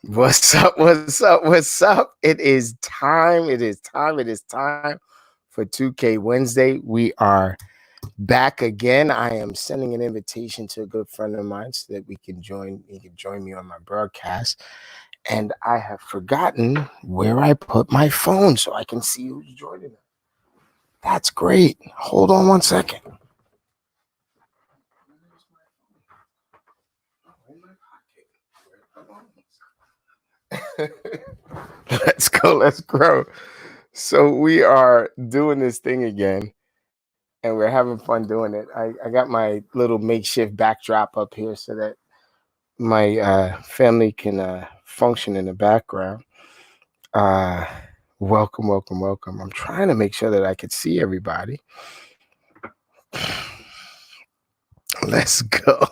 What's up? What's up? What's up? It is time. It is time for 2K Wednesday. We are back again. I am sending an invitation to a good friend of mine so that he can join me on my broadcast. And I have forgotten where I put my phone so I can see who's joining. That's great. Hold on one second. Let's go. Let's grow. So we are doing this thing again, and we're having fun doing it. I got my little makeshift backdrop up here so that my family can function in the background. Welcome, welcome, welcome. I'm trying to make sure that I could see everybody. Let's go.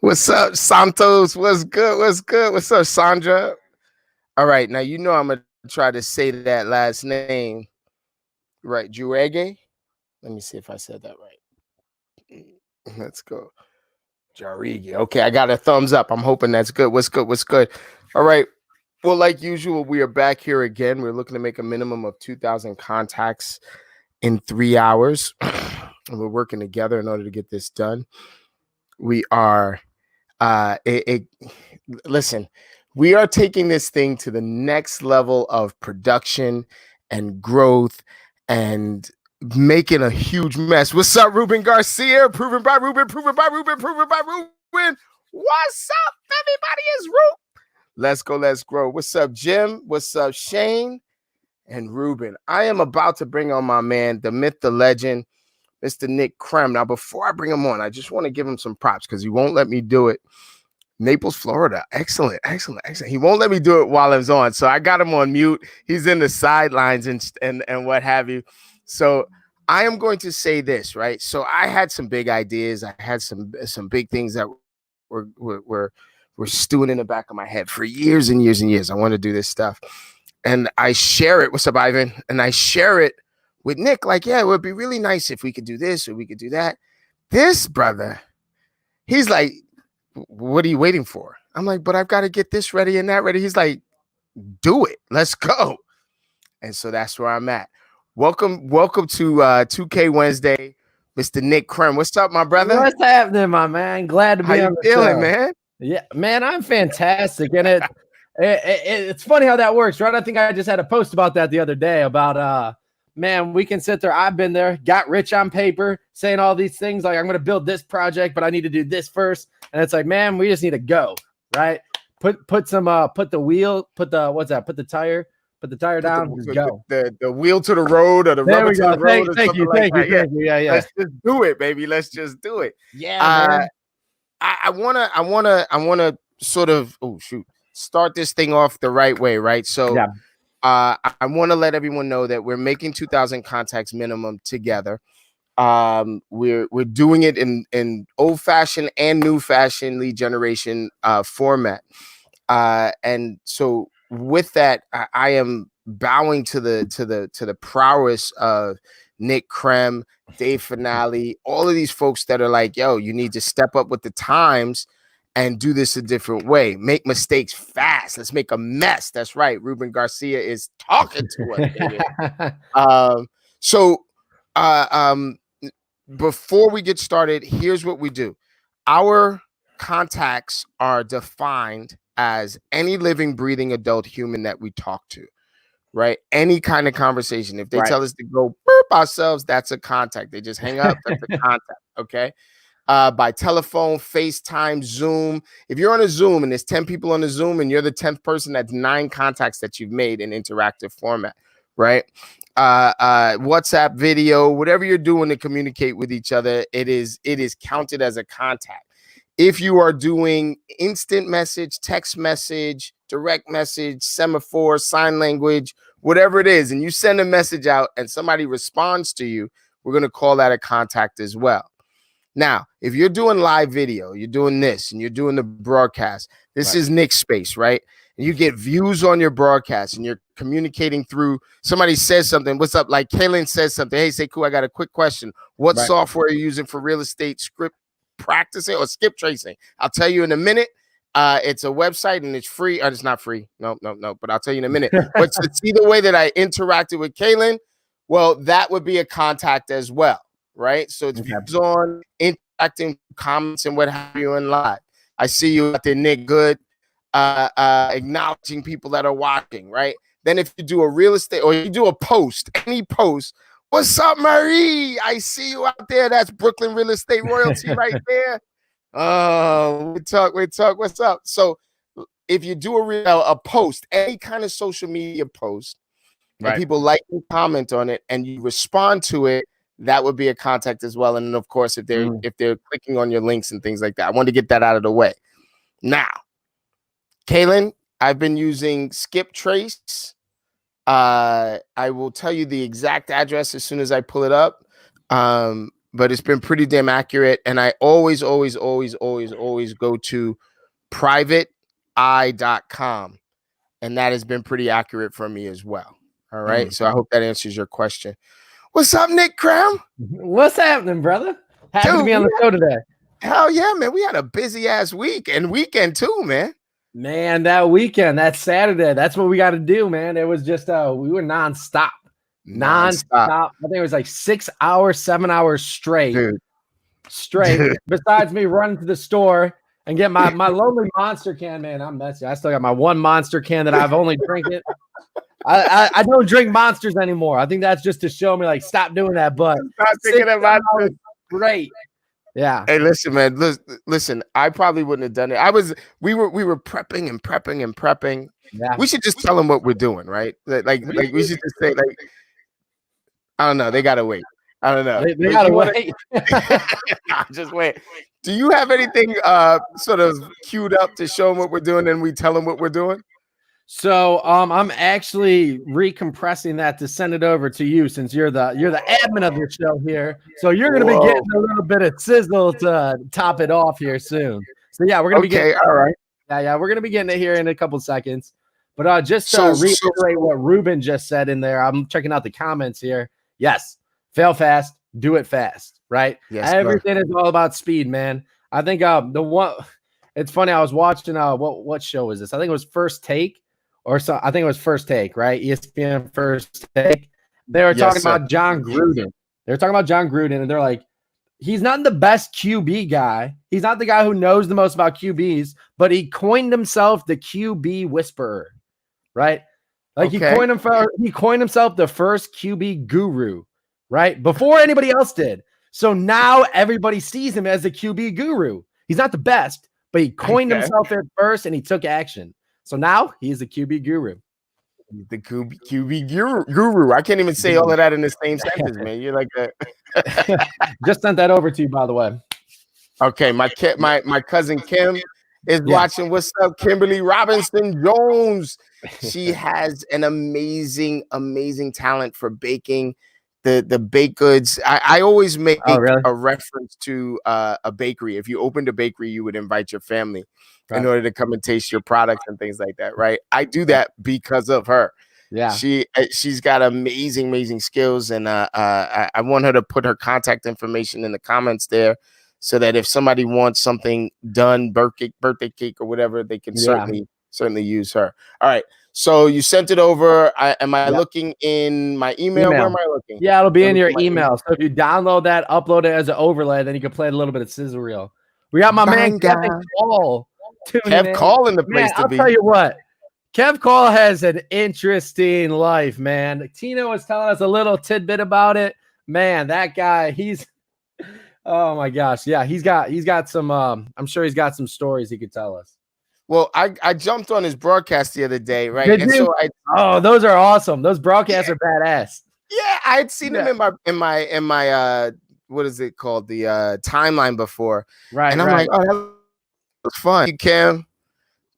What's up, Santos? What's good? What's good? What's up, Sandra? All right, now you know I'm gonna try to say that last name right. Jurege. Let me see if I said that right. Let's go. Jarigi. Okay, I got a thumbs up. I'm hoping that's good. What's good? What's good? All right. Well, like usual, we are back here again. We're looking to make a minimum of 2,000 contacts in 3 hours. We're working together in order to get this done. We are listen, we are taking this thing to the next level of production and growth and making a huge mess. What's up, Ruben Garcia? Proven by Ruben, proven by Ruben, proven by Ruben. What's up, everybody? Is Ruben. Let's go, let's grow. What's up, Jim? What's up, Shane and Ruben? I am about to bring on my man, the myth, the legend, Mr. Nick Krem. Now, before I bring him on, I just want to give him some props because he won't let me do it. Naples, Florida. Excellent, excellent, excellent. He won't let me do it while I was on, so I got him on mute. He's in the sidelines and what have you. So I am going to say this, right? So I had some big ideas. I had some big things that were stewing in the back of my head for years and years and years. I want to do this stuff, and I share it. What's up, Ivan? And I share it with Nick. Like, yeah, it would be really nice if we could do this or we could do that. This brother, he's like, what are you waiting for? I'm like, but I've got to get this ready and that ready. He's like, do it. Let's go. And so that's where I'm at. Welcome to 2K Wednesday, Mr. Nick Krem. What's up, my brother? What's happening, my man? Glad to be on the show. How you feeling, man? Yeah, man, I'm fantastic. And it's funny how that works, right? I think I just had a post about that the other day about man, we can sit there. I've been there, got rich on paper, saying all these things like I'm going to build this project, but I need to do this first. And it's like, man, we just need to go, right? Put the wheel, put the tire down, just go. The wheel to the road or the rubber to the road. Thank you. Yeah. Let's just do it, baby. Let's just do it. Yeah, man. I wanna sort of start this thing off the right way, right? So yeah. I want to let everyone know that we're making 2,000 contacts minimum together. We're doing it in old-fashioned and new-fashioned lead generation format. And so with that, I am bowing to the prowess of Nick Krem, Dave Finale, all of these folks that are like, yo, you need to step up with the times and do this a different way. Make mistakes fast. Let's make a mess. That's right. Ruben Garcia is talking to us. Before we get started, here's what we do. Our contacts are defined as any living, breathing adult human that we talk to, right? Any kind of conversation. If they tell us to go burp ourselves, that's a contact. They just hang up, that's a contact, okay? By telephone, FaceTime, Zoom. If you're on a Zoom and there's 10 people on the Zoom and you're the 10th person, that's 9 contacts that you've made in interactive format, right? WhatsApp video, whatever you're doing to communicate with each other, it is counted as a contact. If you are doing instant message, text message, direct message, semaphore, sign language, whatever it is, and you send a message out and somebody responds to you, we're going to call that a contact as well. Now, if you're doing live video, you're doing this and you're doing the broadcast, this is Nick's space, right? And you get views on your broadcast and you're communicating through somebody says something. What's up? Like Kaylin says something. Hey, Sekou, I got a quick question. What software are you using for real estate script practicing or skip tracing? I'll tell you in a minute. It's a website and it's free. It's not free. No. But I'll tell you in a minute. But to see the way that I interacted with Kaylin, well, that would be a contact as well, right? So it's views on, interacting, comments, and what have you in live. I see you out there, Nick. Good. Acknowledging people that are watching, right? Then if you do a real estate or you do a post, any post, what's up, Marie? I see you out there. That's Brooklyn Real Estate Royalty right there. Oh, we talk. What's up? So if you do a post, any kind of social media post, and people like and comment on it, and you respond to it, that would be a contact as well. And then of course, if they're clicking on your links and things like that, I want to get that out of the way. Now, Kaylin, I've been using Skip Trace. I will tell you the exact address as soon as I pull it up. But it's been pretty damn accurate. And I always go to privateeye.com. And that has been pretty accurate for me as well. All right. So I hope that answers your question. What's up, Nick Cram? What's happening, brother? Happy to be on the show today. Hell yeah, man. We had a busy ass week and weekend too, man. Man, that weekend, that Saturday, that's what we got to do, man. It was just we were nonstop. I think it was like 6 hours, 7 hours straight. Dude. Besides me running to the store and get my lonely Monster can, man. I'm messy. I still got my one Monster can that I've only drank it. I don't drink Monsters anymore. I think that's just to show me, like, stop doing that. But stop thinking about it. Great. Yeah. Hey, listen, man. Listen, I probably wouldn't have done it. We were prepping and prepping. Yeah. We should just tell them what we're doing, right? Like we should just say, like, I don't know. They gotta wait. I don't know. They gotta wait. Just wait. Do you have anything sort of queued up to show them what we're doing, and we tell them what we're doing? So I'm actually recompressing that to send it over to you, since you're the admin of the show here. So you're gonna be getting a little bit of sizzle to top it off here soon. So yeah, we're gonna be getting all right. Yeah, we're gonna be getting it here in a couple seconds. But just to reiterate what Ruben just said in there, I'm checking out the comments here. Yes, fail fast, do it fast, right? Yes, everything is all about speed, man. I think it's funny. I was watching what show is this? I think it was First Take. Or so I think it was First Take, right? ESPN First Take. They were talking about John Gruden. They were talking about John Gruden, and they're like, he's not the best QB guy. He's not the guy who knows the most about QBs, but he coined himself the QB whisperer, right? Like he coined himself the first QB guru, right? Before anybody else did. So now everybody sees him as the QB guru. He's not the best, but he coined himself at first, and he took action. So now he's the QB guru. The QB guru. I can't even say all of that in the same sentence, man. You're like that. Just sent that over to you, by the way. Okay, my cousin Kim is watching. What's up, Kimberly Robinson Jones? She has an amazing talent for baking. The baked goods. I always make a reference to a bakery. If you opened a bakery, you would invite your family in order to come and taste your products and things like that, right? I do that because of her. Yeah, she's got amazing skills, and I want her to put her contact information in the comments there, so that if somebody wants something done, birthday cake or whatever, they can certainly use her. All right. So you sent it over. Am I looking in my email? Where am I looking? Yeah, it'll be in your email. So if you download that, upload it as an overlay, then you can play a little bit of sizzle reel. We got my man Kevin Call. Kev Call in the place to be. I'll tell you what. Kev Call has an interesting life, man. Tina was telling us a little tidbit about it. Man, that guy, oh my gosh. Yeah, he's got some I'm sure he's got some stories he could tell us. Well, I jumped on his broadcast the other day, right? Did you? So those are awesome. Those broadcasts are badass. Yeah, I had seen him in my what is it called? The timeline before. Right. And I'm like, oh, that was fun. You Kim.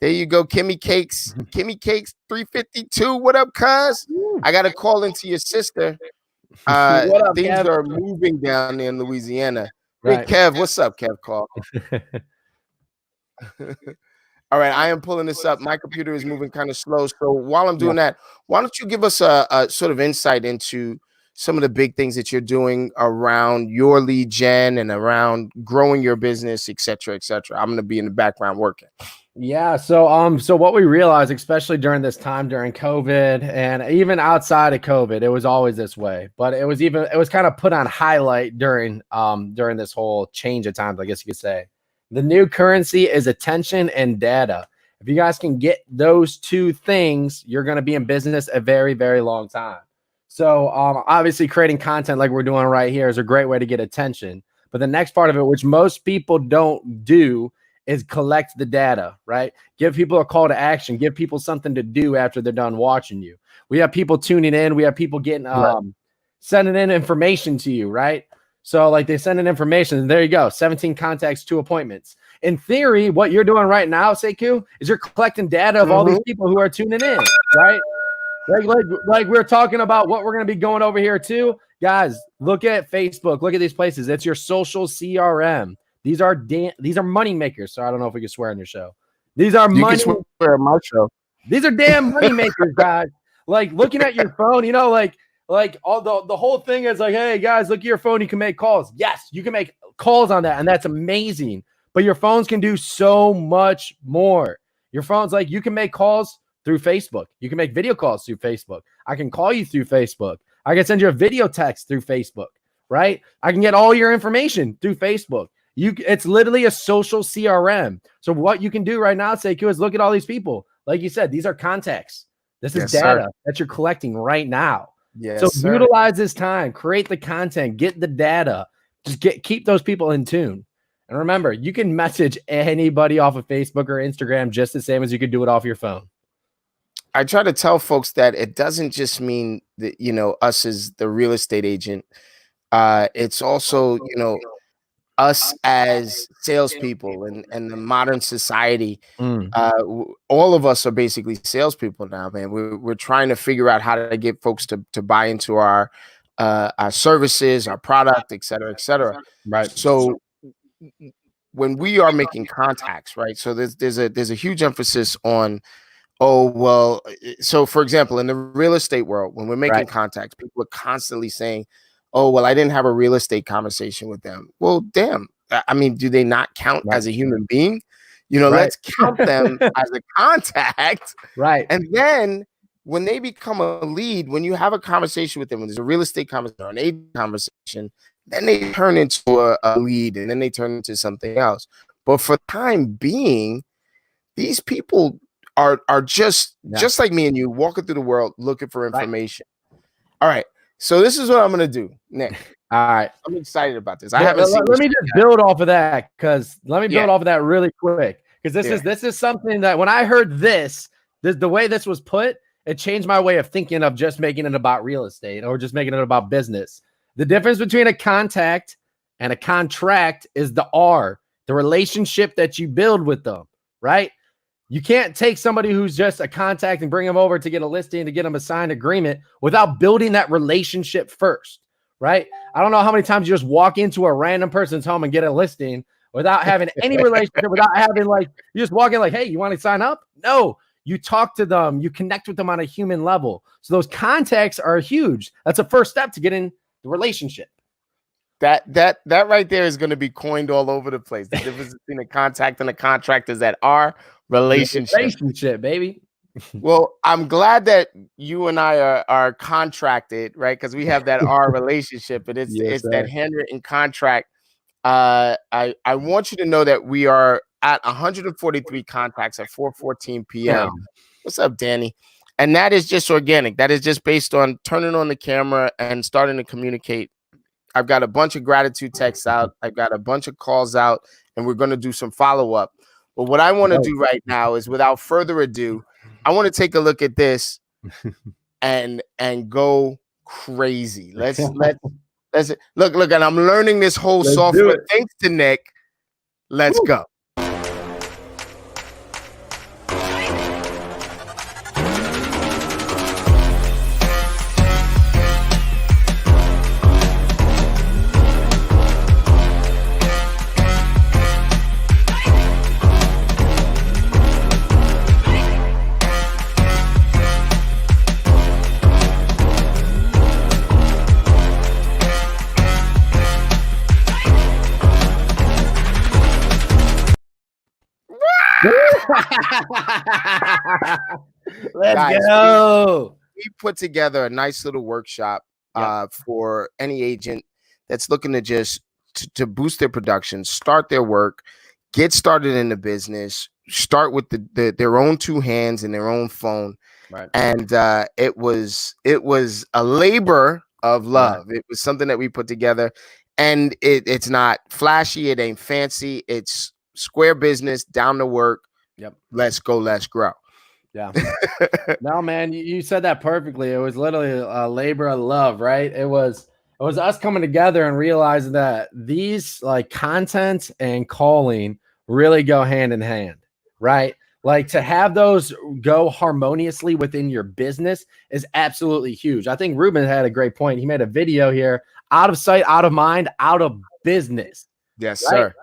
There you go, Kimmy Cakes. Kimmy Cakes 352. What up, cuz? I gotta call into your sister. What up, things Kev? are moving down there in Louisiana. Right. Kev, what's up, Kev Call? All right, I am pulling this up. My computer is moving kind of slow. So while I'm doing that, why don't you give us a sort of insight into some of the big things that you're doing around your lead gen and around growing your business, et cetera, et cetera. I'm going to be in the background working. Yeah. So what we realized, especially during this time, during COVID and even outside of COVID, it was always this way, but it was kind of put on highlight during this whole change of times, I guess you could say. The new currency is attention and data. If you guys can get those two things, you're going to be in business a very, very long time. So obviously creating content like we're doing right here is a great way to get attention. But the next part of it, which most people don't do, is collect the data, right? Give people a call to action. Give people something to do after they're done watching you. We have people tuning in. We have people getting sending in information to you, right? So like they send in information, and there you go, 17 contacts, 2 appointments. In theory, what you're doing right now, Sekou, is you're collecting data of all these people who are tuning in, right? Like we're talking about what we're going to be going over here too. Guys, look at Facebook. Look at these places. It's your social CRM. These are money makers. So I don't know if we can swear on your show. These are You money. can swear on my show. These are damn money makers, guys. Like looking at your phone, you know, like all the whole thing is like, hey guys, look at your phone. You can make calls. Yes, you can make calls on that, and that's amazing. But your phones can do so much more. Your phone's like you can make calls through Facebook. You can make video calls through Facebook. I can call you through Facebook. I can send you a video text through Facebook, right? I can get all your information through Facebook. It's literally a social CRM. So what you can do right now, Sekou, is look at all these people. Like you said, these are contacts. This is data that you're collecting right now. Yes, so utilize this time, create the content, get the data, just keep those people in tune. And remember, you can message anybody off of Facebook or Instagram just the same as you could do it off your phone. I try to tell folks that it doesn't just mean that, you know, us as the real estate agent. It's also, you know, us as salespeople and the modern society. All of us are basically salespeople now, man. We're trying to figure out how to get folks to buy into our services, our product, et cetera, et cetera. Right. So when we are making contacts, right? So there's a huge emphasis on, so for example, in the real estate world, when we're making contacts, people are constantly saying, oh, well, I didn't have a real estate conversation with them. Well, damn. I mean, do they not count as a human being? You know, let's count them as a contact. Right. And then when they become a lead, when you have a conversation with them, when there's a real estate conversation or an agent conversation, then they turn into a lead and then they turn into something else. But for the time being, these people are just like me and you, walking through the world looking for information. All right. So this is what I'm going to do, Nick. All right. I'm excited about this. Let me just build off of that really quick. Because this is something that when I heard this, the way this was put, it changed my way of thinking of just making it about real estate or just making it about business. The difference between a contact and a contract is the relationship that you build with them, right? You can't take somebody who's just a contact and bring them over to get a listing, to get them a signed agreement without building that relationship first, right? I don't know how many times you just walk into a random person's home and get a listing without having any relationship, without having you just walk in like, hey, you want to sign up? No, you talk to them, you connect with them on a human level. So those contacts are huge. That's a first step to getting the relationship. That right there is going to be coined all over the place. The difference between a contact and a contract is that our relationship, baby. Well, I'm glad that you and I are contracted, right? Because we have that our relationship, and it's that handwritten contract. I want you to know that we are at 143 contacts at 4:14 p.m. What's up, Danny? And that is just organic. That is just based on turning on the camera and starting to communicate. I've got a bunch of gratitude texts out. I've got a bunch of calls out, and we're going to do some follow-up. But what I want to do right now is, without further ado, I want to take a look at this and go crazy. Let's look. And I'm learning this whole software thanks to Nick. Let's go. Let's Guys, go. we put together a nice little workshop Yep. for any agent that's looking to just to boost their production, start their work, get started in the business, start with their own two hands and their own phone. Right. And it was a labor of love. It was something that we put together, and it's not flashy, it ain't fancy, it's square business, down to work. Yep. Let's go, let's grow. Yeah. No, man, you said that perfectly. It was literally a labor of love, right? It was us coming together and realizing that these like content and calling really go hand in hand, right? Like to have those go harmoniously within your business is absolutely huge. I think Ruben had a great point. He made a video here: out of sight, out of mind, out of business. Yes, right? sir.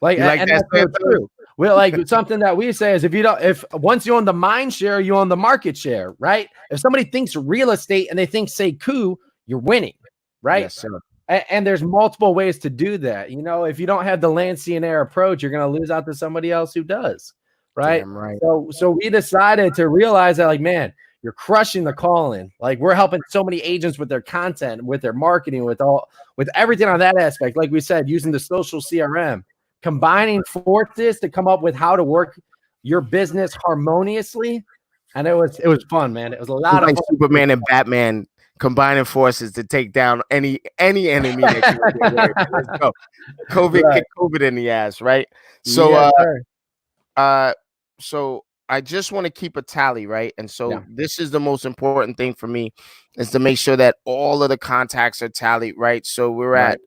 Like, You like and that, that's so Sam? true. We're like something that we say is if once you own the mind share, you own the market share, right? If somebody thinks real estate and they think Sekou, you're winning, right? Yes, sir. And there's multiple ways to do that. You know, if you don't have the Lancianaire approach, you're going to lose out to somebody else who does, right? Damn right. So we decided to realize that, like, man, you're crushing the call-in. Like, we're helping so many agents with their content, with their marketing, with everything on that aspect. Like we said, using the social CRM, combining forces to come up with how to work your business harmoniously. And it was fun, man. It was a lot of like fun. Superman and Batman combining forces to take down any enemy that you would get. Let's go. COVID, Right. kick COVID in the ass, right? So Yes, sir. so I just want to keep a tally, right? And so Yeah. this is the most important thing for me, is to make sure that all of the contacts are tallied, right? So we're Right.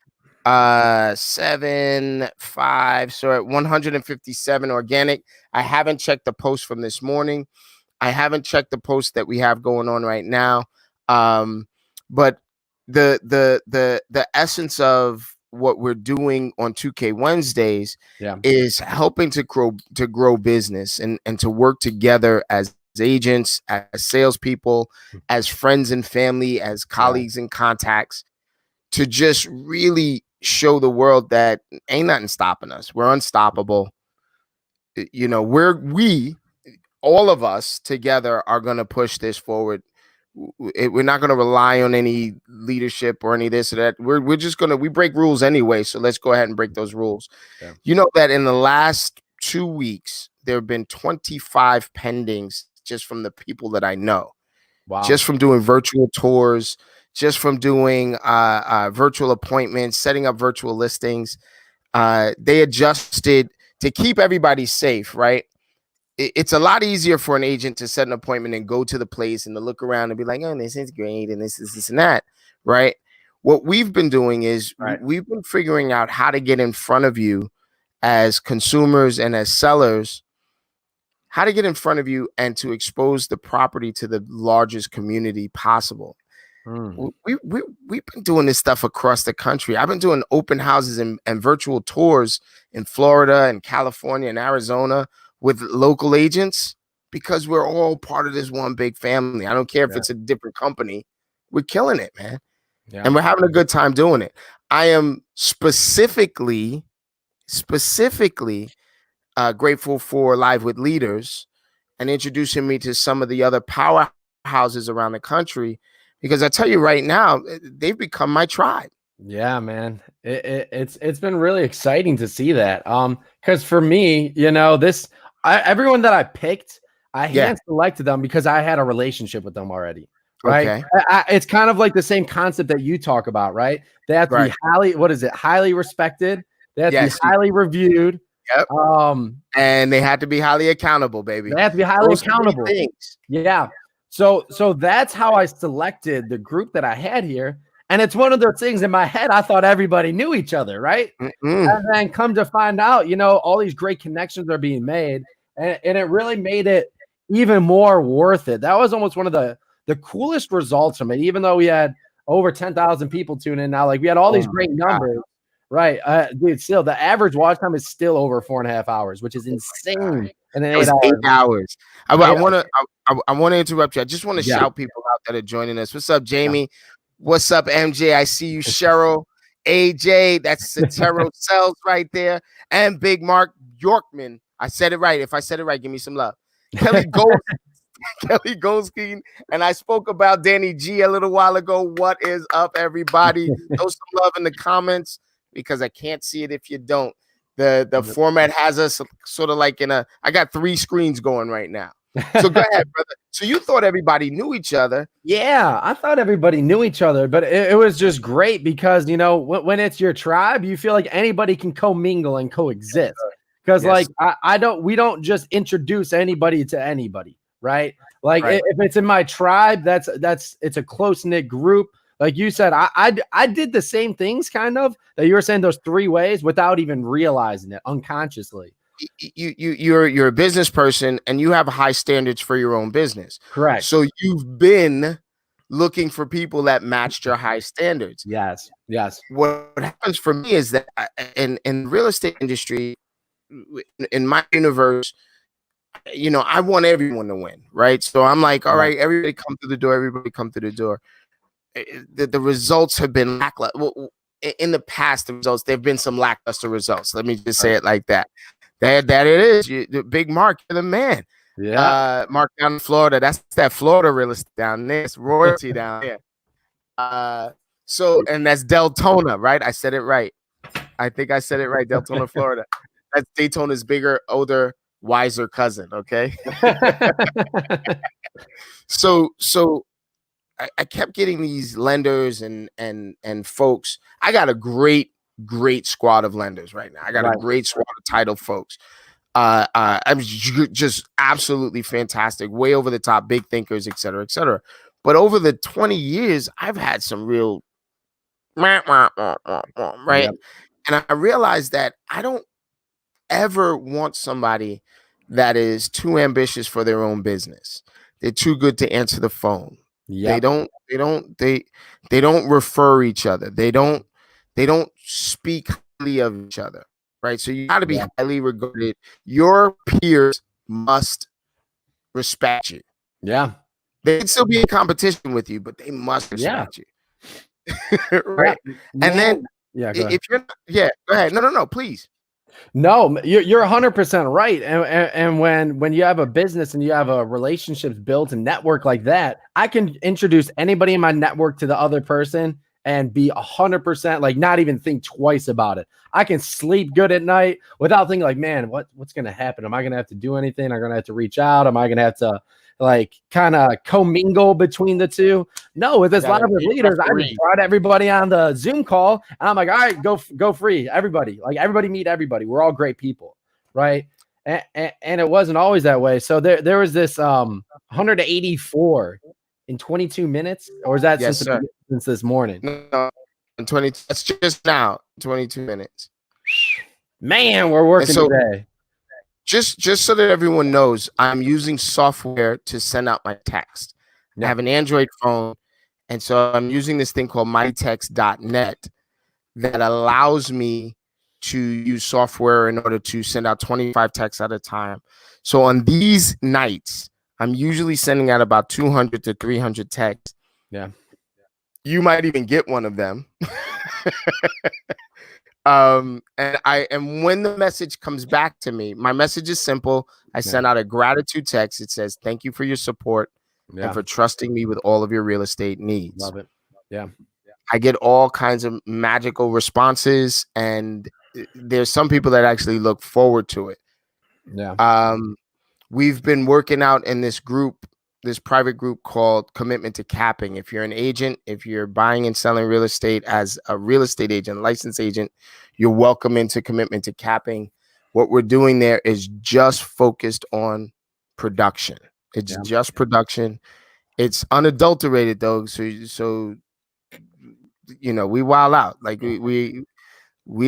at 7 5, so at 157 organic. I haven't checked the post from this morning. I haven't checked the post that we have going on right now. But the essence of what we're doing on 2K Wednesdays is helping to grow business and to work together as agents, as salespeople, as friends and family, as colleagues and contacts, to just really show the world that ain't nothing stopping us. We're unstoppable. You know, all of us together are going to push this forward. We're not going to rely on any leadership or any this or that. We're just going to, we break rules anyway. So let's go ahead and break those rules. Yeah. You know that in the last 2 weeks, there have been 25 pendings just from the people that I know. Wow. Just from doing virtual tours, just from doing virtual appointments, setting up virtual listings. They adjusted to keep everybody safe, right? It's a lot easier for an agent to set an appointment and go to the place and to look around and be like, oh, this is great and this and that, right? What we've been doing is we've been figuring out how to get in front of you as consumers and as sellers, how to get in front of you and to expose the property to the largest community possible. We've been doing this stuff across the country. I've been doing open houses and virtual tours in Florida and California and Arizona with local agents, because we're all part of this one big family. I don't care if it's a different company. We're killing it, man. Yeah. And we're having a good time doing it. I am specifically grateful for Live with Leaders and introducing me to some of the other powerhouses around the country, because I tell you right now, they've become my tribe. Yeah, man. It's been really exciting to see that. Because for me, you know, everyone that I picked, I hand selected them because I had a relationship with them already. Right. Okay. It's kind of like the same concept that you talk about, right? They have to be highly respected. They have to be highly reviewed. Yep. And they had to be highly accountable, baby. They have to be highly accountable. Yeah. So that's how I selected the group that I had here. And it's one of those things in my head, I thought everybody knew each other, right? And then come to find out, you know, all these great connections are being made. And it really made it even more worth it. That was almost one of the coolest results from it, even though we had over 10,000 people tune in now. Like, we had all these great numbers. Right. Dude, still the average watch time is still over 4.5 hours, which is insane. And then 8 hours. I want to interrupt you. I just want to shout people out that are joining us. What's up, Jamie? Yeah. What's up, MJ? I see you, Cheryl, AJ. That's Sotero Cells right there, and Big Mark Yorkman. I said it right. If I said it right, give me some love. Kelly Gold, Kelly Goldstein, and I spoke about Danny G a little while ago. What is up, everybody? Throw some love in the comments because I can't see it if you don't. The format has us sort of like I got 3 screens going right now. So go ahead, brother. So you thought everybody knew each other. Yeah, I thought everybody knew each other, but it was just great because, you know, when it's your tribe, you feel like anybody can commingle and coexist. Because like we don't just introduce anybody to anybody, right? Like if it's in my tribe, it's a close-knit group. Like you said, I did the same things kind of that you were saying, those 3 ways, without even realizing it, unconsciously. You're a business person and you have high standards for your own business. Correct. So you've been looking for people that matched your high standards. Yes. What happens for me is that in the real estate industry, in my universe, you know, I want everyone to win, right? So I'm like, all right, everybody come through the door. Everybody come through the door. The results have been lackluster. Well, in the past, the results, there have been some lackluster results. Let me just say it like that. That it is. The Big Mark, you're the man. Yeah. Mark down in Florida. That's that Florida real estate down there. It's royalty down there. So, and that's Deltona, right? I said it right. I think I said it right. Deltona, Florida. That's Daytona's bigger, older, wiser cousin. Okay. So I kept getting these lenders and folks. I got a great squad of lenders right now. I got a great squad of title folks. I'm just absolutely fantastic, way over the top, big thinkers, et cetera, et cetera. But over the 20 years, I've had some real right. Yep. And I realized that I don't ever want somebody that is too ambitious for their own business. They're too good to answer the phone. They don't refer each other. They don't speak highly of each other. Right. So you got to be highly regarded. Your peers must respect you. Yeah. They can still be in competition with you, but they must respect you. Right. And then if you're go ahead. No, please. No, you're 100% right. And when you have a business and you have a relationships built and network like that, I can introduce anybody in my network to the other person and be 100%, like, not even think twice about it. I can sleep good at night without thinking like, man, what's going to happen? Am I going to have to do anything? Am I going to have to reach out? Am I going to have to like kind of commingle between the two? No, with this line of leaders, I just brought everybody on the Zoom call and I'm like, all right, go free. Everybody, like everybody meet everybody. We're all great people. Right. And it wasn't always that way. So there was this 184 in 22 minutes, or is that since this morning? No, in 20. That's just now 22 minutes. Man, we're working today. Just so that everyone knows, I'm using software to send out my text. I have an Android phone, and so I'm using this thing called mytext.net that allows me to use software in order to send out 25 texts at a time. So on these nights, I'm usually sending out about 200 to 300 texts. Yeah. You might even get one of them. And when the message comes back to me, my message is simple. I send out a gratitude text. It says, thank you for your support and for trusting me with all of your real estate needs. Love it. Yeah. I get all kinds of magical responses, and there's some people that actually look forward to it. Yeah. We've been working out in this group, this private group called Commitment to Capping. If you're an agent, if you're buying and selling real estate as a real estate agent, licensed agent, you're welcome into Commitment to Capping. What we're doing there is just focused on production. It's just production. It's unadulterated though. So you know, we wild out. Like we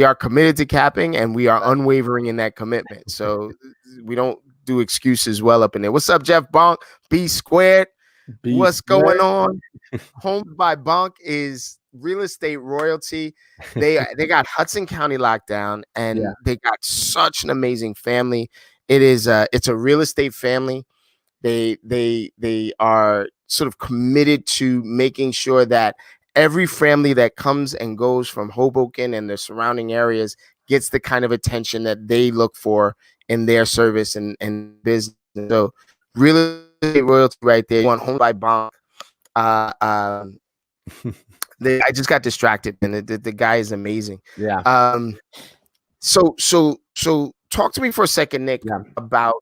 are committed to capping and we are unwavering in that commitment. So we don't do excuses well up in there. What's up, Jeff Bonk? B squared. What's going on? Homes by Bonk is real estate royalty. They got Hudson County locked down, and they got such an amazing family. It's a real estate family. They are sort of committed to making sure that every family that comes and goes from Hoboken and the surrounding areas gets the kind of attention that they look for in their service and business. So really royalty right there. You want Home by Bonk. I just got distracted, and the guy is amazing. Yeah. So talk to me for a second, Nick, about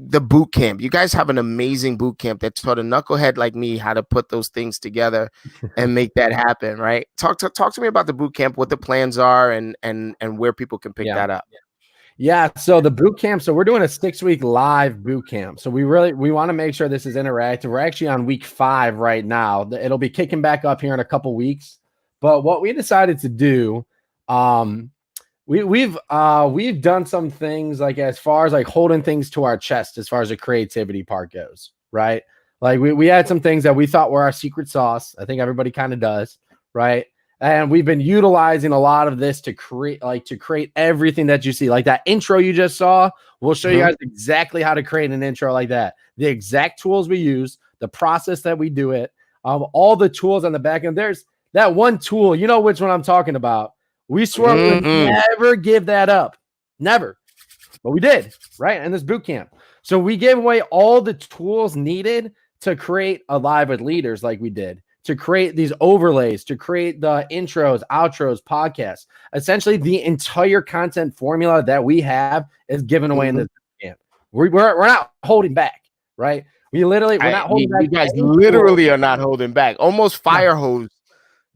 the boot camp. You guys have an amazing boot camp that taught a knucklehead like me how to put those things together and make that happen, right? Talk to me about the boot camp, what the plans are, and where people can pick that up. Yeah, so the boot camp, so we're doing a 6-week live boot camp. So we want to make sure this is interactive. We're actually on week 5 right now. It'll be kicking back up here in a couple weeks. But what we decided to do, we've done some things like as far as like holding things to our chest as far as the creativity part goes, right? Like we had some things that we thought were our secret sauce. I think everybody kind of does, right? And we've been utilizing a lot of this to create everything that you see. Like that intro you just saw, we'll show you guys exactly how to create an intro like that. The exact tools we use, the process that we do it, all the tools on the back end. There's that one tool, you know which one I'm talking about. We swore we would never give that up. Never. But we did, right? In this boot camp. So we gave away all the tools needed to create a live with leaders like we did, to create these overlays, to create the intros, outros, podcasts. Essentially, the entire content formula that we have is given away in this camp. We're not holding back, right? We're not holding back. You guys literally are not holding back. Almost fire hose.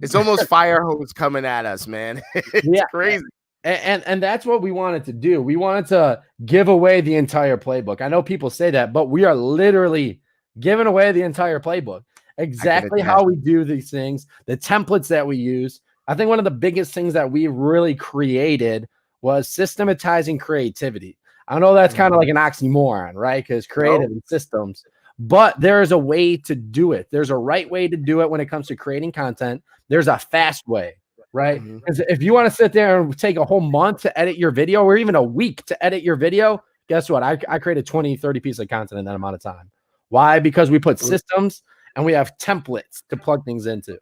It's almost fire hose coming at us, man. It's crazy. And that's what we wanted to do. We wanted to give away the entire playbook. I know people say that, but we are literally giving away the entire playbook. Exactly how we do these things, the templates that we use. I think one of the biggest things that we really created was systematizing creativity. I know that's kind of like an oxymoron, right? Because creative and systems, but there is a way to do it. There's a right way to do it when it comes to creating content. There's a fast way, right? Because if you want to sit there and take a whole month to edit your video, or even a week to edit your video, guess what? I created 20, 30 pieces of content in that amount of time. Why? Because we put systems and we have templates to plug things into.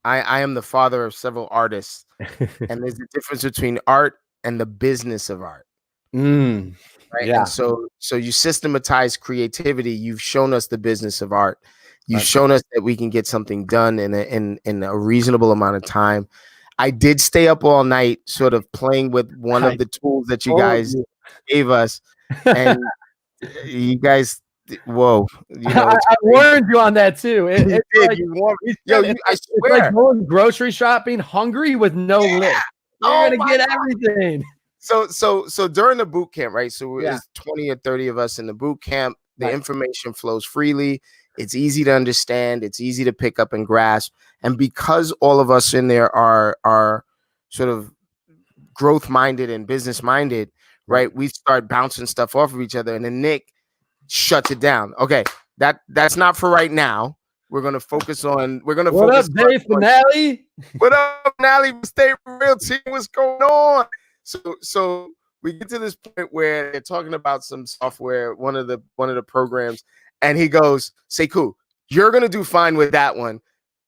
I am the father of several artists, and there's a difference between art and the business of art. Right? Yeah. And so you systematize creativity. You've shown us the business of art. You've shown us that we can get something done in a reasonable amount of time. I did stay up all night, sort of playing with one of the tools that you guys gave us, and you guys. Whoa! You know, I warned you on that too. I swear, it's like going grocery shopping hungry with no list. You're gonna get everything. So during the boot camp, right? So it's 20 or 30 of us in the boot camp. The information flows freely. It's easy to understand. It's easy to pick up and grasp. And because all of us in there are sort of growth minded and business minded, right? We start bouncing stuff off of each other, and then Nick shuts it down. Okay, that's not for right now. We're gonna focus on. What up, Dave Finale? What up, Finale? Stay real team. What's going on? So we get to this point where they're talking about some software, one of the programs, and he goes, "Sekou, you're gonna do fine with that one."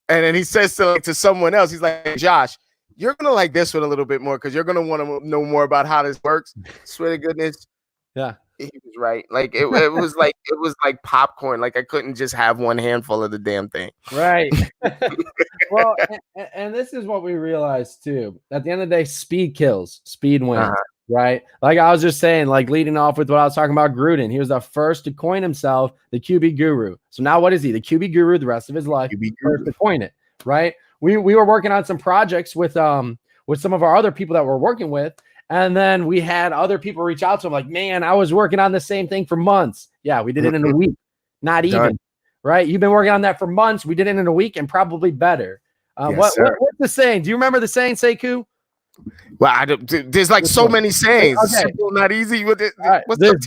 And then he says to someone else, he's like, "Josh, you're gonna like this one a little bit more because you're gonna want to know more about how this works." Swear to goodness. Yeah. He was right. Like it was like popcorn. Like I couldn't just have one handful of the damn thing. Right. Well, and this is what we realized too. At the end of the day, speed kills, speed wins. Right. Like I was just saying, like leading off with what I was talking about, Gruden. He was the first to coin himself the QB guru. So now what is he? The QB guru the rest of his life. First to coin it. Right. We were working on some projects with some of our other people that we're working with. And then we had other people reach out to him like, man, I was working on the same thing for months. Yeah, we did it in a week. Not even. Right. You've been working on that for months. We did it in a week and probably better. What's the saying? Do you remember the saying, Sekou? Well, there's like so many sayings. Okay. Simple, not easy. What's there's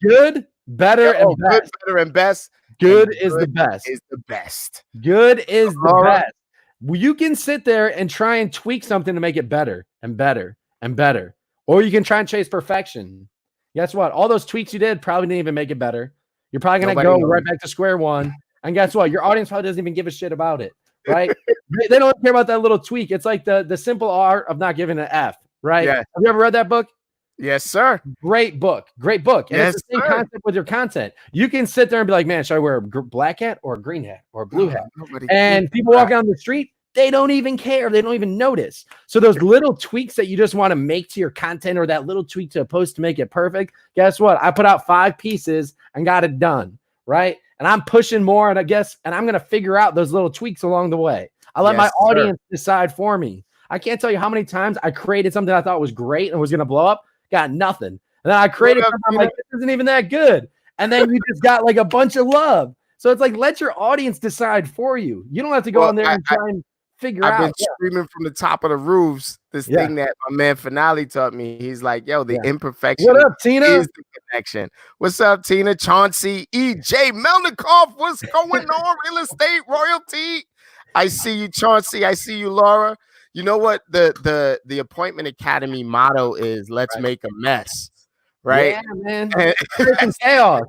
good, better, and best. Good, better, and best. Good is the best. Is the best. Good is the best. Well, you can sit there and try and tweak something to make it better and better and better. Or you can try and chase perfection. Guess what? All those tweaks you did probably didn't even make it better. You're probably going to go right back to square one. And guess what? Your audience probably doesn't even give a shit about it. Right? They don't care about that little tweak. It's like the simple art of not giving an F. right? Yeah. Have you ever read that book? Yes, sir. Great book. Great book. And Yes, it's the same sir. concept with your content. You can sit there and be like, man, should I wear a black hat or a green hat or a blue hat? Nobody And gives people a walk crap. down the street, they don't even care. They don't even notice. So those little tweaks that you just want to make to your content or that little tweak to a post to make it perfect, guess what? I put out 5 pieces and got it done, right? And I'm pushing more, and I'm going to figure out those little tweaks along the way. I let my Yes, sir. audience decide for me. I can't tell you how many times I created something I thought was great and was going to blow up, got nothing. And then I created something, I'm like, this isn't even that good. And then you just got like a bunch of love. So it's like, let your audience decide for you. You don't have to go in there and try and figure out. I've been screaming from the top of the roofs this thing that my man Finale taught me. He's like, yo, the imperfection what up, Tina? is the connection. What's up, Tina? Chauncey, EJ, Melnikoff, what's going on? Real estate royalty. I see you, Chauncey. I see you, Laura. You know what the Appointment Academy motto is? Let's make a mess, right? Yeah, man. It's chaos.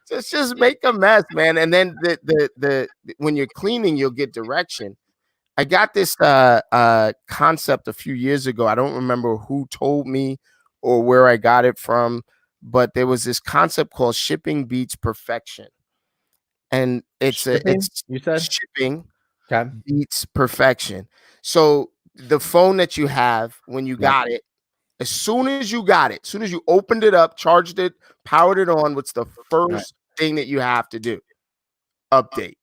Just make a mess, man. And then the when you're cleaning, you'll get direction. I got this concept a few years ago. I don't remember who told me or where I got it from, but there was this concept called shipping beats perfection. And it's shipping beats perfection. So the phone that you have when you got it, as soon as you got it, as soon as you opened it up, charged it, powered it on, what's the first thing that you have to do? Update.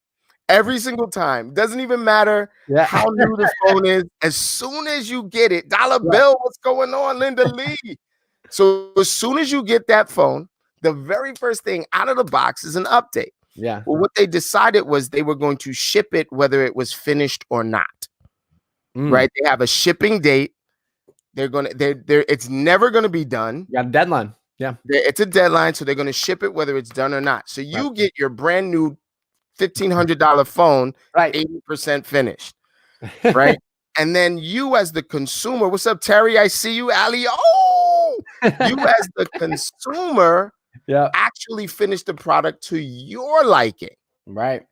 Every single time. Doesn't even matter how new the phone is. As soon as you get it, Dollar Bill, what's going on, Linda Lee? So as soon as you get that phone, the very first thing out of the box is an update. Yeah. Well, what they decided was they were going to ship it whether it was finished or not. Right? They have a shipping date. It's never going to be done. Yeah, deadline. Yeah. It's a deadline, so they're going to ship it whether it's done or not. So you get your brand new $1,500 phone, 80% finished, right? And then you as the consumer, what's up, Terry? I see you, Ali. Oh, you as the consumer actually finish the product to your liking. Right.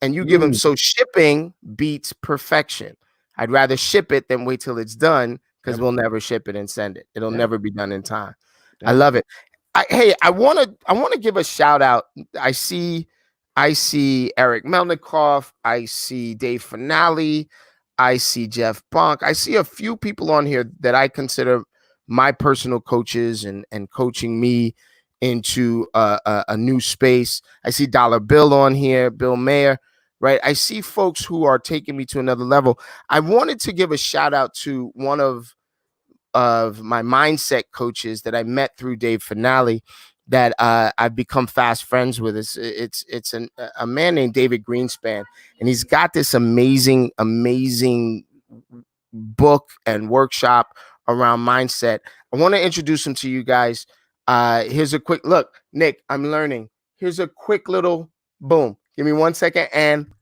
And you give them, so shipping beats perfection. I'd rather ship it than wait till it's done because we'll never ship it and send it. It'll never be done in time. I love it. I want to give a shout out. I see Eric Melnikoff. I see Dave Finale. I see Jeff Bonk. I see a few people on here that I consider my personal coaches and coaching me into a new space. I see Dollar Bill on here, Bill Mayer, right? I see folks who are taking me to another level. I wanted to give a shout out to one of my mindset coaches that I met through Dave Finale that I've become fast friends with. It's a man named David Greenspan, and he's got this amazing book and workshop around mindset. I want to introduce him to you guys. Here's a quick look. Nick, I'm learning. Here's a quick little boom. Give me 1 second and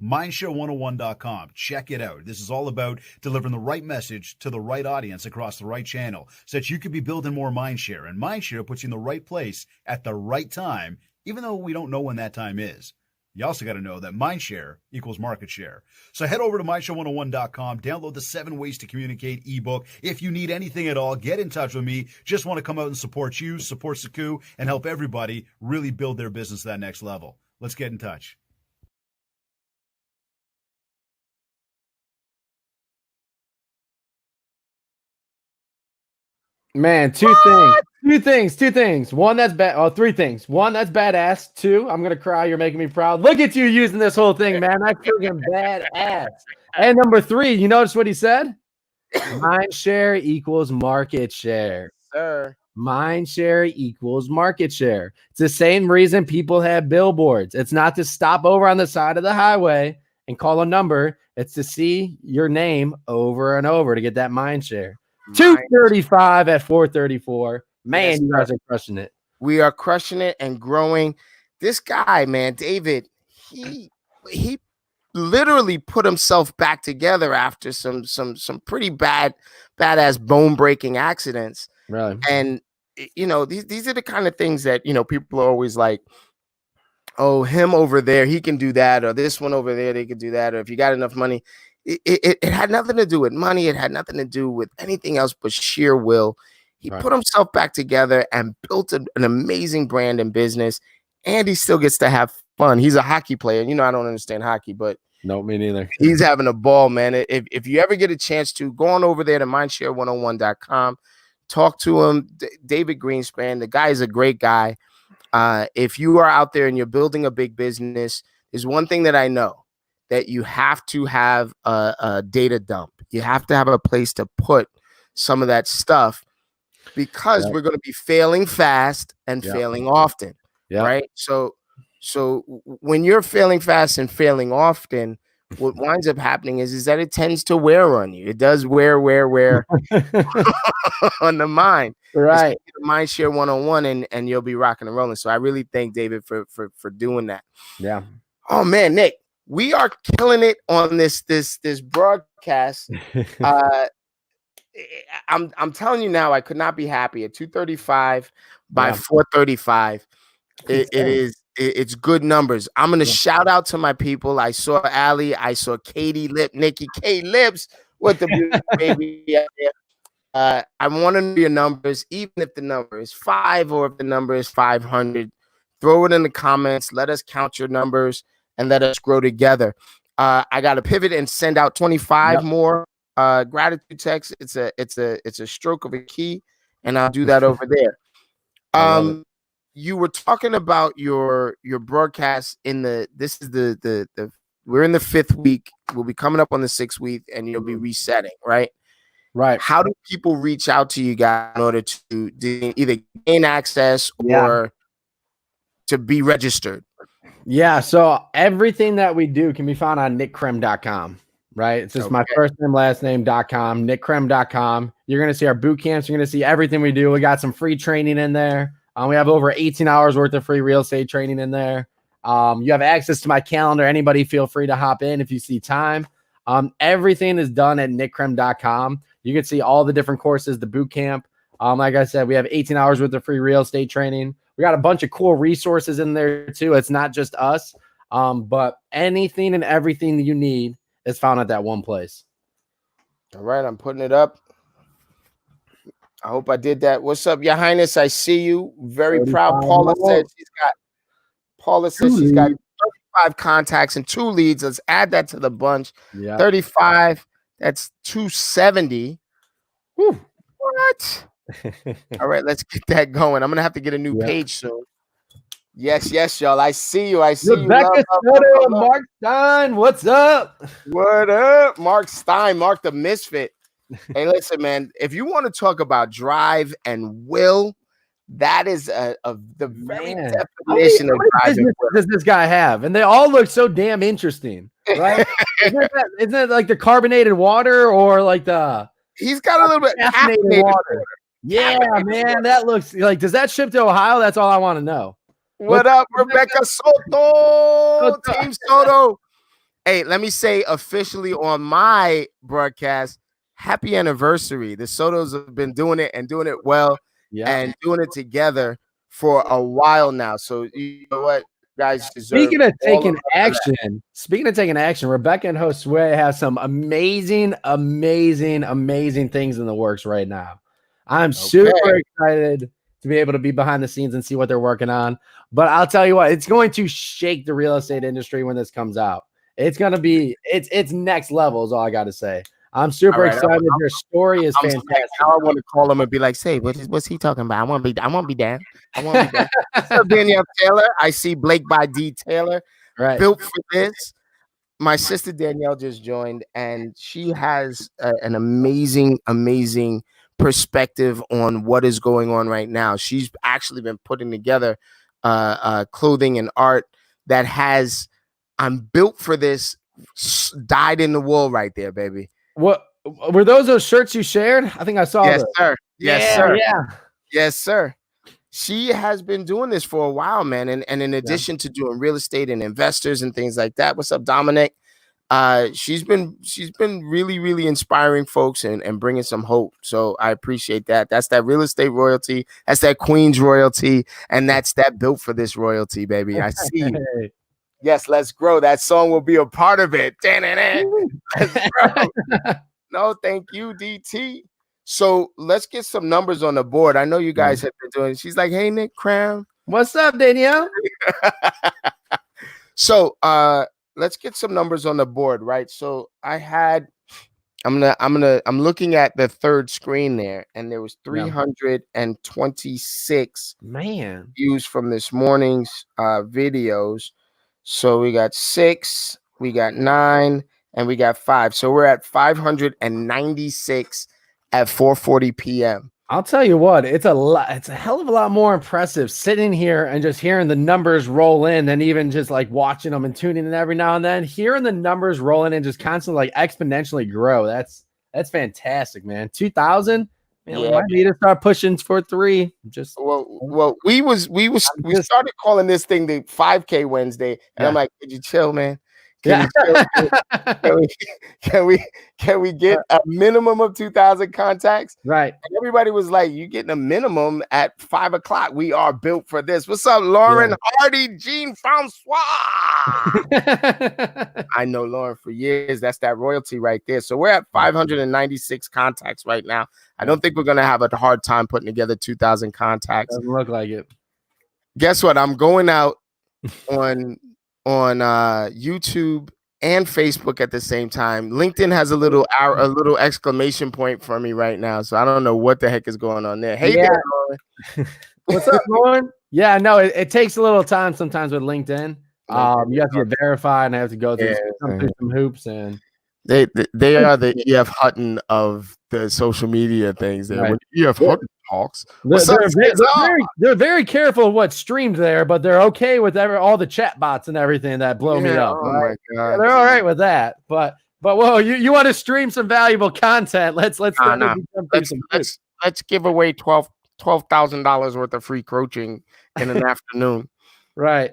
Mindshare101.com. Check it out. This is all about delivering the right message to the right audience across the right channel so that you could be building more mindshare. And mindshare puts you in the right place at the right time, even though we don't know when that time is. You also got to know that mindshare equals market share. So head over to mindshare101.com, download the 7 Ways to Communicate ebook. If you need anything at all, get in touch with me. Just want to come out and support you, support Saku, and help everybody really build their business to that next level. Let's get in touch. Man, two things. One that's bad. Oh, 3 things. 1, that's badass. 2, I'm gonna cry. You're making me proud. Look at you using this whole thing, man. That's freaking badass. And number 3, you notice what he said? Mind share equals market share. sir. Mind share equals market share. It's the same reason people have billboards. It's not to stop over on the side of the highway and call a number. It's to see your name over and over to get that mind share. 235 at 434. Man, you guys are crushing it. We are crushing it and growing. This guy, man, David, he literally put himself back together after some pretty badass bone-breaking accidents. Really? And you know, these are the kind of things that, you know, people are always like, oh, him over there, he can do that, or this one over there, they could do that, or if you got enough money. it had nothing to do with money. It had nothing to do with anything else but sheer will. He Right. put himself back together and built an amazing brand and business, and he still gets to have fun. He's a hockey player. You know, I don't understand hockey, but No, me neither. he's having a ball, man. If you ever get a chance to, go on over there to mindshare101.com, talk to him. David Greenspan, the guy is a great guy. If you are out there and you're building a big business, there's one thing that I know, that you have to have a data dump. You have to have a place to put some of that stuff, because Yep. we're going to be failing fast and Yep. failing often, Yep. right? So when you're failing fast and failing often, what winds up happening is that it tends to wear on you. It does wear on the mind. Right. Mindshare 101, and you'll be rocking and rolling. So I really thank David for doing that. Yeah. Oh man, Nick, we are killing it on this broadcast. I'm telling you now, I could not be happy. At 2:35 by Yeah. 4:35, it's good numbers. I'm gonna shout out to my people. I saw Ali, I saw Katie Lip, Nikki K Lips with the beautiful baby out there. I want to know your numbers, even if the number is 5 or if the number is 500. Throw it in the comments. Let us count your numbers and let us grow together. I got to pivot and send out 25 more gratitude texts. It's a stroke of a key, and I'll do that over there. You were talking about your broadcast in the we're in the 5th week. We'll be coming up on the 6th week, and you'll be resetting, right? Right. How do people reach out to you guys in order to either gain access or to be registered? Yeah. So everything that we do can be found on nickkrem.com. Right. It's just my first name, last name.com, nickkrem.com. You're going to see our boot camps. You're going to see everything we do. We got some free training in there. We have over 18 hours worth of free real estate training in there. You have access to my calendar. Anybody feel free to hop in if you see time. Everything is done at nickkrem.com. You can see all the different courses, the boot camp. Like I said, we have 18 hours worth of free real estate training. We got a bunch of cool resources in there too. It's not just us, but anything and everything that you need is found at that one place. All right, I'm putting it up. I hope I did that. What's up, Your Highness? I see you. Very proud. Paula said she's got 35 contacts and 2 leads. Let's add that to the bunch. Yeah. 35. That's 270. Whew. What? All right, let's get that going. I'm gonna have to get a new page soon. Yes, y'all. I see you. I see Rebecca you. Mark Stein, what's up? What up, Mark Stein? Mark the Misfit. Hey, listen, man. If you want to talk about drive and will, that is the very definition of drive and will. Does this guy have? And they all look so damn interesting, right? isn't that like the carbonated water or like the? He's got a little bit caffeinated water. Yeah, man, that looks like. Does that ship to Ohio? That's all I want to know. What up, Rebecca Soto? Team Soto. Hey, let me say officially on my broadcast, happy anniversary. The Sotos have been doing it and doing it well and doing it together for a while now. So you know what, guys deserve. Speaking of taking action, Rebecca and Josue have some amazing things in the works right now. I'm super excited to be able to be behind the scenes and see what they're working on. But I'll tell you what, it's going to shake the real estate industry when this comes out. It's going to be, it's next level is all I got to say. I'm super excited. Their story is fantastic. Now I want to call him and be like, say, what's he talking about? I want to be down. What's up, Danielle Taylor? I see Blake by D. Taylor. Right. Built for this. My sister Danielle just joined, and she has an amazing perspective on what is going on right now. She's actually been putting together clothing and art that has I'm built for this dyed in the wool right there, baby. What were those shirts you shared? I think I saw yes, those. Sir. Yes, sir. Yeah. Yes, sir. She has been doing this for a while, man. And in addition to doing real estate and investors and things like that. What's up, Dominic? She's been really inspiring folks and bringing some hope. So I appreciate that. That's that real estate royalty. That's that Queens royalty. And that's that built for this royalty, baby. I see you. Yes, let's grow. That song will be a part of it. Let's grow. No, thank you, DT. So let's get some numbers on the board. I know you guys have been doing. She's like, hey, Nick Cram. What's up, Danielle? So let's get some numbers on the board, right? So I'm looking at the third screen there, and there was 326 views from this morning's videos. So we got 6, we got 9, and we got 5. So we're at 596 at 4:40 p.m. I'll tell you what, it's a hell of a lot more impressive sitting here and just hearing the numbers roll in than even just like watching them and tuning in every now and then. Hearing the numbers rolling in just constantly like exponentially grow. That's fantastic, man. 2,000. Man, we might need to start pushing for 3. Just we started calling this thing the 5K Wednesday, and I'm like, could you chill, man? Can we get a minimum of 2,000 contacts? Right. And everybody was like, you getting a minimum at 5 o'clock. We are built for this. What's up, Lauren Hardy, Jean Francois? I know Lauren for years. That's that royalty right there. So we're at 596 contacts right now. I don't think we're going to have a hard time putting together 2,000 contacts. Doesn't look like it. Guess what? I'm going out on YouTube and Facebook at the same time. LinkedIn has a little exclamation point for me right now, so I don't know what the heck is going on there. Hey, there, Lauren. What's up, Lauren? Yeah, no, it takes a little time sometimes with LinkedIn. You have to get verified, and I have to go through some hoops, and they are the EF Hutton of the social media things. There, when EF Hutton talks, they're very careful of what's streamed there, but they're okay with all the chat bots and everything that blow me up. Oh my god, they're all right with that. But whoa, you want to stream some valuable content? Let's give away $12,000 worth of free coaching in an afternoon. Right.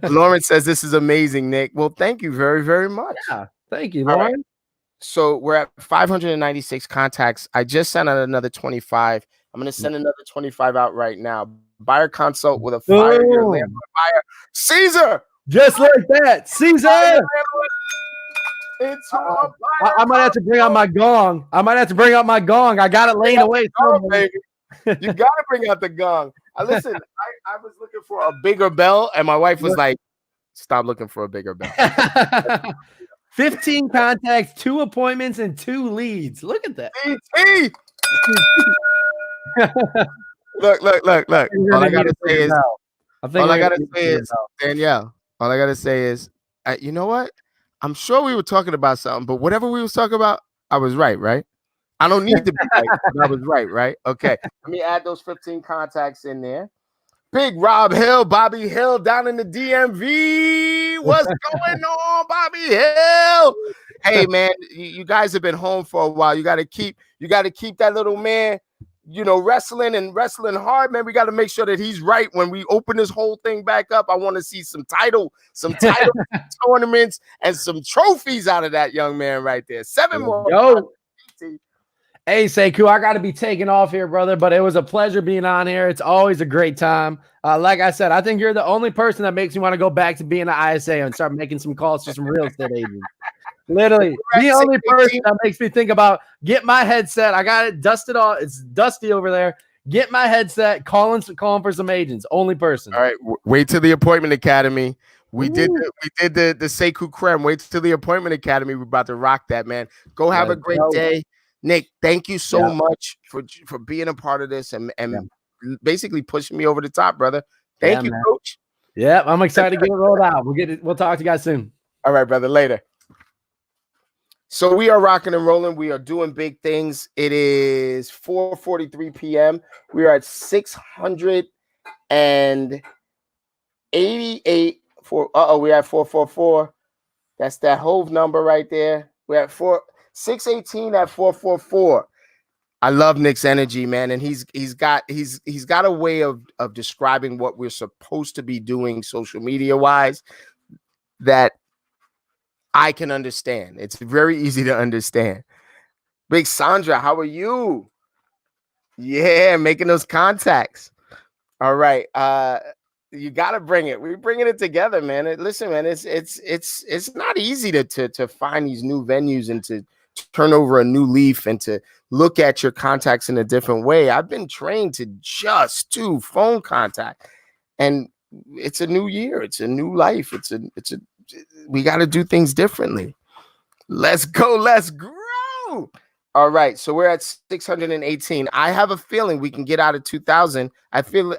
Lauren says this is amazing, Nick. Well, thank you very, very much. Yeah, thank you, Lauren. Right. So we're at 596 contacts. I just sent out another 25. I'm going to send another 25 out right now. Buyer consult with a 5-year landlord buyer. Caesar! Just like that. Caesar! I might have to bring out my gong. I got it laying away. Baby. You got to bring out the gong. Listen, I was looking for a bigger bell, and my wife was like, stop looking for a bigger bell. 15 contacts, 2 appointments, and 2 leads. Look at that. Look. All I gotta say is, Danielle. All I gotta say is, you know what? I'm sure we were talking about something, but whatever we was talking about, I was right? I don't need to be right, but I was right? Okay. Let me add those 15 contacts in there. Big Rob Hill, Bobby Hill down in the DMV. What's going on, Bobby Hill? Hey man, you guys have been home for a while. You got to keep that little man, wrestling hard, man. We got to make sure that he's right when we open this whole thing back up. I want to see some title tournaments and some trophies out of that young man right there. 7 more. Yo. Hey, Sekou, I got to be taking off here, brother, but it was a pleasure being on here. It's always a great time. Like I said, I think you're the only person that makes me want to go back to being an ISA and start making some calls to some real estate agents. Literally, the only person that makes me think about get my headset. I got it dusted off. It's dusty over there. Get my headset, calling for some agents. Only person. All right, wait till the Appointment Academy. We did the Sekou Krem. Wait till the Appointment Academy. We're about to rock that, man. Go have a great day. Nick, thank you so much for being a part of this and basically pushing me over the top, brother. Thank you, man. Coach. Yeah, I'm excited to get it rolled out. We'll talk to you guys soon. All right, brother. Later. So we are rocking and rolling. We are doing big things. It is 4:43 p.m. We are at 688 for we're at 444. That's that Hove number right there. We're at 618 at 444. I love Nick's energy, man, and he's got a way of describing what we're supposed to be doing social media wise that I can understand. It's very easy to understand. Big Sandra, how are you? Yeah, making those contacts. All right. You gotta bring it. We're bringing it together, man. Listen, man, it's not easy to find these new venues and to turn over a new leaf and to look at your contacts in a different way. I've been trained to just do phone contact, and it's a new year. It's a new life. We got to do things differently. Let's go. Let's grow. All right. So we're at 618. I have a feeling we can get out of 2000. I feel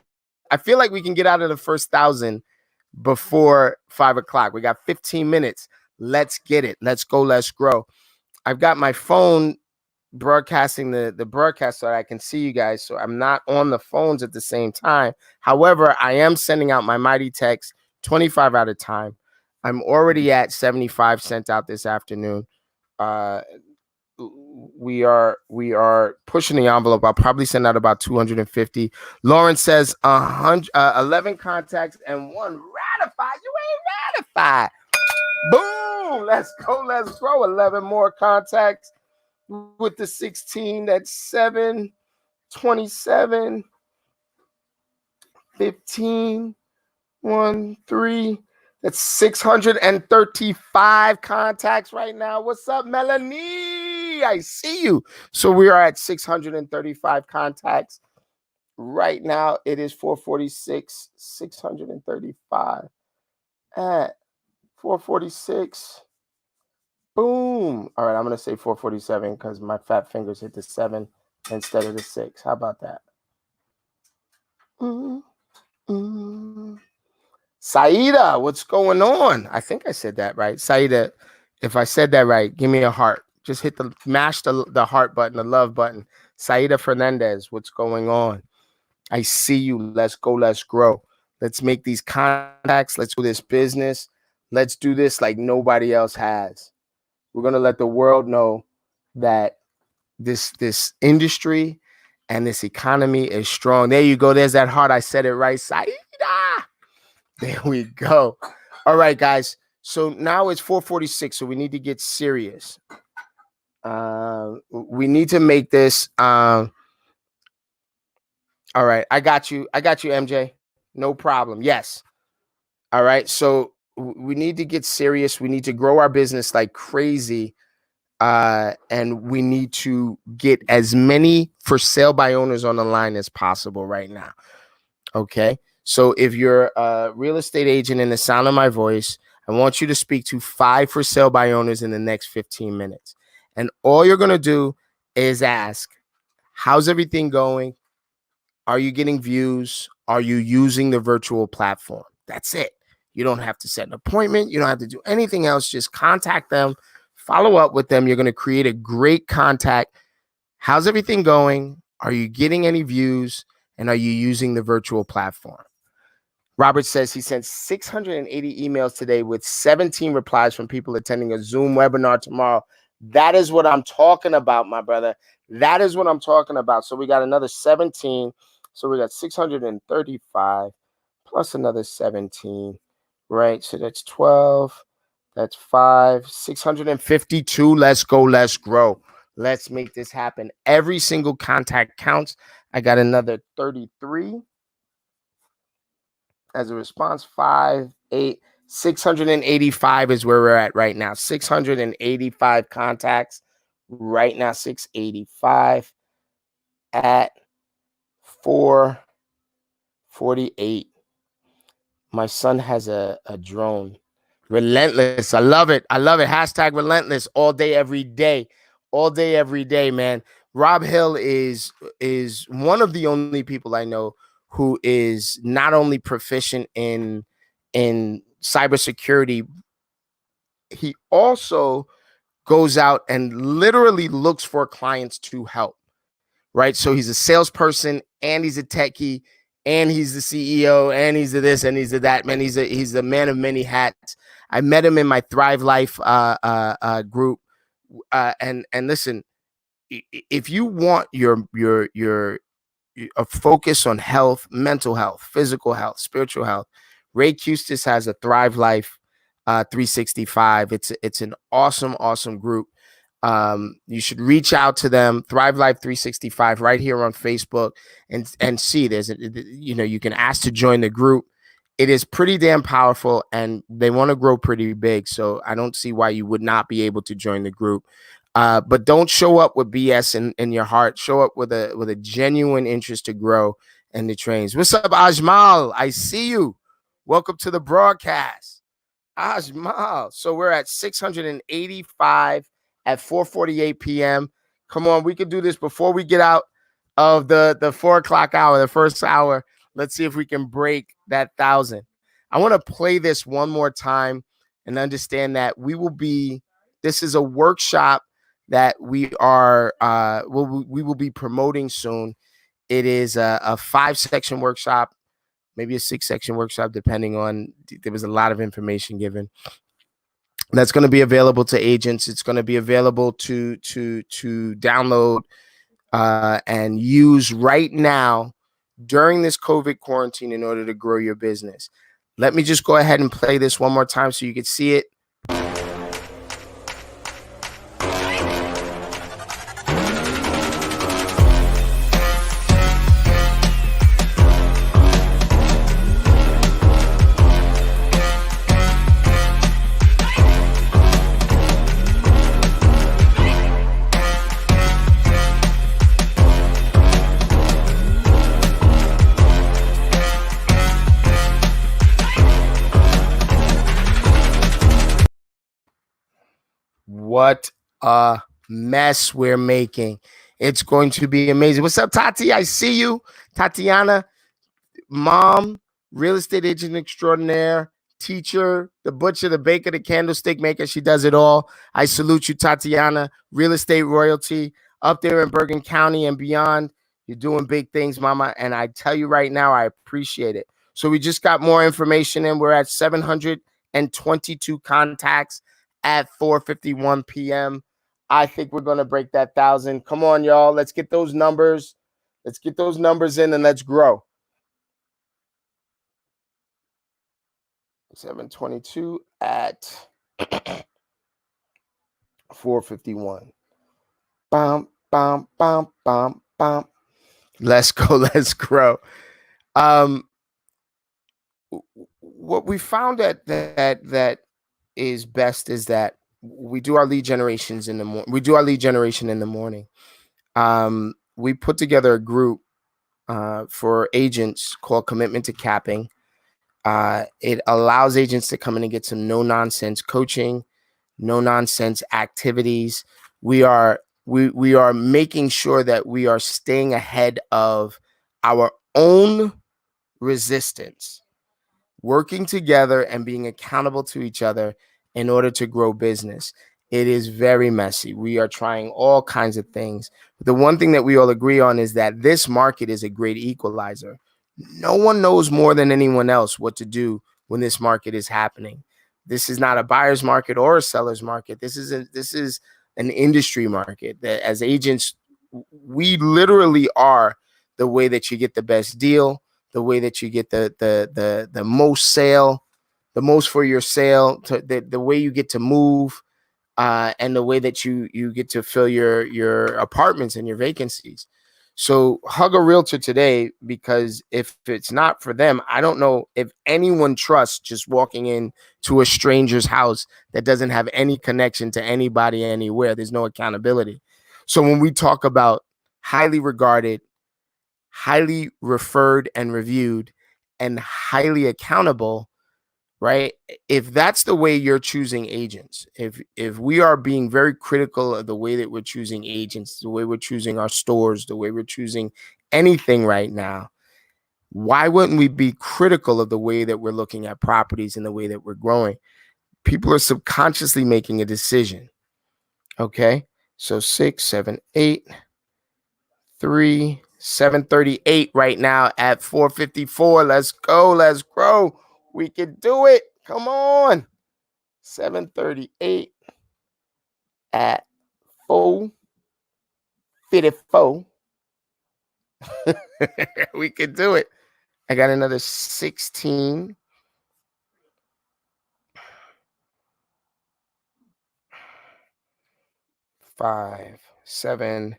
like we can get out of the first 1,000 before 5 o'clock. We got 15 minutes. Let's get it. Let's go. Let's grow. I've got my phone broadcasting the broadcast so that I can see you guys. So I'm not on the phones at the same time. However, I am sending out my mighty text 25 at a time. I'm already at 75 sent out this afternoon. We are pushing the envelope. I'll probably send out about 250. Lauren says 11 contacts and 1 ratified. You ain't ratified. Boom. Let's go. Let's grow. 11 more contacts with the 16. That's 7, 27, 15, 1, 3. That's 635 contacts right now. What's up, Melanie? I see you. So we are at 635 contacts right now. It is 446, 635 at 446. Boom. All right, I'm going to say 447 because my fat fingers hit the 7 instead of the 6. How about that? Saida, what's going on? I think I said that right. Saida, if I said that right, give me a heart. Just mash the heart button, the love button. Saida Fernandez, what's going on? I see you. Let's go. Let's grow. Let's make these contacts. Let's do this business. Let's do this like nobody else has. We're going to let the world know that this industry and this economy is strong. There you go. There's that heart. I said it right. Saida. There we go. All right, guys. So now it's 446. So we need to get serious. We need to make this. All right. I got you, MJ. No problem. Yes. All right. So we need to get serious. We need to grow our business like crazy. And we need to get as many for sale by owners on the line as possible right now. Okay. So if you're a real estate agent in the sound of my voice, I want you to speak to 5 for sale by owners in the next 15 minutes. And all you're going to do is ask, how's everything going? Are you getting views? Are you using the virtual platform? That's it. You don't have to set an appointment. You don't have to do anything else. Just contact them, follow up with them. You're going to create a great contact. How's everything going? Are you getting any views? And are you using the virtual platform? Robert says he sent 680 emails today with 17 replies from people attending a Zoom webinar tomorrow. That is what I'm talking about, my brother. That is what I'm talking about. So we got another 17. So we got 635 plus another 17, right? So that's 12. That's 5, 652. Let's go. Let's grow. Let's make this happen. Every single contact counts. I got another 33. As a response, 5, 8, 685 is where we're at right now. 685 contacts right now. 685 at 448. My son has a drone. Relentless. I love it. I love it. Hashtag relentless all day, every day. All day, every day, man. Rob Hill is one of the only people I know who is not only proficient in cybersecurity, he also goes out and literally looks for clients to help, right? So he's a salesperson and he's a techie and he's the CEO and he's the this and he's the that, man. He's a man of many hats. I met him in my Thrive Life group. And listen, if you want a focus on health, mental health, physical health, spiritual health, Ray Custis has a Thrive Life 365. It's an awesome group. You should reach out to them. Thrive Life 365 right here on Facebook and see there's you can ask to join the group it is pretty damn powerful, and they want to grow pretty big. So I don't see why you would not be able to join the group. But don't show up with BS in your heart. Show up with a genuine interest to grow and the trains. What's up, Ajmal? I see you. Welcome to the broadcast, Ajmal. So we're at 685 at 4:48 p.m. Come on, we could do this before we get out of the 4 o'clock hour, the first hour. Let's see if we can break that 1,000. I want to play this one more time and understand that this is a workshop that we will be promoting soon. It is a 5-section workshop, maybe a 6-section workshop, depending on, there was a lot of information given. That's going to be available to agents. It's going to be available to download and use right now during this COVID quarantine in order to grow your business. Let me just go ahead and play this one more time so you can see it. What a mess we're making. It's going to be amazing. What's up, Tati? I see you. Tatiana, mom, real estate agent extraordinaire, teacher, the butcher, the baker, the candlestick maker. She does it all. I salute you, Tatiana. Real estate royalty up there in Bergen County and beyond. You're doing big things, mama. And I tell you right now, I appreciate it. So we just got more information in. We're at 722 contacts at 4:51 p.m. I think we're going to break that 1,000. Come on, y'all. Let's get those numbers. Let's get those numbers in and let's grow. 722 at 4:51. Bum, bum, bum, bum, bum. Let's go. Let's grow. What we found that is best is that we do our lead generations in the morning. We do our lead generation in the morning. We put together a group for agents called Commitment to Capping. It allows agents to come in and get some no-nonsense coaching, no-nonsense activities. We are making sure that we are staying ahead of our own resistance, working together and being accountable to each other in order to grow business. It is very messy. We are trying all kinds of things. But the one thing that we all agree on is that this market is a great equalizer. No one knows more than anyone else what to do when this market is happening. This is not a buyer's market or a seller's market. This is an industry market that as agents, we literally are the way that you get the best deal, the way that you get the most sale, the most for your sale, the way you get to move, and the way that you get to fill your apartments and your vacancies. So hug a realtor today, because if it's not for them, I don't know if anyone trusts just walking in to a stranger's house that doesn't have any connection to anybody anywhere. There's no accountability. So when we talk about highly regarded, highly referred and reviewed, and highly accountable, right? If that's the way you're choosing agents, if we are being very critical of the way that we're choosing agents, the way we're choosing our stores, the way we're choosing anything right now, why wouldn't we be critical of the way that we're looking at properties and the way that we're growing? People are subconsciously making a decision. Okay. So 6, 7, 8, 3, 738 right now at 4:54. Let's go. Let's grow. We can do it. Come on. 738 at 4:54. We can do it. I got another 16. 5, 7,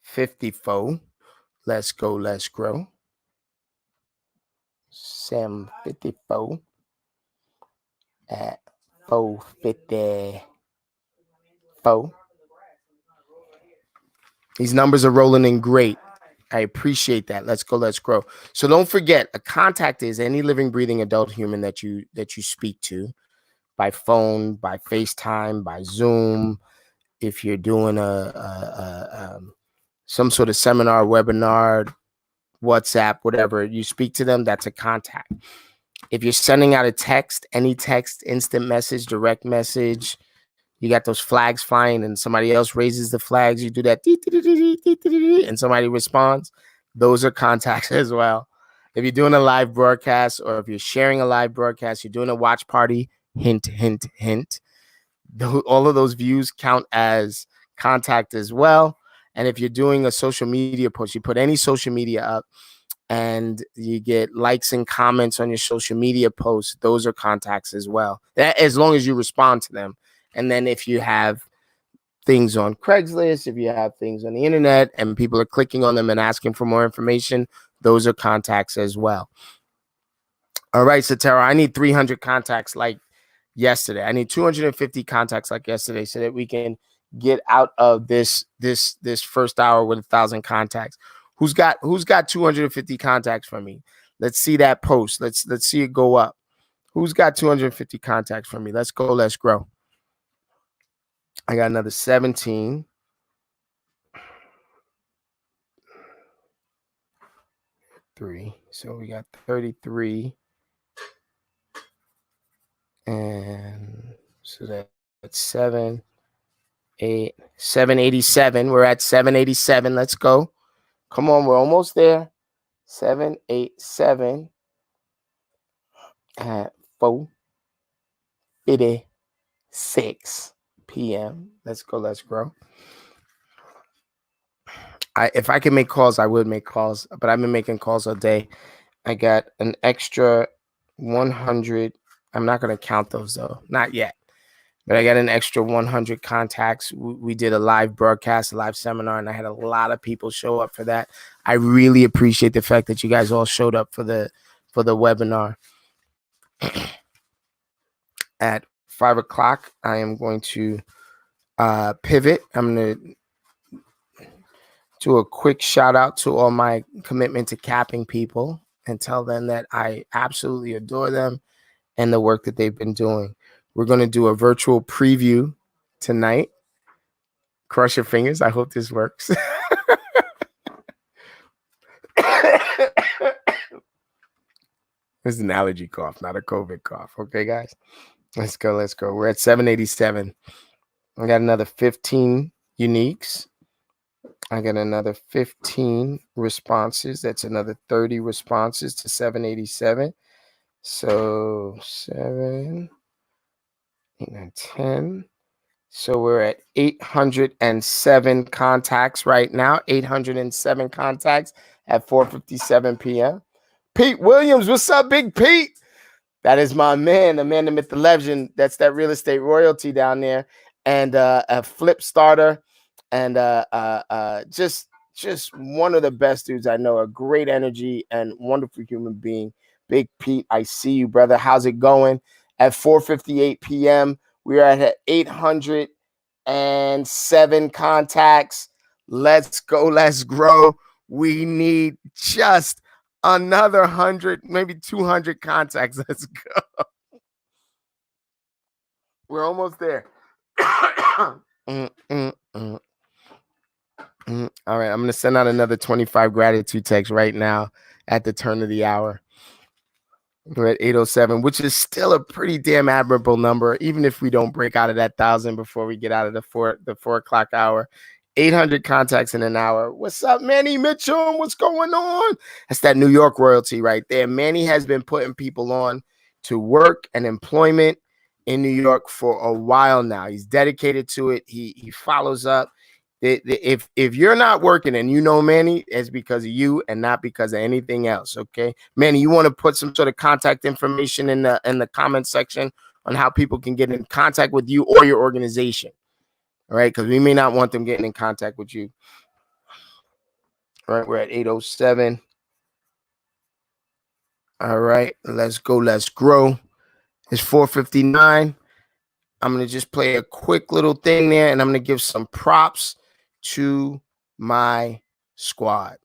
54. Let's go. Let's grow. Sam 54 at 454. These numbers are rolling in great. I appreciate that. Let's go. Let's grow. So don't forget, a contact is any living, breathing adult human that you speak to by phone, by FaceTime, by Zoom. If you're doing some sort of seminar, webinar, WhatsApp, whatever, you speak to them, that's a contact. If you're sending out a text, any text, instant message, direct message, you got those flags flying and somebody else raises the flags, you do that and somebody responds, those are contacts as well. If you're doing a live broadcast or if you're sharing a live broadcast, you're doing a watch party, hint, hint, hint, all of those views count as contact as well. And if you're doing a social media post, you put any social media up and you get likes and comments on your social media posts, those are contacts as well, that as long as you respond to them. And then if you have things on Craigslist, if you have things on the internet and people are clicking on them and asking for more information, those are contacts as well. All right, so Tara, I need 300 contacts like yesterday. I need 250 contacts like yesterday so that we can get out of this first hour with 1,000 contacts. Who's got 250 contacts from me? Let's see that post. Let's see it go up. Who's got 250 contacts from me? Let's go. Let's grow. I got another 17. So we got 33. And so that's 7, 8, 787. We're at 787. Let's go. Come on, we're almost there. 787 at 4:56 p.m. Let's go. Let's grow. If I could make calls, I would make calls, but I've been making calls all day. I got an extra 100. I'm not going to count those though, not yet. But I got an extra 100 contacts. We did a live broadcast, a live seminar, and I had a lot of people show up for that. I really appreciate the fact that you guys all showed up for the webinar. At 5 o'clock, I am going to pivot. I'm going to do a quick shout out to all my commitment to capping people and tell them that I absolutely adore them and the work that they've been doing. We're going to do a virtual preview tonight. Cross your fingers. I hope this works. It's an allergy cough, not a COVID cough. Okay, guys? Let's go. Let's go. We're at 787. I got another 15 uniques. I got another 15 responses. That's another 30 responses to 787. So 7, 8, 9, 10. So we're at 807 contacts right now. 807 contacts at 4:57 p.m. Pete Williams, what's up, Big Pete? That is my man, the man, the myth, the legend. That's that real estate royalty down there, and a flip starter, and just one of the best dudes I know. A great energy and wonderful human being. Big Pete, I see you, brother. How's it going? At 4:58 p.m., we are at 807 contacts. Let's go. Let's grow. We need just another 100, maybe 200 contacts. Let's go. We're almost there. All right, I'm going to send out another 25 gratitude texts right now at the turn of the hour. We're at 807, which is still a pretty damn admirable number, even if we don't break out of that 1,000 before we get out of the 4 o'clock hour. 800 contacts in an hour. What's up, Manny Mitchell? What's going on? That's that New York royalty right there. Manny has been putting people on to work and employment in New York for a while now. He's dedicated to it. He follows up. If you're not working and you know Manny, it's because of you and not because of anything else. Okay, Manny, you want to put some sort of contact information in the comment section on how people can get in contact with you or your organization. All right, because we may not want them getting in contact with you. All right, we're at 807. All right, let's go. Let's grow. It's 4:59. I'm going to just play a quick little thing there, and I'm going to give some props to my squad.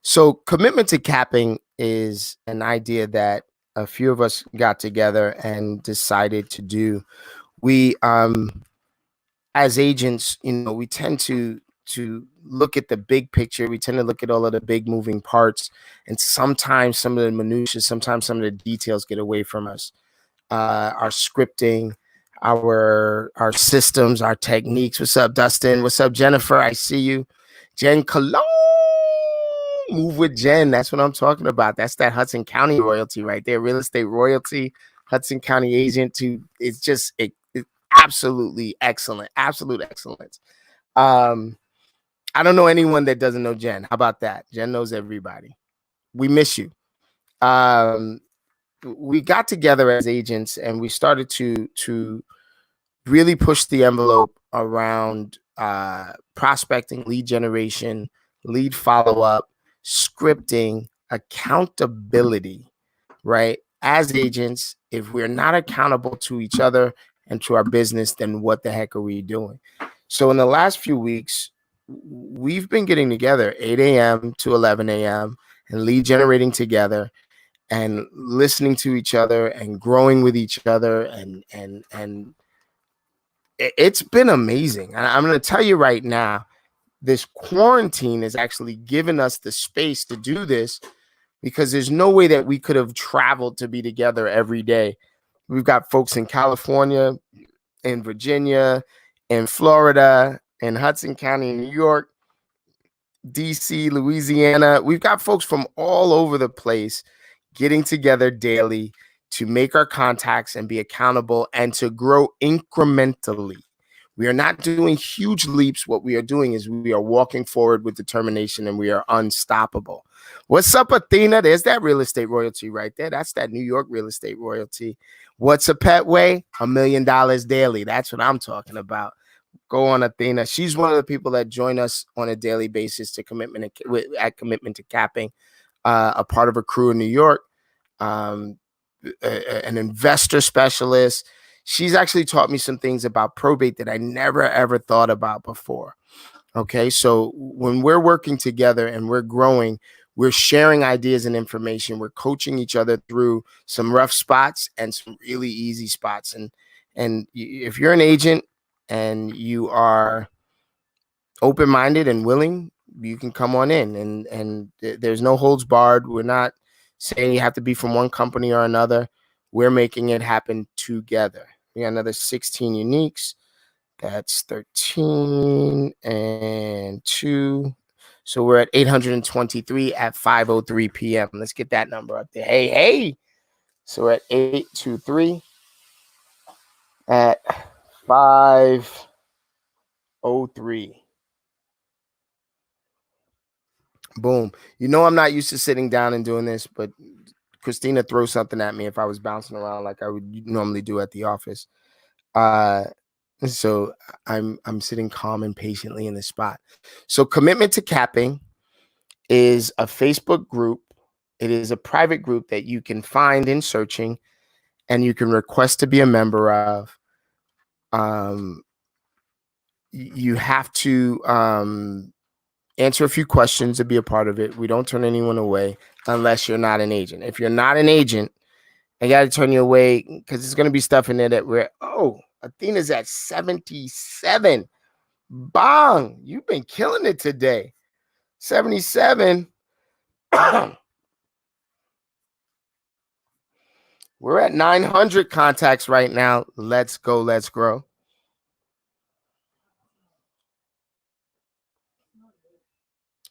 So commitment to capping is an idea that a few of us got together and decided to do. We as agents, we tend to look at the big picture. We tend to look at all of the big moving parts, and sometimes some of the minutiae, sometimes some of the details get away from us. Our scripting, our systems, our techniques. What's up, Dustin? What's up, Jennifer? I see you. Jen Cologne. Move with Jen. That's what I'm talking about. That's that Hudson County royalty right there. Real estate royalty, Hudson County agent. It's just it's absolutely excellent. Absolute excellence. I don't know anyone that doesn't know Jen. How about that? Jen knows everybody. We miss you. We got together as agents and we started to really push the envelope around prospecting, lead generation, lead follow-up, scripting, accountability, right? As agents, if we're not accountable to each other and to our business, then what the heck are we doing? So in the last few weeks, we've been getting together 8 a.m. to 11 a.m. and lead generating together and listening to each other and growing with each other. And it's been amazing. I'm going to tell you right now, this quarantine has actually given us the space to do this because there's no way that we could have traveled to be together every day. We've got folks in California, in Virginia, in Florida, in Hudson County, New York, DC, Louisiana. We've got folks from all over the place getting together daily to make our contacts and be accountable and to grow incrementally. We are not doing huge leaps. What we are doing is we are walking forward with determination and we are unstoppable. What's up, Athena? There's that real estate royalty right there. That's that New York real estate royalty. What's a pet way? $1 million daily. That's what I'm talking about. Go on, Athena. She's one of the people that join us on a daily basis to commitment to capping, a part of a crew in New York, an investor specialist. She's actually taught me some things about probate that I never, ever thought about before. Okay. So when we're working together and we're growing, we're sharing ideas and information. We're coaching each other through some rough spots and some really easy spots. And if you're an agent and you are open-minded and willing, you can come on in and there's no holds barred. We're not saying you have to be from one company or another. We're making it happen together. We got another 16 uniques. That's 13 and 2. So we're at 823 at 5:03 p.m. Let's get that number up there. Hey. So we're at 823 at 5:03. Boom. I'm not used to sitting down and doing this, but Christina throws something at me if I was bouncing around like I would normally do at the office. So I'm sitting calm and patiently in this spot. So commitment to capping is a Facebook group. It is a private group that you can find in searching and you can request to be a member of. You have to answer a few questions to be a part of it. We don't turn anyone away unless you're not an agent. If you're not an agent, I got to turn you away because there's going to be stuff in there that Athena's at 77. Bong, you've been killing it today. 77. We're at 900 contacts right now. Let's go. Let's grow.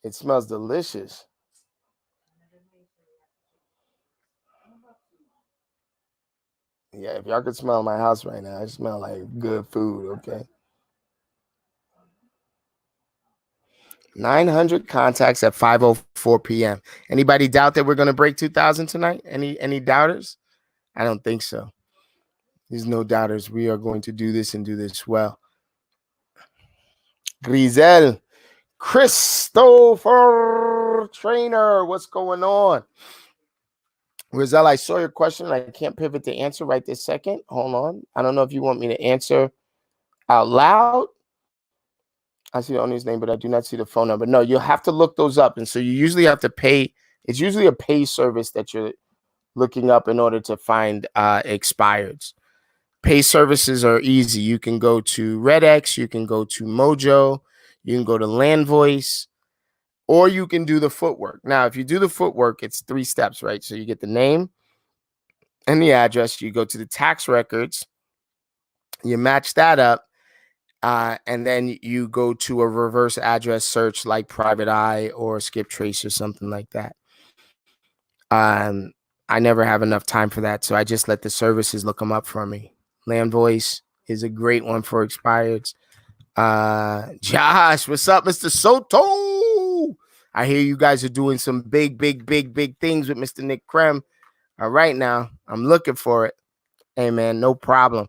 It smells delicious. Yeah, if y'all could smell my house right now, I smell like good food, okay? 900 contacts at 5:04 p.m. Anybody doubt that we're going to break 2,000 tonight? Any doubters? I don't think so. There's no doubters. We are going to do this and do this well. Grisel, Christopher Trainer, what's going on? Grisel, I saw your question. I can't pivot to answer right this second. Hold on. I don't know if you want me to answer out loud. I see the owner's name, but I do not see the phone number. No, you'll have to look those up. And so you usually have to pay. It's usually a pay service that you're looking up in order to find expireds. Pay services are easy. You can go to RedX, you can go to Mojo, you can go to Landvoice, or you can do the footwork. Now, if you do the footwork, it's 3 steps, right? So you get the name and the address. You go to the tax records, you match that up, and then you go to a reverse address search like Private Eye or Skip Trace or something like that. I never have enough time for that, so I just let the services look them up for me. Landvoice is a great one for expireds. Josh, what's up, Mr. Soto? I hear you guys are doing some big things with Mr. Nick Krem. All right, now I'm looking for it. Hey, man, no problem.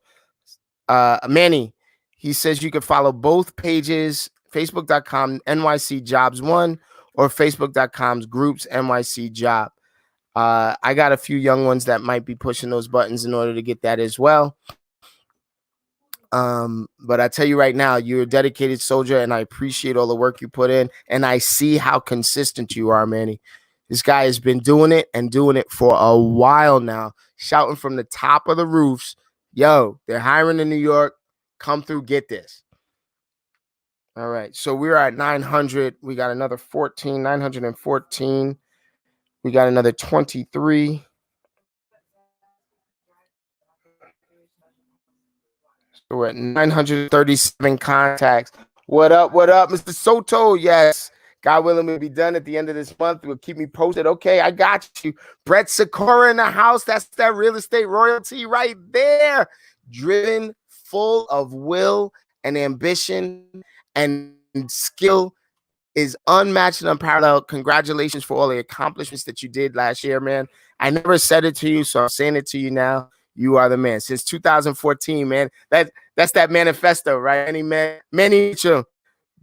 Manny, he says you can follow both pages, facebook.com NYC Jobs 1 or facebook.com's groups NYC Job. I got a few young ones that might be pushing those buttons in order to get that as well. But I tell you right now, you're a dedicated soldier, and I appreciate all the work you put in, and I see how consistent you are, Manny. This guy has been doing it for a while now, shouting from the top of the roofs, yo, they're hiring in New York. Come through, get this. All right, so we're at 900. We got another 14, 914. We got another 23. So we're at 937 contacts. What up, Mr. Soto? Yes. God willing, we'll be done at the end of this month. Will keep me posted. Okay, I got you. Brett Sakura in the house. That's that real estate royalty right there. Driven, full of will and ambition and skill, is unmatched and unparalleled. Congratulations for all the accomplishments that you did last year, man. I never said it to you, so I'm saying it to you now. You are the man. Since 2014, man. That's that manifesto, right? Many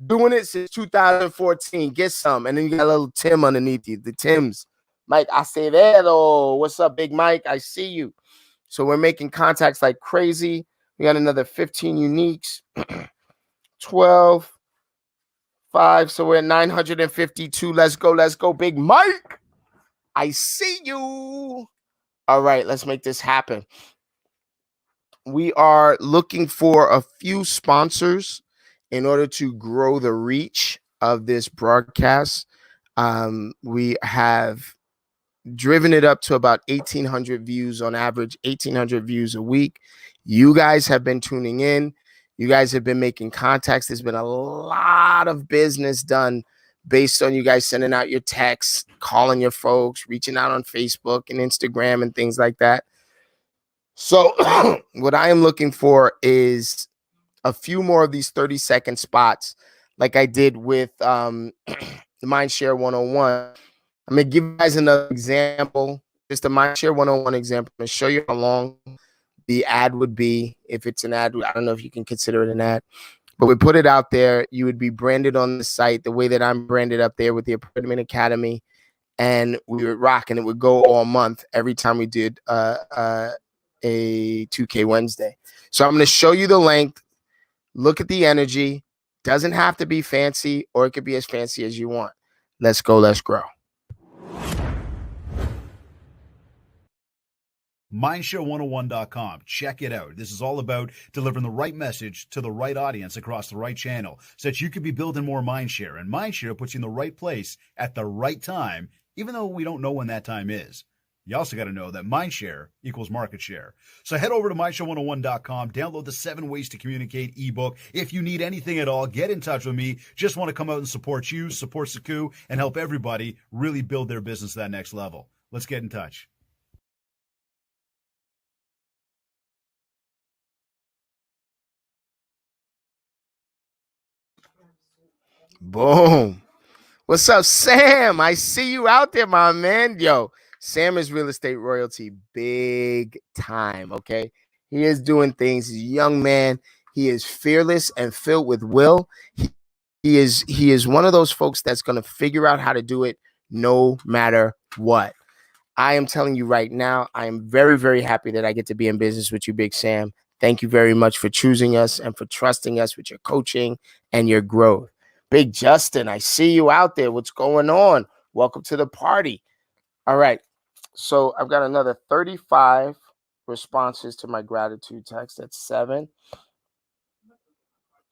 doing it since 2014. Get some. And then you got a little Tim underneath you. The Tims. Mike Acevedo. What's up, Big Mike? I see you. So we're making contacts like crazy. We got another 15 uniques. 12. 5. So we're at 952. Let's go, Big Mike. I see you. All right, let's make this happen. We are looking for a few sponsors in order to grow the reach of this broadcast. We have driven it up to about 1,800 views on average, 1,800 views a week. You guys have been tuning in. You guys have been making contacts. There's been a lot of business done based on you guys sending out your texts, calling your folks, reaching out on Facebook and Instagram and things like that. So what I am looking for is a few more of these 30-second spots like I did with the Mindshare 101. I'm going to give you guys another example, just a Mindshare 101 example. I'm going to show you how long the ad would be. If it's an ad, I don't know if you can consider it an ad, but we put it out there. You would be branded on the site the way that I'm branded up there with the Apartment Academy, and we would rock, and it would go all month every time we did a 2K Wednesday. So I'm going to show you the length. Look at the energy. Doesn't have to be fancy, or it could be as fancy as you want. Let's go. Let's grow. Mindshare101.com. Check it out. This is all about delivering the right message to the right audience across the right channel so that you can be building more mindshare. And mindshare puts you in the right place at the right time, even though we don't know when that time is. You also got to know that mindshare equals market share. So head over to mindshare101.com, download the 7 Ways to Communicate ebook. If you need anything at all, get in touch with me. Just want to come out and support you, support Saku, and help everybody really build their business to that next level. Let's get in touch. Boom. What's up, Sam? I see you out there, my man. Yo, Sam is real estate royalty big time, okay? He is doing things. He's a young man. He is fearless and filled with will. He is one of those folks that's going to figure out how to do it no matter what. I am telling you right now, I am very, very happy that I get to be in business with you, Big Sam. Thank you very much for choosing us and for trusting us with your coaching and your growth. Big Justin, I see you out there. What's going on? Welcome to the party. All right. So I've got another 35 responses to my gratitude text. That's 7.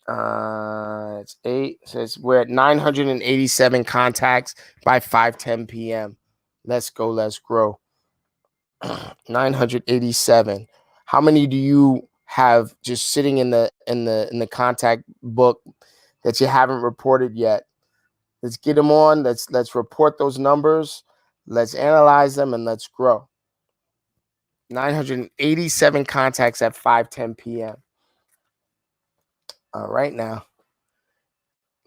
It's 8. It says we're at 987 contacts by 5:10 p.m. Let's go. Let's grow. 987. How many do you have just sitting in the contact book that you haven't reported yet? Let's get them on. Let's report those numbers. Let's analyze them and let's grow. 987 contacts at 5:10 p.m. All right, now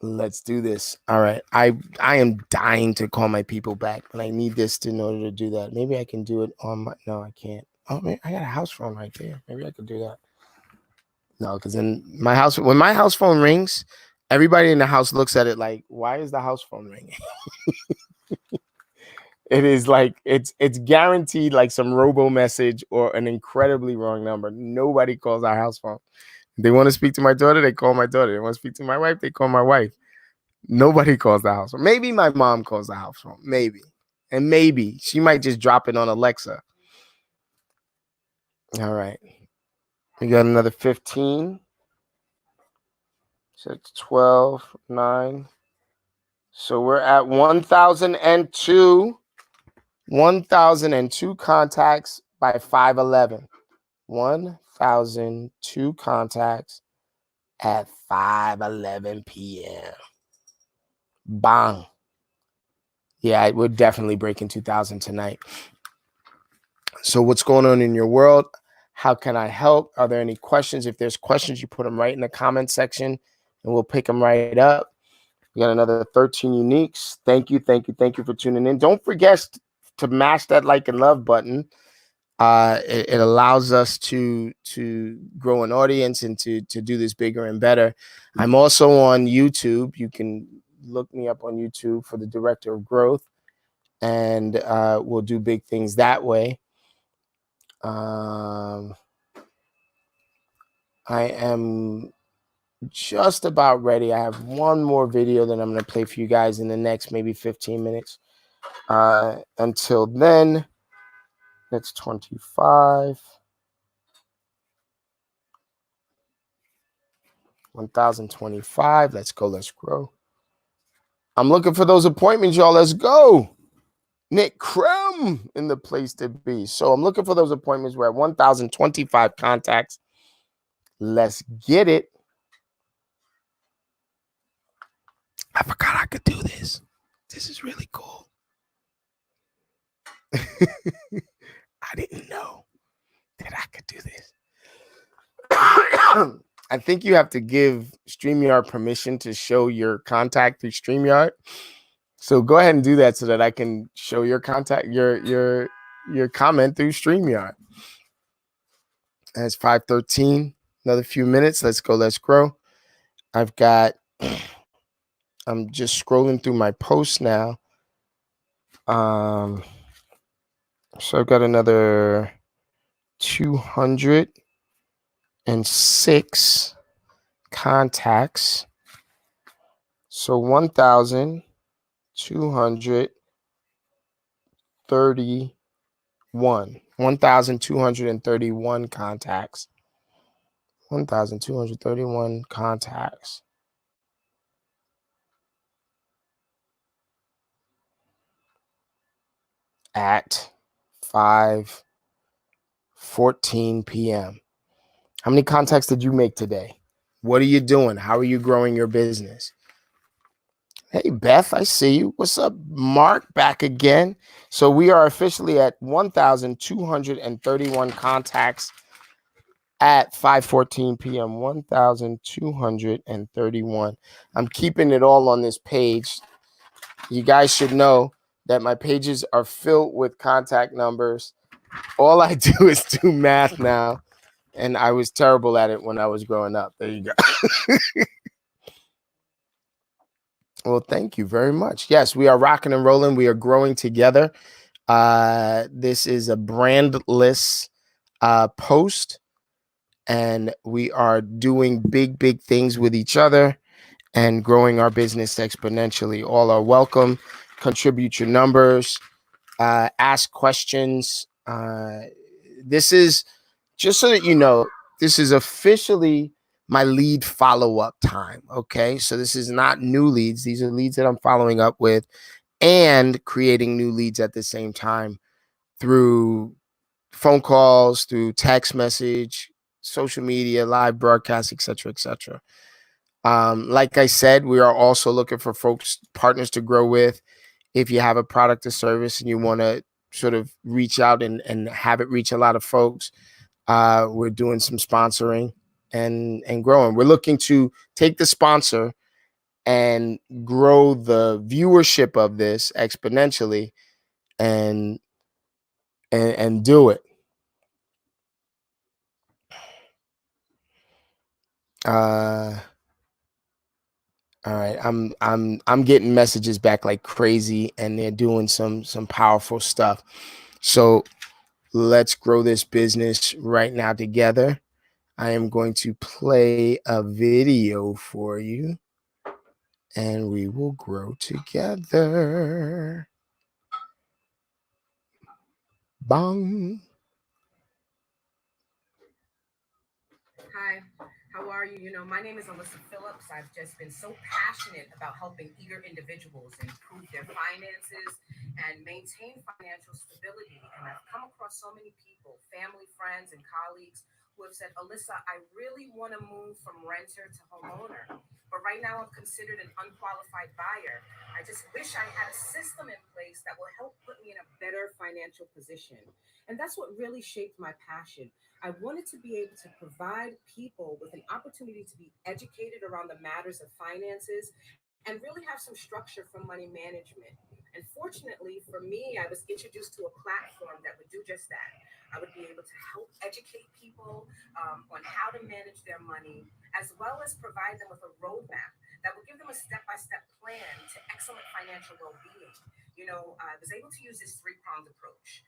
let's do this. All right, I am dying to call my people back, but I need this in order to do that. Maybe I can do it on my. No, I can't. Oh man, I got a house phone right there. Maybe I could do that. No, because in my house, when my house phone rings, everybody in the house looks at it like, why is the house phone ringing? It is like it's guaranteed like some robo message or an incredibly wrong number. Nobody calls our house phone. They want to speak to my daughter, they call my daughter. They want to speak to my wife, they call my wife. Nobody calls the house phone. Maybe my mom calls the house phone. Maybe. And maybe she might just drop it on Alexa. All right. We got another 15. So it's 12, 9. So we're at 1,002. 1,002 contacts by 5:11. 1,002 contacts at 5:11 p.m. Bang. Yeah, we're definitely breaking 2,000 tonight. So what's going on in your world? How can I help? Are there any questions? If there's questions, you put them right in the comment section and we'll pick them right up. We got another 13 uniques. Thank you for tuning in. Don't forget to mash that like and love button. It allows us to grow an audience and to do this bigger and better. I'm also on YouTube. You can look me up on YouTube for the Director of Growth, and we'll do big things that way. I am just about ready. I have one more video that I'm going to play for you guys in the next maybe 15 minutes. Until then, that's 25. 1,025. Let's go. Let's grow. I'm looking for those appointments, y'all. Let's go. Nick Crum in the place to be. So I'm looking for those appointments. We're at 1,025 contacts. Let's get it. I forgot I could do this. This is really cool. I didn't know that I could do this. I think you have to give StreamYard permission to show your contact through StreamYard. So go ahead and do that so that I can show your contact, your comment through StreamYard. That's 5:13. Another few minutes. Let's go. Let's grow. I'm just scrolling through my posts now. So I've got another 206 contacts. So 1,231. 1,231 contacts. 1,231 contacts. At 5:14 p.m. How many contacts did you make today? What are you doing? How are you growing your business? Hey, Beth, I see you. What's up, Mark? Back again. So we are officially at 1,231 contacts at 5:14 p.m. 1,231. I'm keeping it all on this page. You guys should know that my pages are filled with contact numbers. All I do is do math now, and I was terrible at it when I was growing up. There you go. Well, thank you very much. Yes, we are rocking and rolling. We are growing together. This is a brandless post, and we are doing big things with each other and growing our business exponentially. All are welcome. Contribute your numbers, ask questions. This is, just so that you know, this is officially my lead follow-up time. Okay, so this is not new leads. These are leads that I'm following up with and creating new leads at the same time through phone calls, through text message, social media, live broadcast, etc., etc. Like I said, we are also looking for partners to grow with. If you have a product or service and you want to sort of reach out and have it reach a lot of folks, we're doing some sponsoring and growing. We're looking to take the sponsor and grow the viewership of this exponentially and do it. All right, I'm getting messages back like crazy, and they're doing some powerful stuff. So let's grow this business right now together. I am going to play a video for you, and we will grow together. Bong. Hi, how are you? My name is Alyssa Phillips. I've just been so passionate about helping eager individuals improve their finances and maintain financial stability. And I've come across so many people, family, friends, and colleagues who have said, Alyssa, I really want to move from renter to homeowner, but right now I'm considered an unqualified buyer. I just wish I had a system in place that will help put me in a better financial position. And that's what really shaped my passion. I wanted to be able to provide people with an opportunity to be educated around the matters of finances and really have some structure for money management. And fortunately for me, I was introduced to a platform that would do just that. I would be able to help educate people on how to manage their money, as well as provide them with a roadmap that will give them a step-by-step plan to excellent financial well-being. I was able to use this three-pronged approach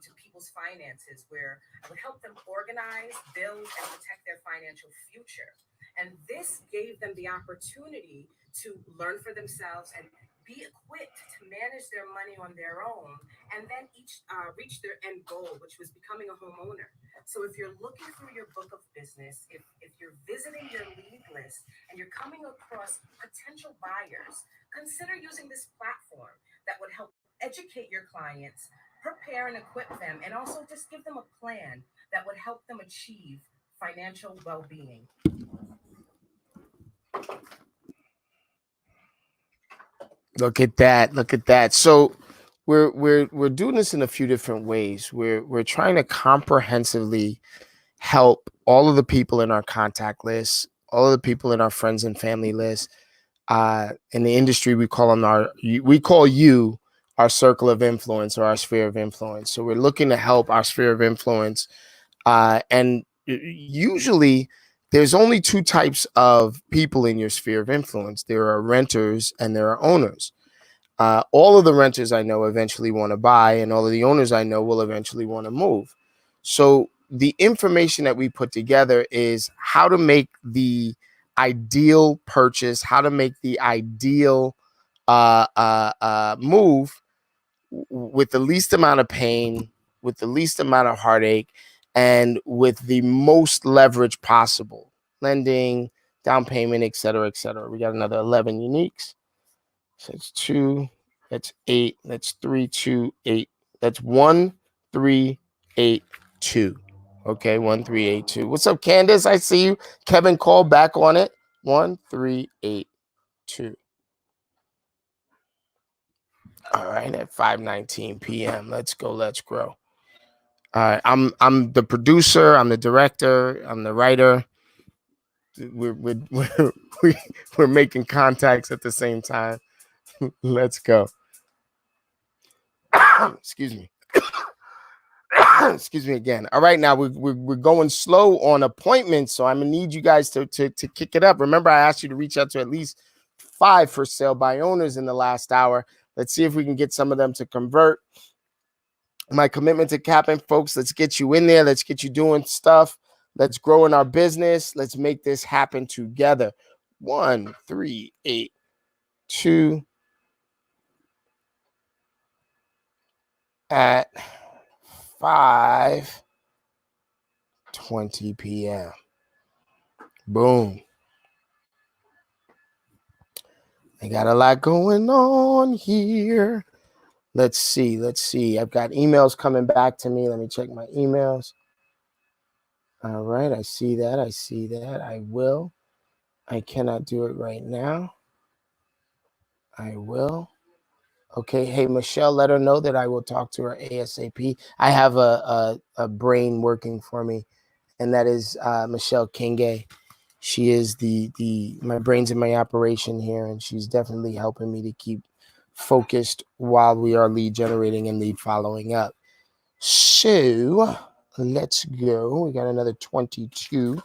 to people's finances, where I would help them organize, build, and protect their financial future. And this gave them the opportunity to learn for themselves and be equipped to manage their money on their own, and then each reach their end goal, which was becoming a homeowner. So if you're looking through your book of business, if you're visiting your lead list and you're coming across potential buyers, consider using this platform that would help educate your clients, prepare and equip them, and also just give them a plan that would help them achieve financial well-being. Look at that. Look at that. So we're doing this in a few different ways. We're trying to comprehensively help all of the people in our contact list, all of the people in our friends and family list. In the industry, we call you our circle of influence or our sphere of influence. So we're looking to help our sphere of influence. And usually there's only two types of people in your sphere of influence. There are renters and there are owners. All of the renters I know eventually want to buy, and all of the owners I know will eventually want to move. So the information that we put together is how to make the ideal purchase, how to make the ideal move with the least amount of pain, with the least amount of heartache, and with the most leverage possible. Lending, down payment, et cetera, et cetera. We got another 11 uniques. So it's 2, that's 8, that's 3, 2, 8. That's 1, 3, 8, 2. Okay, 1, 3, 8, 2. What's up, Candace? I see you. Kevin called back on it. 1, 3, 8, 2. All right, at 5:19 p.m. Let's go. Let's grow. I'm the producer, I'm the director, I'm the writer. We're making contacts at the same time. Let's go. Excuse me. Excuse me again. All right, now we're going slow on appointments, so I'm gonna need you guys to kick it up. Remember, I asked you to reach out to at least 5 for sale by owners in the last hour. Let's see if we can get some of them to convert. My commitment to capping, folks. Let's get you in there. Let's get you doing stuff. Let's grow in our business. Let's make this happen together. 1, 3, 8, 2 at 5:20 p.m. Boom. I got a lot going on here. Let's see. I've got emails coming back to me. Let me check my emails. All right. I see that. I will. I cannot do it right now. I will. Okay. Hey, Michelle, let her know that I will talk to her ASAP. I have a brain working for me, and that is Michelle Kinge. She is my brains in my operation here, and she's definitely helping me to keep focused while we are lead generating and lead following up. So let's go. We got another 22.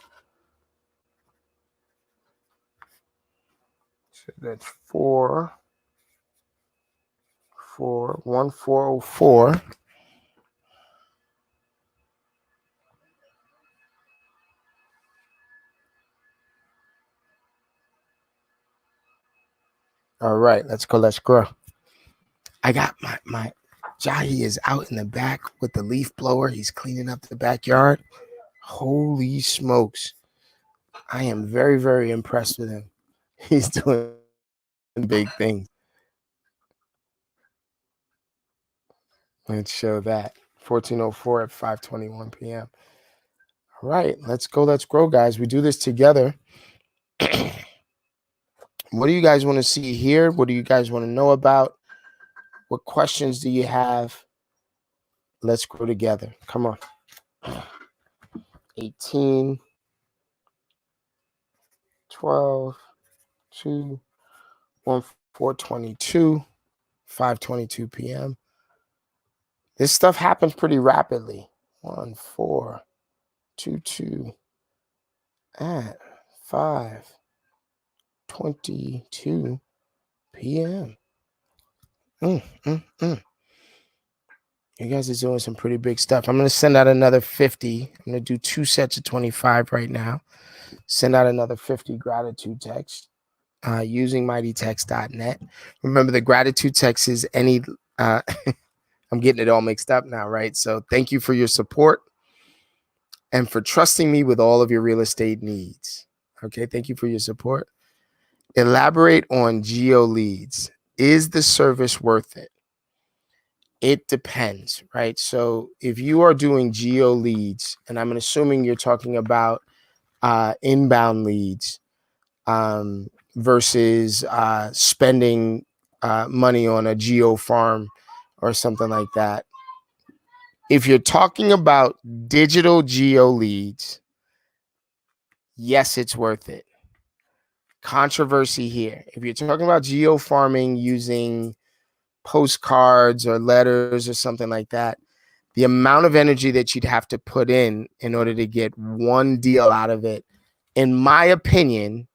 So that's 1404. All right, let's go. Let's grow. I got my Jahi is out in the back with the leaf blower. He's cleaning up the backyard. Holy smokes. I am very, very impressed with him. He's doing big things. Let's show that. 1404 at 5:21 p.m. All right, let's go. Let's grow, guys. We do this together. What do you guys want to see here? What do you guys want to know about? What questions do you have? Let's grow together. Come on. 18, 12, 2, 1, 4:22, 5:22 p.m. This stuff happens pretty rapidly. 1, 4, 2, 2 at 5:22 p.m. You guys are doing some pretty big stuff. I'm going to send out another 50. I'm going to do 2 sets of 25 right now. Send out another 50 gratitude text using mightytext.net. Remember, the gratitude text is any, I'm getting it all mixed up now, right? So thank you for your support and for trusting me with all of your real estate needs. Okay, thank you for your support. Elaborate on geo leads. Is the service worth it? It depends, right? So if you are doing geo leads, and I'm assuming you're talking about inbound leads versus spending money on a geo farm or something like that. If you're talking about digital geo leads, yes, it's worth it. Controversy here. If you're talking about geo farming using postcards or letters or something like that, the amount of energy that you'd have to put in order to get one deal out of it, in my opinion,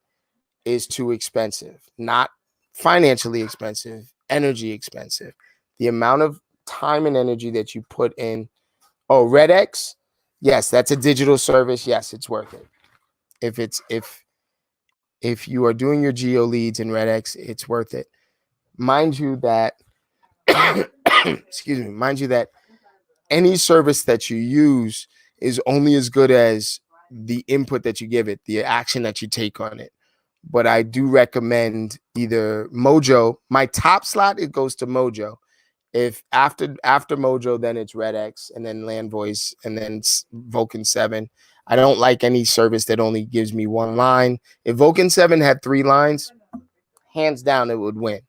is too expensive. Not financially expensive, energy expensive. The amount of time and energy that you put in. Oh, RedX, yes, that's a digital service. Yes, it's worth it. If you are doing your geo leads in RedX, it's worth it. Mind you that mind you that any service that you use is only as good as the input that you give it, the action that you take on it. But I do recommend either Mojo. My top slot, it goes to Mojo. If after Mojo, then it's RedX and then LandVoice and then Vulcan 7. I don't like any service that only gives me one line. If Vulcan 7 had 3 lines, hands down, it would win.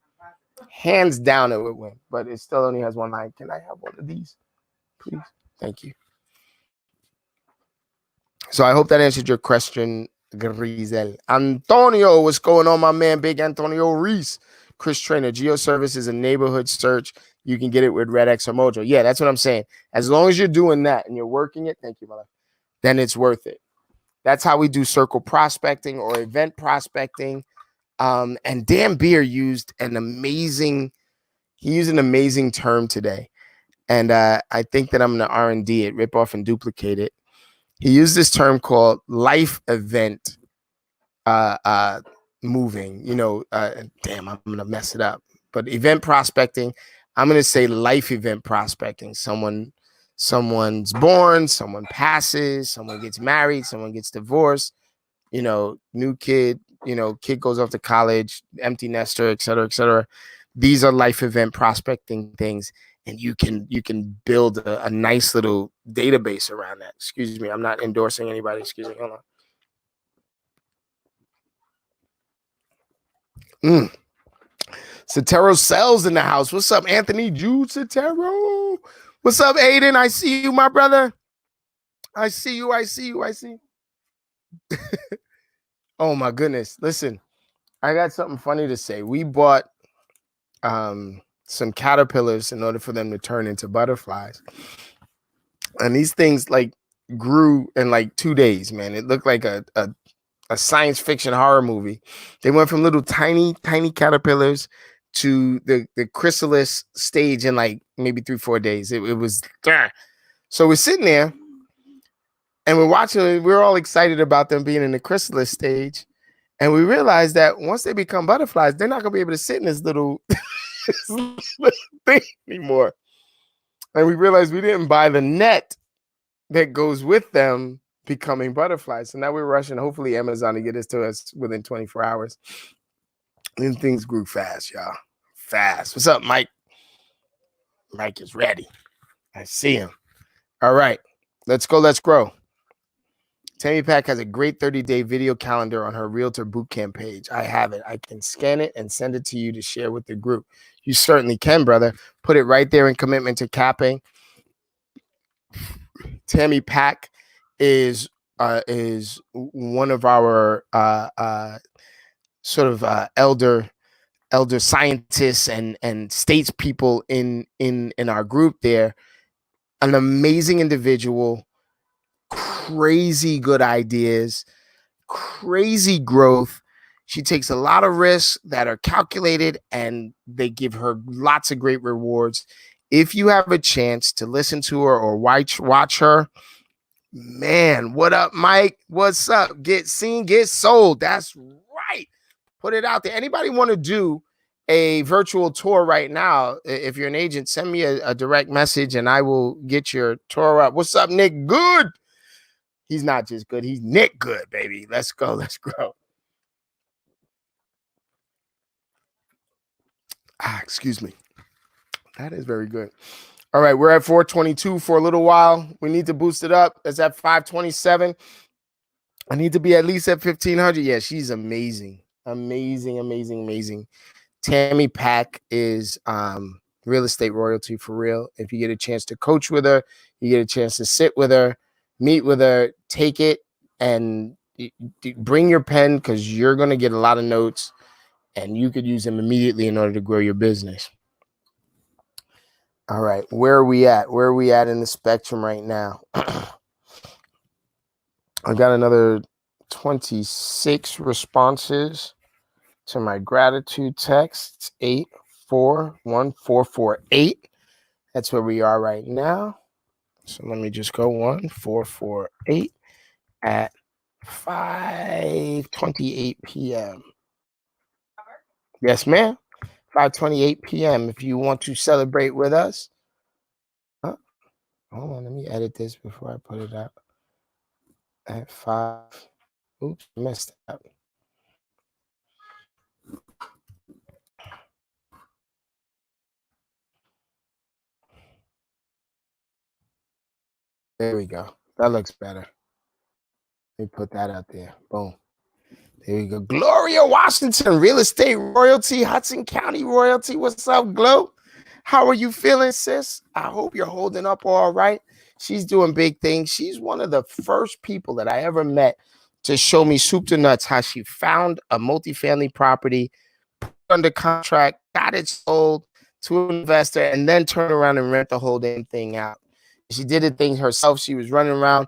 Hands down, it would win. But it still only has 1 line. Can I have one of these, please? Thank you. So I hope that answered your question, Grizel. Antonio, what's going on, my man? Big Antonio Reese. Chris Trainer, GeoService is a neighborhood search. You can get it with RedX or Mojo. Yeah, that's what I'm saying. As long as you're doing that and you're working it, thank you, mother, then it's worth it. That's how we do circle prospecting or event prospecting. And Dan Beer used an amazing term today. And I think that I'm going to R&D it, rip off and duplicate it. He used this term called life event moving. Damn, I'm going to mess it up. But event prospecting, I'm going to say life event prospecting. Someone's born, someone passes, someone gets married, someone gets divorced, new kid, kid goes off to college, empty nester, et cetera, et cetera. These are life event prospecting things. And you can build a nice little database around that. Excuse me, I'm not endorsing anybody. Excuse me, hold on. Sotero Sells in the house. What's up, Anthony Jude Sotero? What's up, Aiden? I see you, my brother. I see you. Oh my goodness. Listen, I got something funny to say. We bought some caterpillars in order for them to turn into butterflies. And these things grew in 2 days, man. It looked like a science fiction horror movie. They went from little tiny caterpillars to the chrysalis stage in maybe 3-4 days. It was so we're sitting there and we're watching it. We're all excited about them being in the chrysalis stage. And we realized that once they become butterflies, they're not gonna be able to sit in this little thing anymore. And we realized we didn't buy the net that goes with them becoming butterflies. So now we're rushing, hopefully Amazon to get this to us within 24 hours. And things grew fast, y'all. Fast. What's up, Mike? Mike is ready. I see him. All right. Let's go. Let's grow. Tammy Pack has a great 30-day video calendar on her Realtor Bootcamp page. I have it. I can scan it and send it to you to share with the group. You certainly can, brother. Put it right there in Commitment to Capping. Tammy Pack is one of our elder scientists and statespeople in our group there. An amazing individual, crazy good ideas, crazy growth. She takes a lot of risks that are calculated and they give her lots of great rewards. If you have a chance to listen to her or watch her, man, what up, Mike? What's up? Get seen, get sold. That's right. Put it out there. Anybody want to do a virtual tour right now? If you're an agent, send me a direct message and I will get your tour up. What's up, Nick Good? He's not just good. He's Nick Good, baby. Let's go. Let's grow. Excuse me. That is very good. All right, we're at 422 for a little while. We need to boost it up. It's at 527. I need to be at least at 1500. Yeah, she's amazing. Amazing. Tammy Pack is real estate royalty for real. If you get a chance to coach with her, you get a chance to sit with her, meet with her, take it, and bring your pen because you're going to get a lot of notes and you could use them immediately in order to grow your business. All right, where are we at? Where are we at in the spectrum right now? I got another 26 responses to my gratitude texts. 841448. That's where we are right now. So let me just go 1448 at 5:28 p.m. Yes, ma'am. 5:28 p.m. If you want to celebrate with us. Hold on, let me edit this before I put it up. At 5. Oops, messed up. There we go. That looks better. Let me put that up there. Boom. There we go. Gloria Washington, real estate royalty, Hudson County royalty. What's up, Glo? How are you feeling, sis? I hope you're holding up all right. She's doing big things. She's one of the first people that I ever met to show me soup to nuts how she found a multifamily property, put it under contract, got it sold to an investor, and then turned around and rent the whole damn thing out. She did the thing herself. She was running around.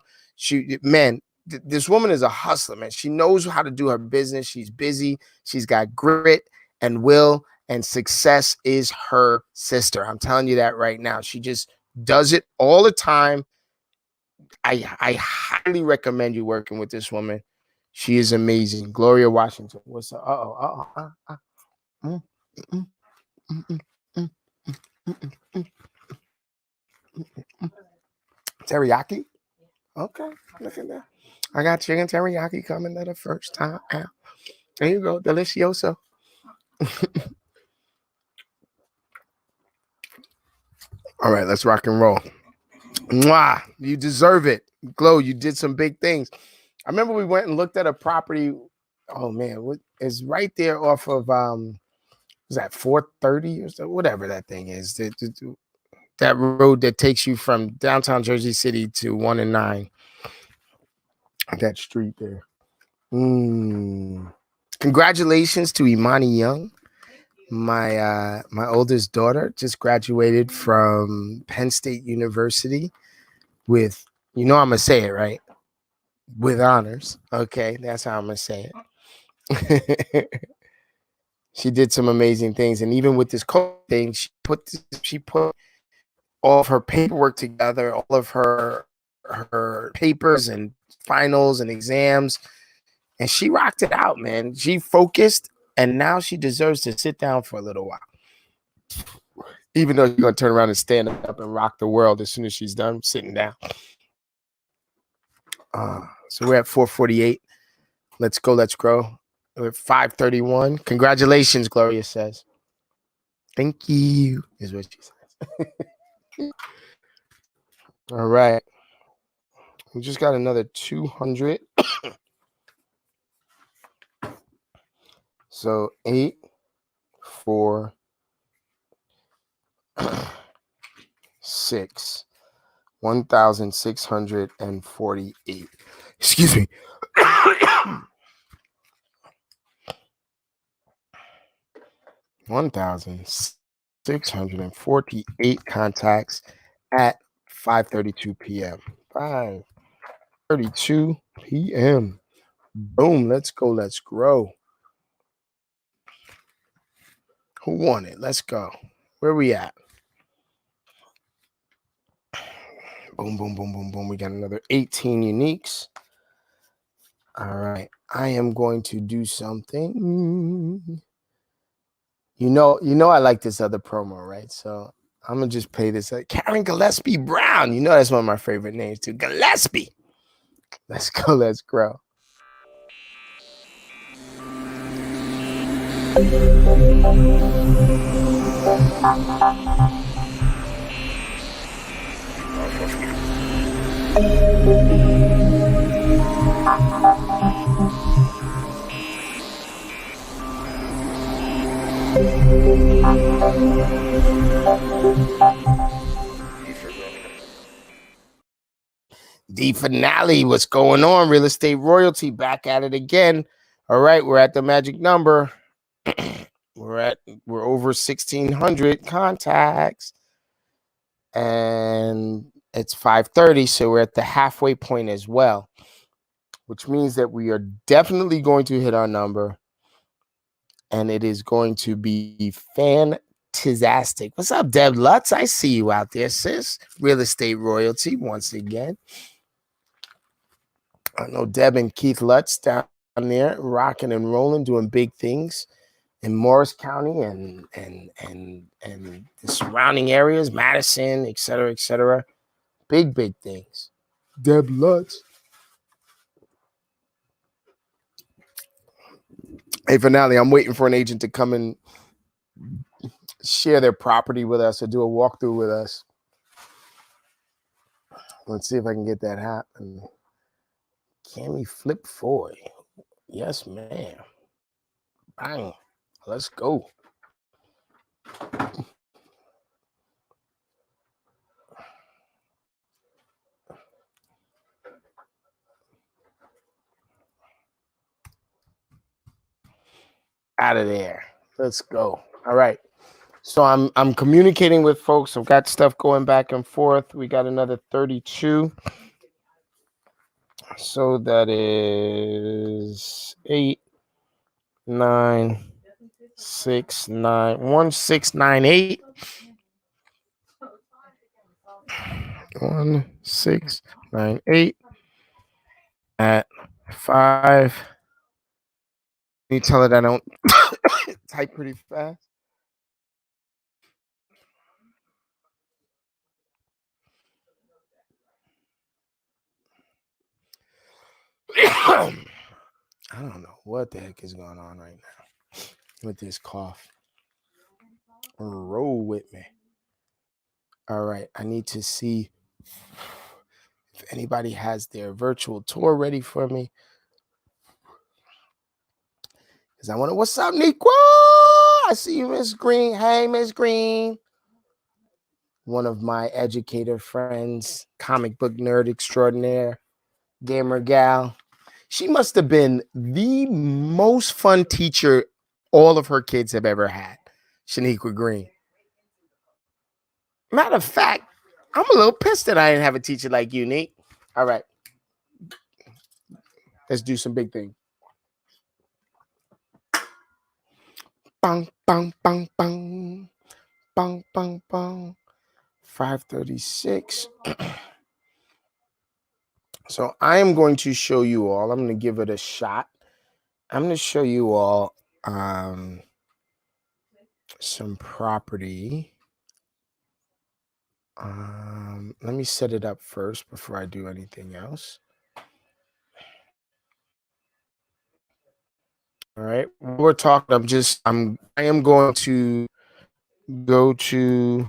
This woman is a hustler, man. She knows how to do her business. She's busy. She's got grit and will, and success is her sister. I'm telling you that right now. She just does it all the time. I highly recommend you working with this woman. She is amazing. Gloria Washington. What's up? Teriyaki? Okay, look at that. I got chicken teriyaki coming to the first time out. There you go, delicioso. All right, let's rock and roll. Mwah, you deserve it. Glow, you did some big things. I remember we went and looked at a property. Oh man, what is right there off of was that 430 or so, whatever that thing is. That road that takes you from downtown Jersey City to 1 and 9. That street there. Congratulations to Imani Young. My oldest daughter just graduated from Penn State University with, I'm gonna say it right, with honors. Okay, that's how I'm gonna say it. She did some amazing things, and even with this COVID thing, she put all of her paperwork together, all of her papers and finals and exams, and she rocked it out, man. She focused, and now she deserves to sit down for a little while. Even though you're gonna turn around and stand up and rock the world as soon as she's done sitting down. So we're at 448. Let's go, let's grow. We're at 531. Congratulations, Gloria says. Thank you, is what she says. All right. We just got another 200. So 8, 4, 6, 1,648. Excuse me. 1,648 contacts at 5:32 p.m. 5:32 p.m. Boom. Let's go. Let's grow. Who won it? Let's go. Where we at? Boom, boom, boom, boom, boom. We got another 18 uniques. All right. I am going to do something. You know, I like this other promo, right? So I'm gonna just play this. Karen Gillespie Brown. You know that's one of my favorite names too. Gillespie. Let's go. Let's grow. The finale. What's going on? Real Estate Royalty back at it again. All right, we're at the magic number. We're over 1,600 contacts, and it's 5:30, so we're at the halfway point as well, which means that we are definitely going to hit our number, and it is going to be fantastic. What's up, Deb Lutz? I see you out there, sis. Real Estate Royalty once again. I know Deb and Keith Lutz down there rocking and rolling, doing big things in Morris County and the surrounding areas, Madison, et cetera, et cetera. Big things. Deb Lutz. Hey, finale, I'm waiting for an agent to come and share their property with us or do a walkthrough with us. Let's see if I can get that happen. Cammy Flip Foy. Yes, ma'am. Bang. Let's go. Out of there. Let's go. All right. So I'm communicating with folks. I've got stuff going back and forth. We got another 32. So that is 8, 9, 6, 9, 1, 6, 9, 8. 1, 6, 9, 8 at 5. You tell it I don't type pretty fast. I don't know what the heck is going on right now with this cough. Roll with me. All right. I need to see if anybody has their virtual tour ready for me. Because I want to. What's up, Niqua? I see you, Miss Green. Hey, Miss Green. One of my educator friends, comic book nerd extraordinaire, gamer gal. She must have been the most fun teacher all of her kids have ever had. Shaniqua Green. Matter of fact, I'm a little pissed that I didn't have a teacher like you, Nick. All right. Let's do some big things. Bang, bang, bang, bang. Bang, bang, bang. 536. So I am going to show you all. I'm going to give it a shot. I'm going to show you all some property. Let me set it up first before I do anything else. All right, we're talking. I am going to go to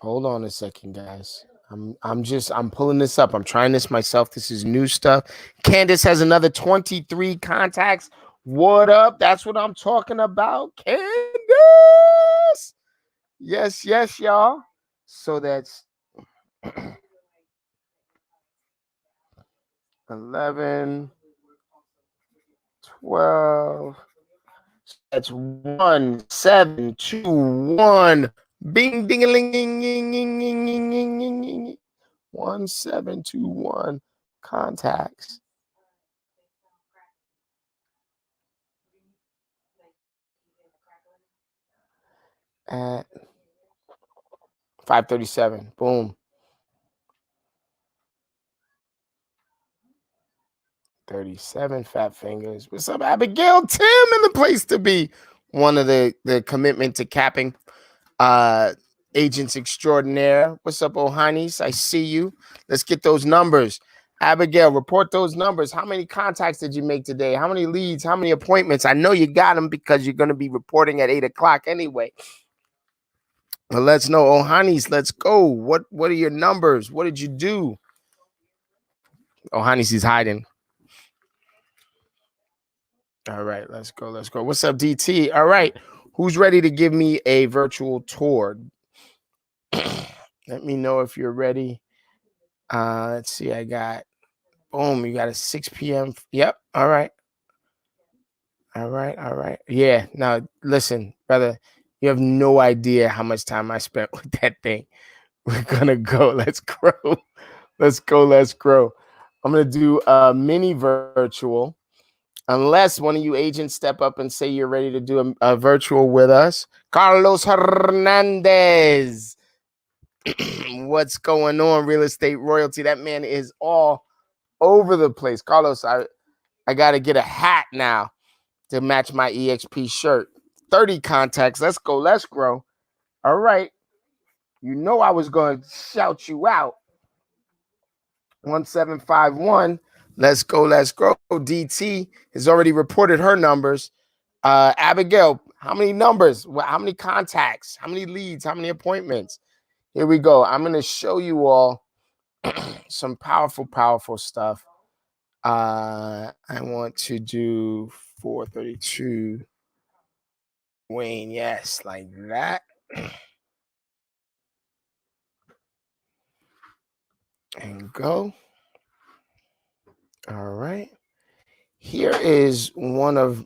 Hold on a second, guys. I'm pulling this up. I'm trying this myself. This is new stuff. Candace has another 23 contacts. What up? That's what I'm talking about. Candace. Yes, yes, y'all. So that's 11, 12. That's 1, 7, 2, 1. Bing, ding, a ling, ding, ding, ding, ding, ding, ding, ding, ding. 1721 contacts. At 537. Boom. 37 fat fingers. What's up, Abigail? Tim in the place to be. One of the commitment to capping agents extraordinaire. What's up, Ohanis? I see you. Let's get those numbers. Abigail, report those numbers. How many contacts did you make today? How many leads? How many appointments? I know you got them because you're going to be reporting at 8 o'clock anyway. But let's know, Ohanis, let's go. What are your numbers? What did you do? Ohanis is hiding. All right, let's go. Let's go. What's up, DT? All right. Who's ready to give me a virtual tour? Let me know if you're ready. Let's see. I got, boom, you got a 6 p.m. Yep. All right. All right. All right. Yeah. Now, listen, brother, you have no idea how much time I spent with that thing. We're going to go. Let's grow. Let's go. Let's grow. I'm going to do a mini virtual. Unless one of you agents step up and say you're ready to do a virtual with us. Carlos Hernandez. What's going on, real estate royalty? That man is all over the place. Carlos, I got to get a hat now to match my EXP shirt. 30 contacts. Let's go. Let's grow. All right. You know I was going to shout you out. 1751. Let's go. Let's grow. DT has already reported her numbers. Abigail, how many numbers? How many contacts? How many leads? How many appointments? Here we go. I'm going to show you all some powerful, powerful stuff. I want to do 432 Wayne. Yes, like that. And go. All right. Here is one of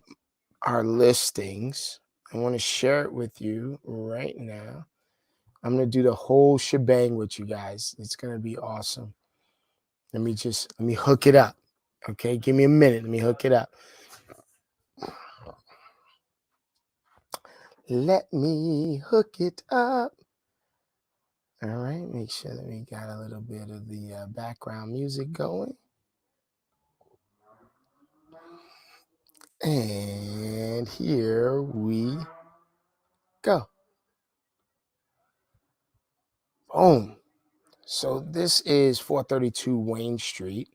our listings. I want to share it with you right now. I'm going to do the whole shebang with you guys. It's going to be awesome. Let me hook it up. Okay, give me a minute. Let me hook it up. Let me hook it up. All right, make sure that we got a little bit of the background music going. And here we go. Boom. So this is 432 Wayne Street.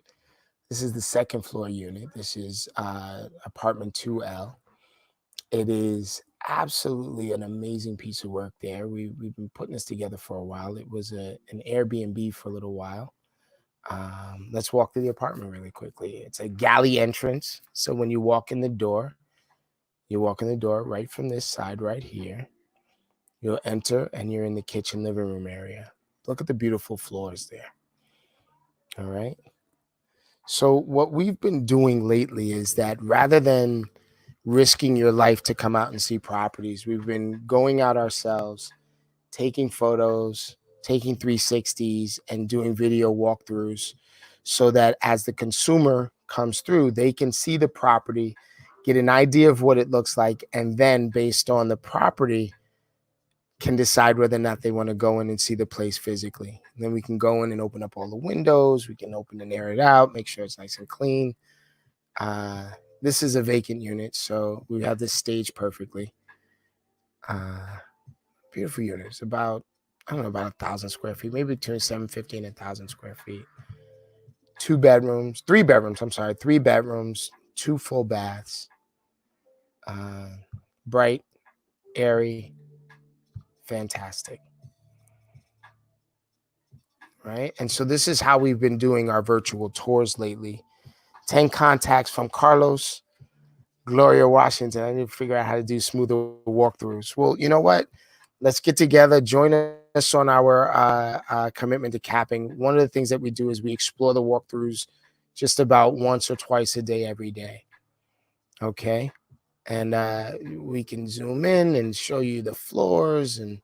This is the second floor unit. This is apartment 2L. It is absolutely an amazing piece of work there. We've been putting this together for a while. It was an Airbnb for a little while. Let's walk through the apartment really quickly. It's a galley entrance. So when you walk in the door right from this side right here. You'll enter and you're in the kitchen living room area. Look at the beautiful floors there. All right. So what we've been doing lately is that rather than risking your life to come out and see properties, we've been going out ourselves, taking photos, taking 360s, and doing video walkthroughs so that as the consumer comes through, they can see the property, get an idea of what it looks like, and then based on the property, can decide whether or not they want to go in and see the place physically. And then we can go in and open up all the windows. We can open and air it out, make sure it's nice and clean. This is a vacant unit, so we have this staged perfectly. Beautiful unit. It's about 1,000 square feet, maybe between 750 and 1,000 square feet. 3 bedrooms, 2 full baths. Bright, airy, fantastic. Right? And so this is how we've been doing our virtual tours lately. 10 contacts from Carlos, Gloria Washington. I need to figure out how to do smoother walkthroughs. Well, you know what? Let's get together. Join us on our commitment to capping. One of the things that we do is we explore the walkthroughs just about once or twice a day, every day. Okay? And we can zoom in and show you the floors and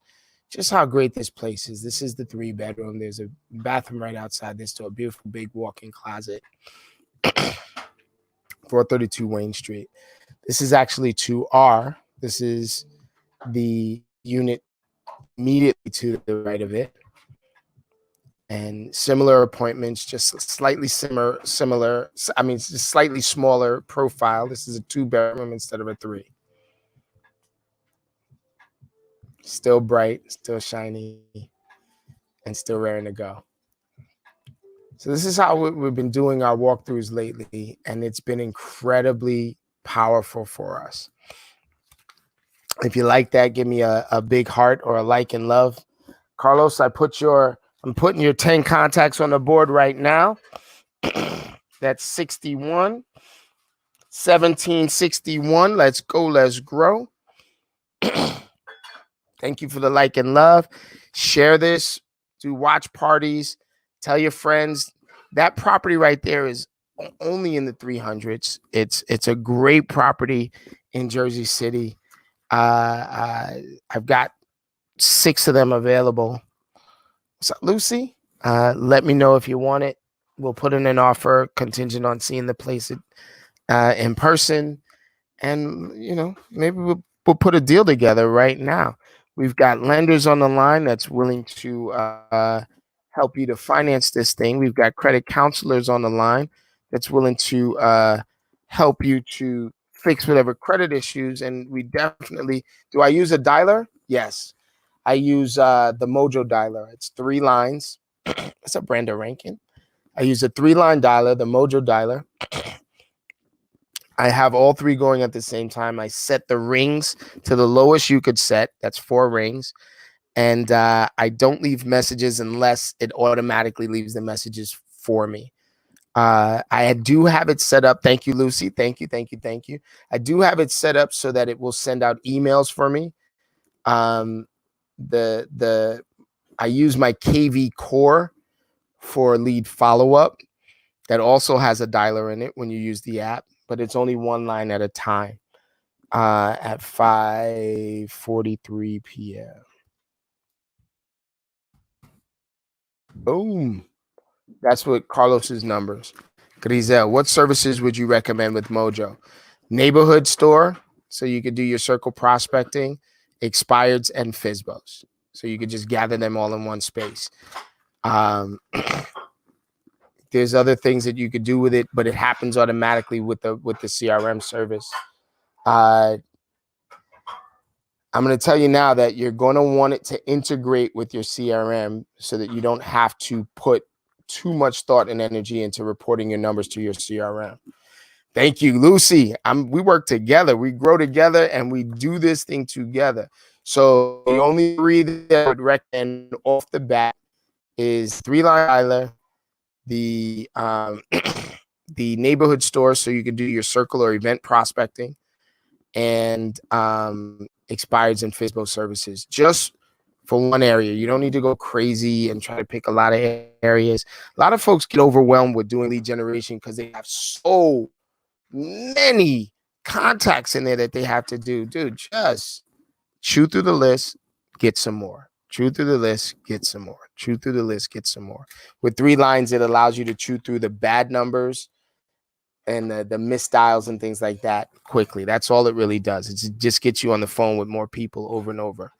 just how great this place is. This is the 3 bedroom. There's a bathroom right outside this door, a beautiful big walk-in closet. 432 Wayne Street. This is actually 2R. This is the unit immediately to the right of it. And similar appointments, just slightly similar. I mean, it's just slightly smaller profile. This is a 2 bedroom instead of a 3. Still bright, still shiny, and still raring to go. So this is how we've been doing our walkthroughs lately, and it's been incredibly powerful for us. If you like that, give me a big heart or a like and love. Carlos, I'm putting your 10 contacts on the board right now. That's 61, 1761. Let's go, let's grow. Thank you for the like and love. Share this, do watch parties, tell your friends. That property right there is only in the 300s. It's a great property in Jersey City. I've got 6 of them available. So Lucy, let me know if you want it. We'll put in an offer contingent on seeing the place in person. And, maybe we'll put a deal together right now. We've got lenders on the line that's willing to help you to finance this thing. We've got credit counselors on the line that's willing to help you to fix whatever credit issues. And we definitely, do I use a dialer? Yes. I use the Mojo dialer. It's 3 lines. What's up, Brenda Rankin? I use a 3-line dialer, the Mojo dialer. I have all 3 going at the same time. I set the rings to the lowest you could set. That's 4 rings. And I don't leave messages unless it automatically leaves the messages for me. I do have it set up. Thank you, Lucy. Thank you. I do have it set up so that it will send out emails for me. I use my KV Core for lead follow-up. That also has a dialer in it when you use the app, but it's only one line at a time. At 5:43 p.m. Boom. That's what Carlos's numbers. Grizel, what services would you recommend with Mojo? Neighborhood store, so you could do your circle prospecting, expireds, and FISBOs. So you could just gather them all in one space. There's other things that you could do with it, but it happens automatically with the CRM service. I'm going to tell you now that you're going to want it to integrate with your CRM so that you don't have to put too much thought and energy into reporting your numbers to your CRM. Thank you, Lucy. We work together, we grow together, and we do this thing together. So the only three that I would recommend off the bat is 3-line dialer, the the neighborhood store, so you can do your circle or event prospecting, and expireds and FISBO services. Just for one area. You don't need to go crazy and try to pick a lot of areas. A lot of folks get overwhelmed with doing lead generation because they have so many contacts in there that they have to do. Dude, just chew through the list, get some more. Chew through the list, get some more. Chew through the list, get some more. With 3 lines, it allows you to chew through the bad numbers and the misdials and things like that quickly. That's all it really does. It just gets you on the phone with more people over and over.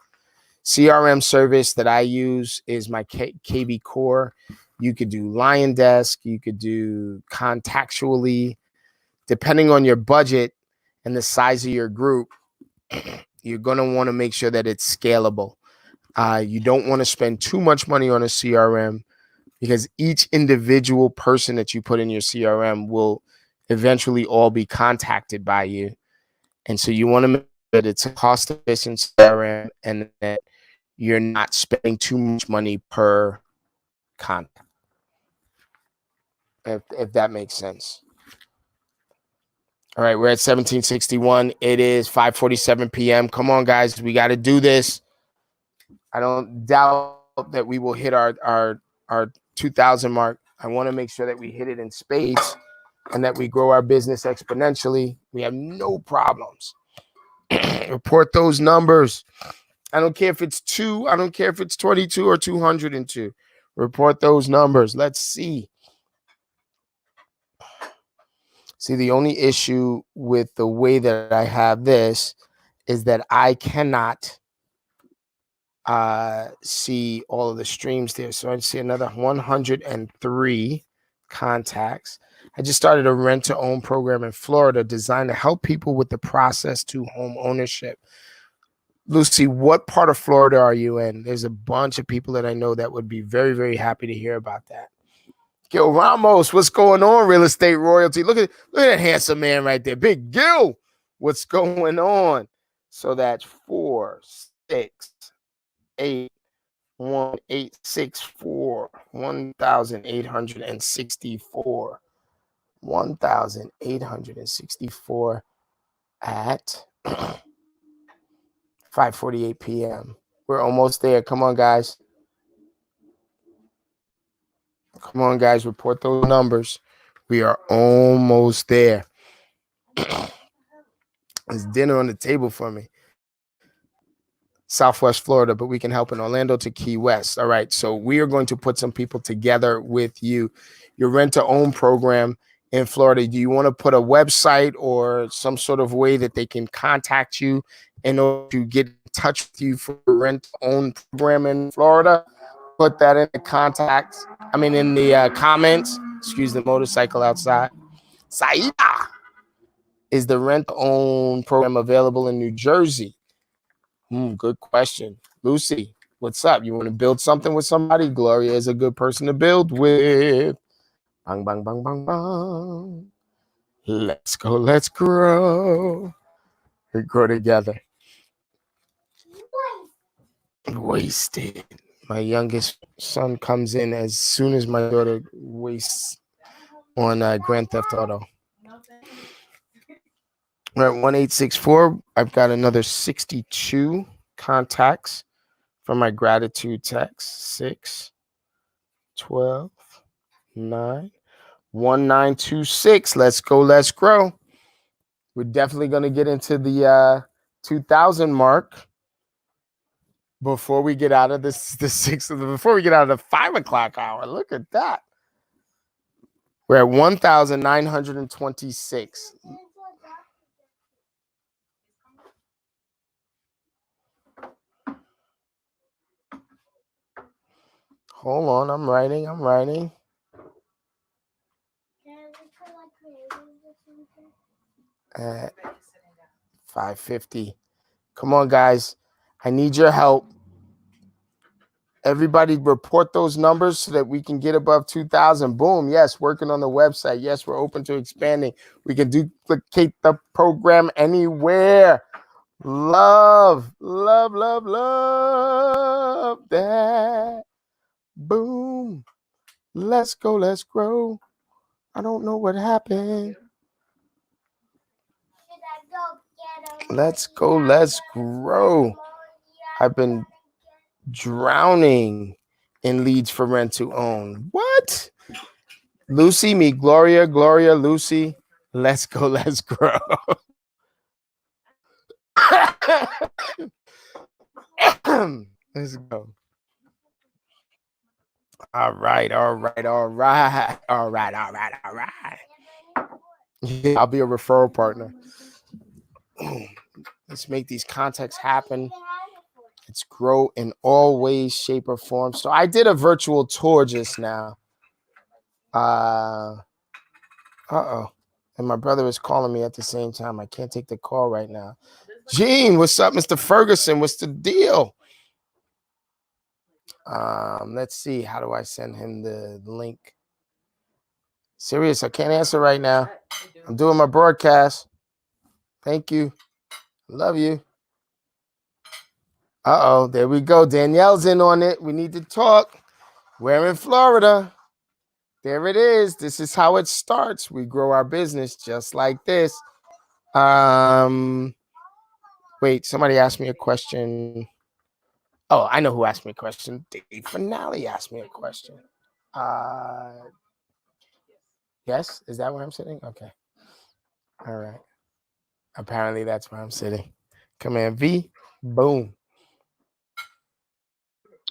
CRM service that I use is my KV Core. You could do Lion Desk. You could do Contactually. Depending on your budget and the size of your group, you're going to want to make sure that it's scalable. You don't want to spend too much money on a CRM because each individual person that you put in your CRM will eventually all be contacted by you. And so you want to make sure that it's a cost-efficient CRM and that you're not spending too much money per contact, if that makes sense. All right, we're at 1761. It is 5:47 p.m. Come on, guys. We got to do this. I don't doubt that we will hit our 2,000 mark. I want to make sure that we hit it in spades and that we grow our business exponentially. We have no problems. Report those numbers. I don't care if it's 2. I don't care if it's 22 or 202. Report those numbers. Let's see. See, the only issue with the way that I have this is that I cannot see all of the streams there. So I see another 103 contacts. I just started a rent-to-own program in Florida designed to help people with the process to home ownership. Lucy, what part of Florida are you in? There's a bunch of people that I know that would be very, very happy to hear about that. Gil Ramos, what's going on, real estate royalty? Look at that handsome man right there. Big Gil, what's going on? So that's 4, 6, 8, 1, 8, 6, 4, 1,864. 1,864 at 5:48 p.m. We're almost there. Come on, guys. Come on, guys. Report those numbers. We are almost there. There's dinner on the table for me. Southwest Florida, but we can help in Orlando to Key West. All right. So we are going to put some people together with you. Your rent-to-own program in Florida, do you want to put a website or some sort of way that they can contact you in order to get in touch with you for a rent-to-own program in Florida? Put that in the in the comments. Excuse the motorcycle outside. Saida, is the rent-to-own program available in New Jersey? Good question. Lucy, what's up? You want to build something with somebody? Gloria is a good person to build with. Bang, bang, bang, bang, bang. Let's go. Let's grow. We grow together. Wasted. My youngest son comes in as soon as my daughter wastes on Grand Theft Auto. We're at 1864. I've got another 62 contacts from my gratitude text. 6, 12, 9, 1926. Let's go. Let's grow. We're definitely going to get into the 2000 mark before we get out of this before we get out of the 5 o'clock hour. Look at that. We're at 1,926. Hold on, I'm writing. At 550. Come on, guys. I need your help. Everybody report those numbers so that we can get above 2,000. Boom. Yes, working on the website. Yes, we're open to expanding. We can duplicate the program anywhere. Love that. Boom. Let's go. Let's grow. I don't know what happened. Let's go. Let's grow. I've been drowning in leads for rent to own. What? Lucy, me, Gloria, Lucy. Let's go. Let's grow. Let's go. All right. Yeah, I'll be a referral partner. Let's make these contacts happen. Let's grow in all ways, shape, or form. So I did a virtual tour just now. And my brother is calling me at the same time. I can't take the call right now. Gene, what's up, Mr. Ferguson? What's the deal? Let's see. How do I send him the link? Serious, I can't answer right now. I'm doing my broadcast. Thank you. Love you. There we go. Danielle's in on it. We need to talk. We're in Florida. There it is. This is how it starts. We grow our business just like this. Wait, somebody asked me a question. Oh, I know who asked me a question. Dave Finale asked me a question. Yes? Is that where I'm sitting? Okay. All right. Apparently that's where I'm sitting. Command V. Boom.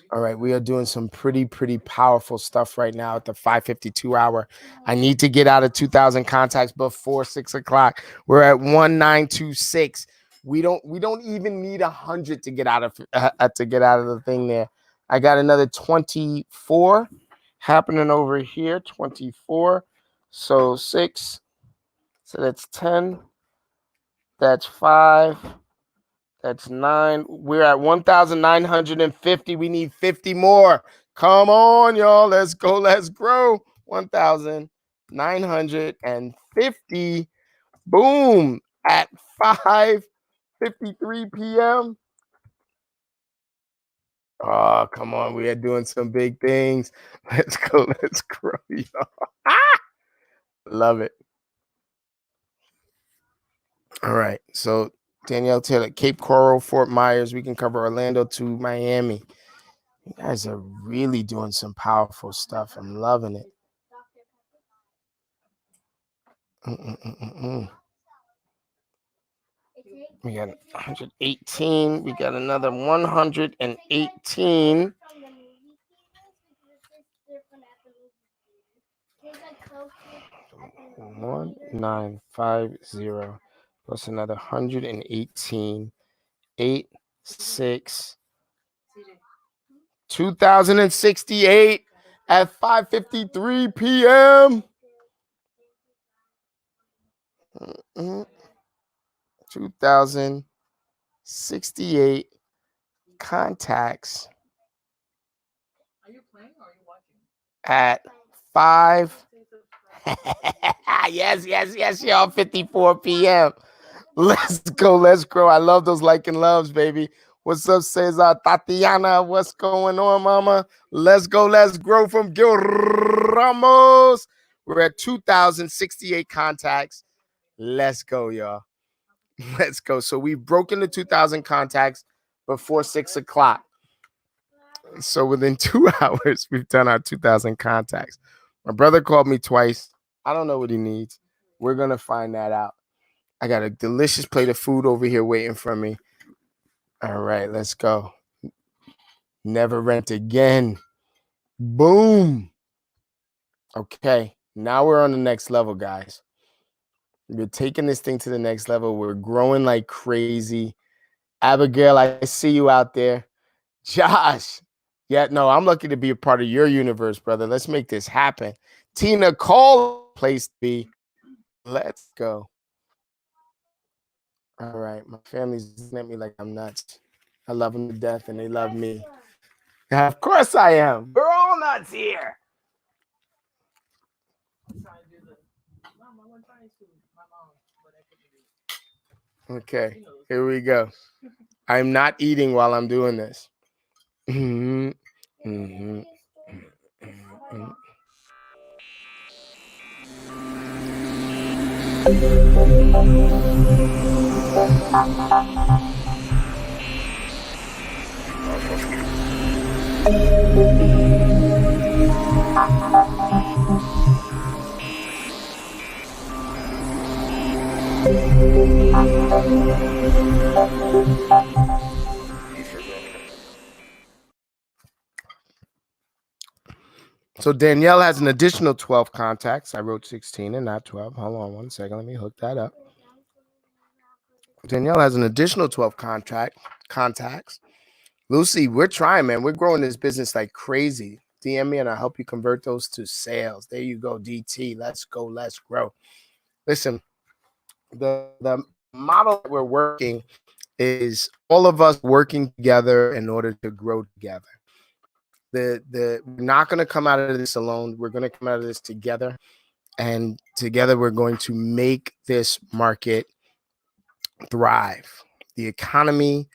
All right, we are doing some pretty powerful stuff right now at the 5:52 hour. I need to get out of 2,000 contacts before 6 o'clock. We're at 1926. We don't even need 100 to get out of the thing there. I got another 24 happening over here. 24. So 6. So that's 10. That's 5. That's 9. We're at 1,950. We need 50 more. Come on, y'all. Let's go. Let's grow. 1,950. Boom. At 5:53 p.m. Oh, come on. We are doing some big things. Let's go. Let's grow, y'all. Love it. All right. So Danielle Taylor, Cape Coral, Fort Myers. We can cover Orlando to Miami. You guys are really doing some powerful stuff. I'm loving it. We got 118. We got another 118. 1950 plus another 118. 8, 6. 2,068 at 5:53 p.m. 2,068 contacts. Are you playing or are you watching? At 5. yes, y'all. 54 p.m. Let's go. Let's grow. I love those like and loves, baby. What's up, Cesar? Tatiana, what's going on, mama? Let's go. Let's grow from Gil Ramos. We're at 2,068 contacts. Let's go, y'all. Let's go. So we've broken the 2,000 contacts before 6 o'clock. So within 2 hours, we've done our 2,000 contacts. My brother called me twice. I don't know what he needs. We're going to find that out. I got a delicious plate of food over here waiting for me. All right, let's go. Never rent again. Boom. Okay, now we're on the next level, guys. We're taking this thing to the next level. We're growing like crazy. Abigail, I see you out there. Josh. Yeah, no, I'm lucky to be a part of your universe, brother. Let's make this happen. Tina, call place to be. Let's go. All right, my family's looking at me like I'm nuts. I love them to death, and they love me. Yeah, of course I am. We're all nuts here. I'm trying to do the mom, I want Chinese food. My mom, but I couldn't do it. Okay, You know, here we go. I'm not eating while I'm doing this. Mhm, mhm, mhm. So Danielle has an additional 12 contacts. I wrote 16 and not 12. Hold on one second. Let me hook that up. Danielle has an additional 12 contacts. Lucy, we're trying, man. We're growing this business like crazy. DM me and I'll help you convert those to sales. There you go, DT. Let's go. Let's grow. Listen, the model that we're working is all of us working together in order to grow together. We're not going to come out of this alone. We're going to come out of this together, and together we're going to make this market thrive. The economy,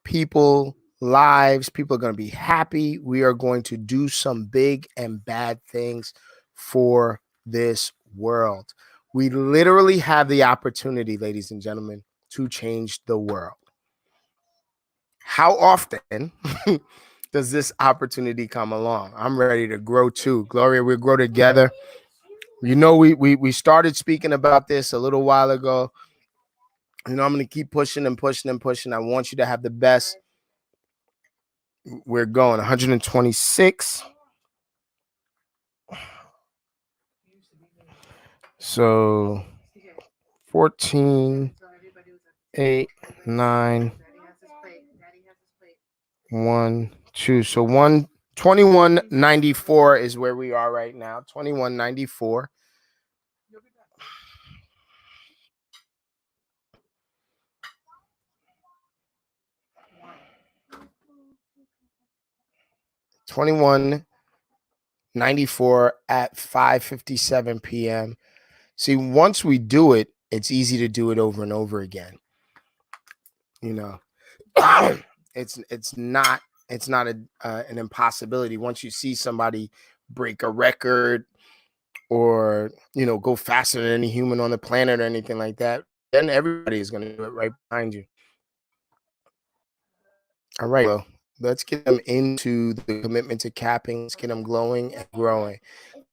people, lives, people are going to be happy. We are going to do some big and bad things for this world. We literally have the opportunity, ladies and gentlemen, to change the world. How often does this opportunity come along? I'm ready to grow too. Gloria, we'll grow together. You know, we started speaking about this a little while ago. You know, I'm going to keep pushing and pushing and pushing. I want you to have the best. We're going 126. So 14, 8, 9, 1, 2. So 2194 is where we are right now. 2194. you'll be back. 2194 at 5:57 p.m. See, once we do it, it's easy to do it over and over again. You know, it's not an impossibility. Once you see somebody break a record or, you know, go faster than any human on the planet or anything like that, then everybody is going to do it right behind you. All right, well, let's get them into the commitment to capping. Let's get them glowing and growing.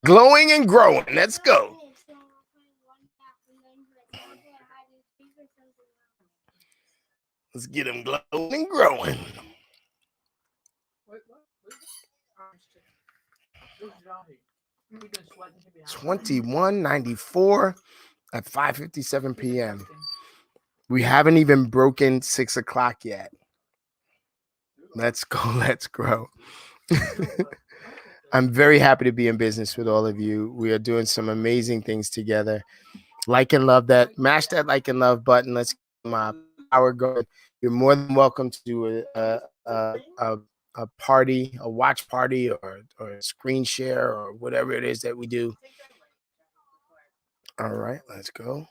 Glowing and growing. Let's go. Let's get them glowing and growing. Wait, what? Orange chicken. This is all here. We've been sweating to be out. 2194 at 5:57 p.m. We haven't even broken 6 o'clock yet. Let's go. Let's grow. I'm very happy to be in business with all of you. We are doing some amazing things together. Like and love that. Mash that like and love button. Let's get my power going. You're more than welcome to do a party, a watch party, or a screen share, or whatever it is that we do. All right, let's go.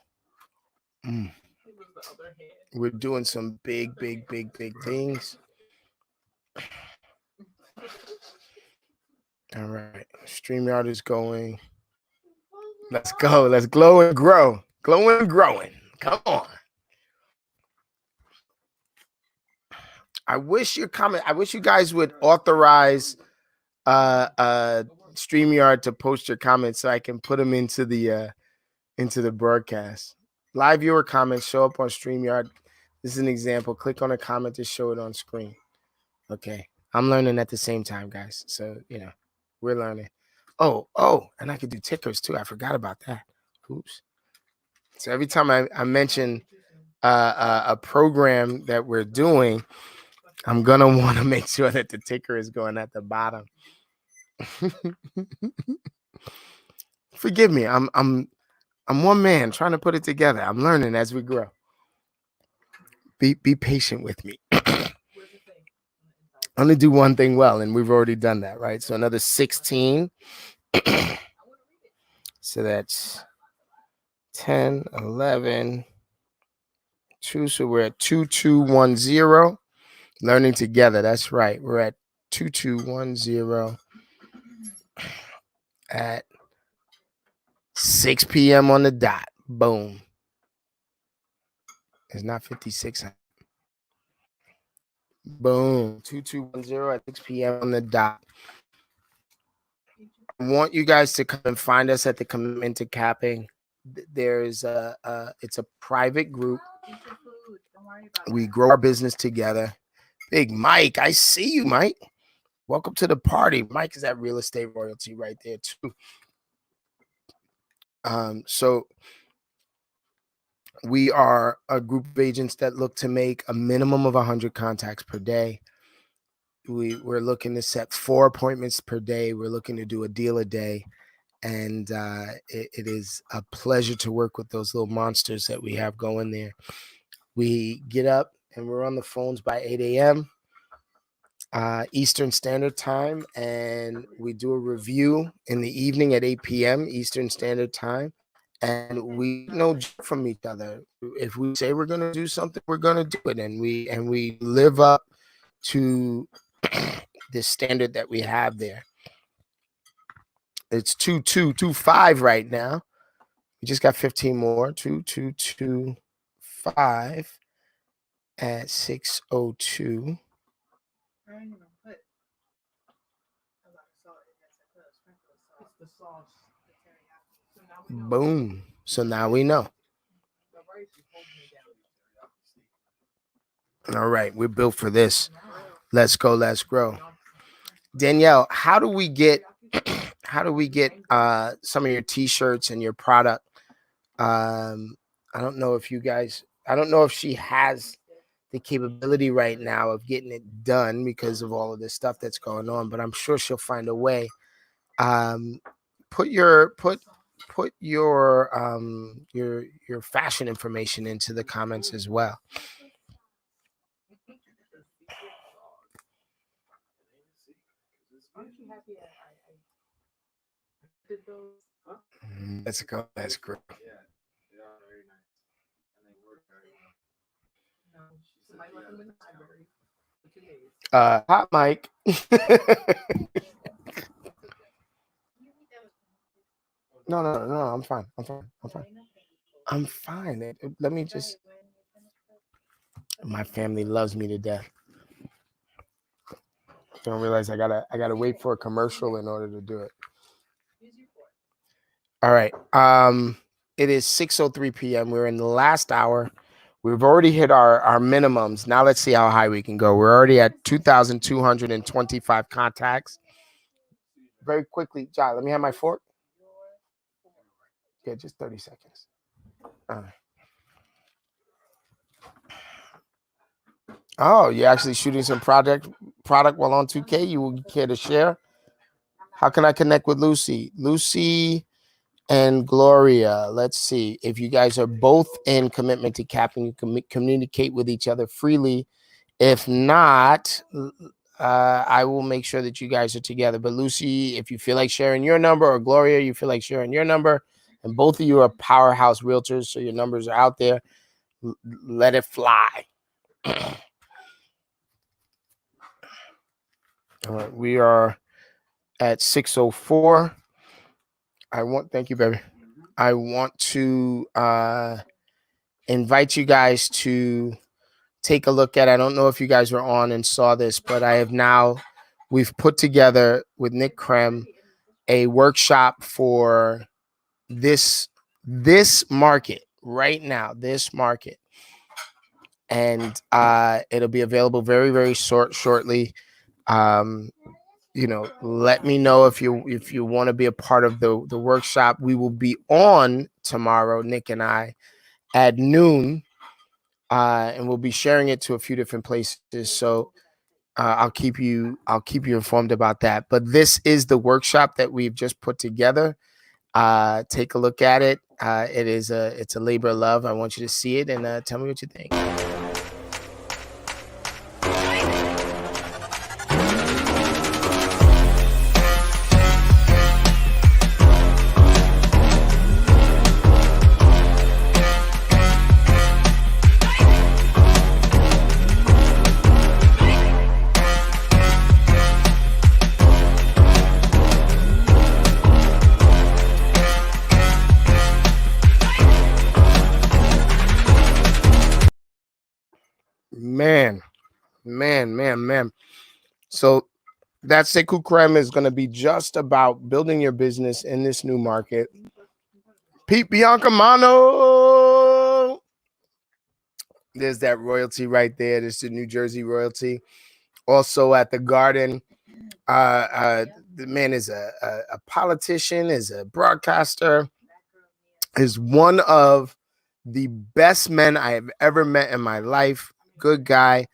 We're doing some big things. All right, StreamYard is going. Let's go. Let's glow and grow. Glowing and growing. Come on. I wish you guys would authorize StreamYard to post your comments so I can put them into the broadcast. Live viewer comments show up on StreamYard. This is an example. Click on a comment to show it on screen. Okay. I'm learning at the same time, guys. So, we're learning. Oh, and I could do tickers too. I forgot about that. Oops. So every time I mention a program that we're doing, I'm gonna want to make sure that the ticker is going at the bottom. Forgive me. I'm one man trying to put it together. I'm learning as we grow. Be patient with me. I'm gonna do one thing well, and we've already done that, right? So another 16. So that's 10, 11, 2. So we're at 2210. Learning together. That's right. We're at 2210 at 6 p.m. on the dot. Boom. It's not 56. Boom. 2210 at 6 p.m. on the dot. I want you guys to come and find us at the Commitment to Capping. There's it's a private group. We grow our business together. Big Mike, I see you, Mike. Welcome to the party. Mike is at Real Estate Royalty right there too. So we are a group of agents that look to make a minimum of 100 contacts per day. We're looking to set 4 appointments per day. We're looking to do a deal a day. And it is a pleasure to work with those little monsters that we have going there. We get up and we're on the phones by 8 a.m. Eastern Standard Time, and we do a review in the evening at 8 p.m. Eastern Standard Time, and we know from each other. If we say we're going to do something, we're going to do it, and we live up to the standard that we have there. It's 2225 right now. We just got 15 more. 2225 at 602. Boom. So now we know. All right, we're built for this. Let's go, let's grow. Danielle, how do we get some of your t-shirts and your product? I don't know if she has the capability right now of getting it done because of all of this stuff that's going on, but I'm sure she'll find a way. Put your fashion information into the comments as well. Let's go. That's great. Hot mic. No, I'm fine. I'm fine. Let me just. My family loves me to death. Don't realize I gotta wait for a commercial in order to do it. All right. It is 6:03 p.m. We're in the last hour. We've already hit our minimums. Now let's see how high we can go. We're already at 2,225 contacts. Very quickly, John, let me have my fork. Yeah, just 30 seconds. Oh, you're actually shooting some product while on 2K. You will care to share? How can I connect with Lucy? Lucy and Gloria. Let's see. If you guys are both in Commitment to Capping, you can communicate with each other freely. If not, I will make sure that you guys are together. But Lucy, if you feel like sharing your number, or Gloria, you feel like sharing your number, and both of you are powerhouse realtors, so your numbers are out there, let it fly. All right, we are at 6:04. Thank you, baby. I want to invite you guys to take a look at. I don't know if you guys were on and saw this, but we've put together with Nick Krem a workshop for this market right now, this market. And it'll be available very, very shortly. Let me know if you want to be a part of the workshop. We will be on tomorrow, Nick and I, at noon, and we'll be sharing it to a few different places. So I'll keep you informed about that. But this is the workshop that we've just put together. Take a look at it. It's a labor of love. I want you to see it and tell me what you think. Man. So that Sekou Krem is going to be just about building your business in this new market. Pete Biancamano. There's that royalty right there. There's the New Jersey royalty. Also at the Garden. The man is a politician, is a broadcaster, is one of the best men I have ever met in my life. Good guy.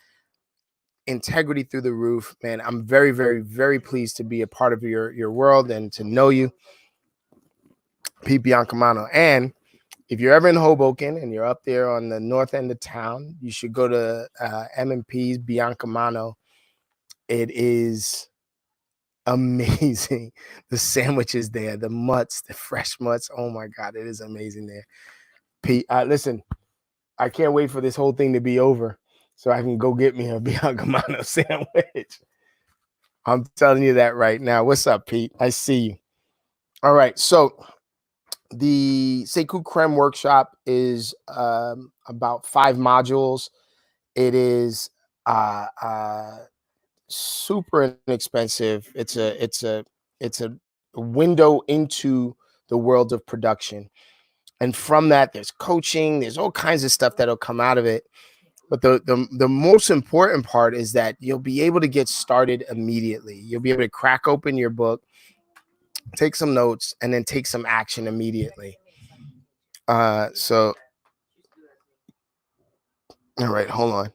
Integrity through the roof, man. I'm very, very, very pleased to be a part of your world and to know you, Pete Biancamano. And if you're ever in Hoboken and you're up there on the north end of town, you should go to M&P's Biancamano. It is amazing. The sandwiches there, the mutts, the fresh mutts. Oh my God, it is amazing there. Pete, listen, I can't wait for this whole thing to be over so I can go get me a Biancamano sandwich. I'm telling you that right now. What's up, Pete? I see you. All right. So the Sekou Krem workshop is about 5 modules. It is super inexpensive. It's a window into the world of production. And from that, there's coaching. There's all kinds of stuff that'll come out of it. But the most important part is that you'll be able to get started immediately. You'll be able to crack open your book, take some notes, and then take some action immediately. So, all right, hold on.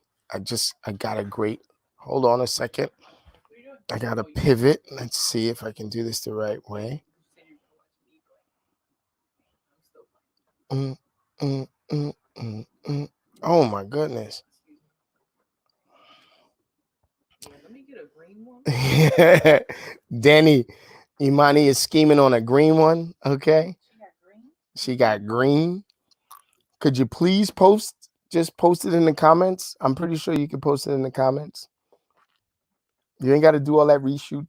Hold on a second. I got to pivot. Let's see if I can do this the right way. Oh my goodness. Let me get a green one. Danny Imani is scheming on a green one. Okay. She got green. Could you please post it in the comments? I'm pretty sure you can post it in the comments. You ain't got to do all that reshoot.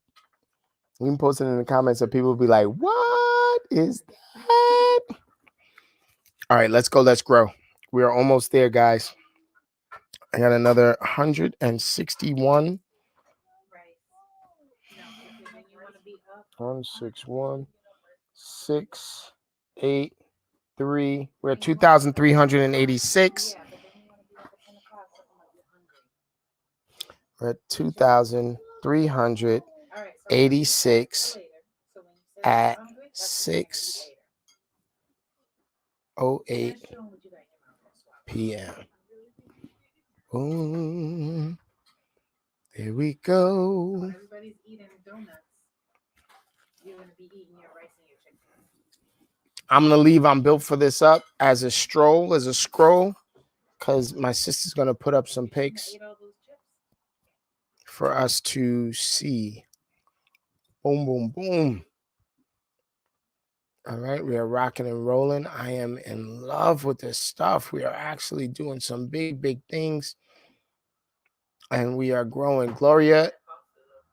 You can post it in the comments so people will be like, what is that? All right, let's go. Let's grow. We are almost there, guys. I got another 161. 161 683. We're at 2,386. We're at 2,386 at 6:08 p.m. Boom. There we go. Everybody's eating donuts. You're going to be eating your rice and your chicken. I'm going to leave I'm Built for This up as a scroll, because my sister's going to put up some pics for us to see. Boom, boom, boom. All right, we are rocking and rolling. I am in love with this stuff. We are actually doing some big, big things. And we are growing. Gloria,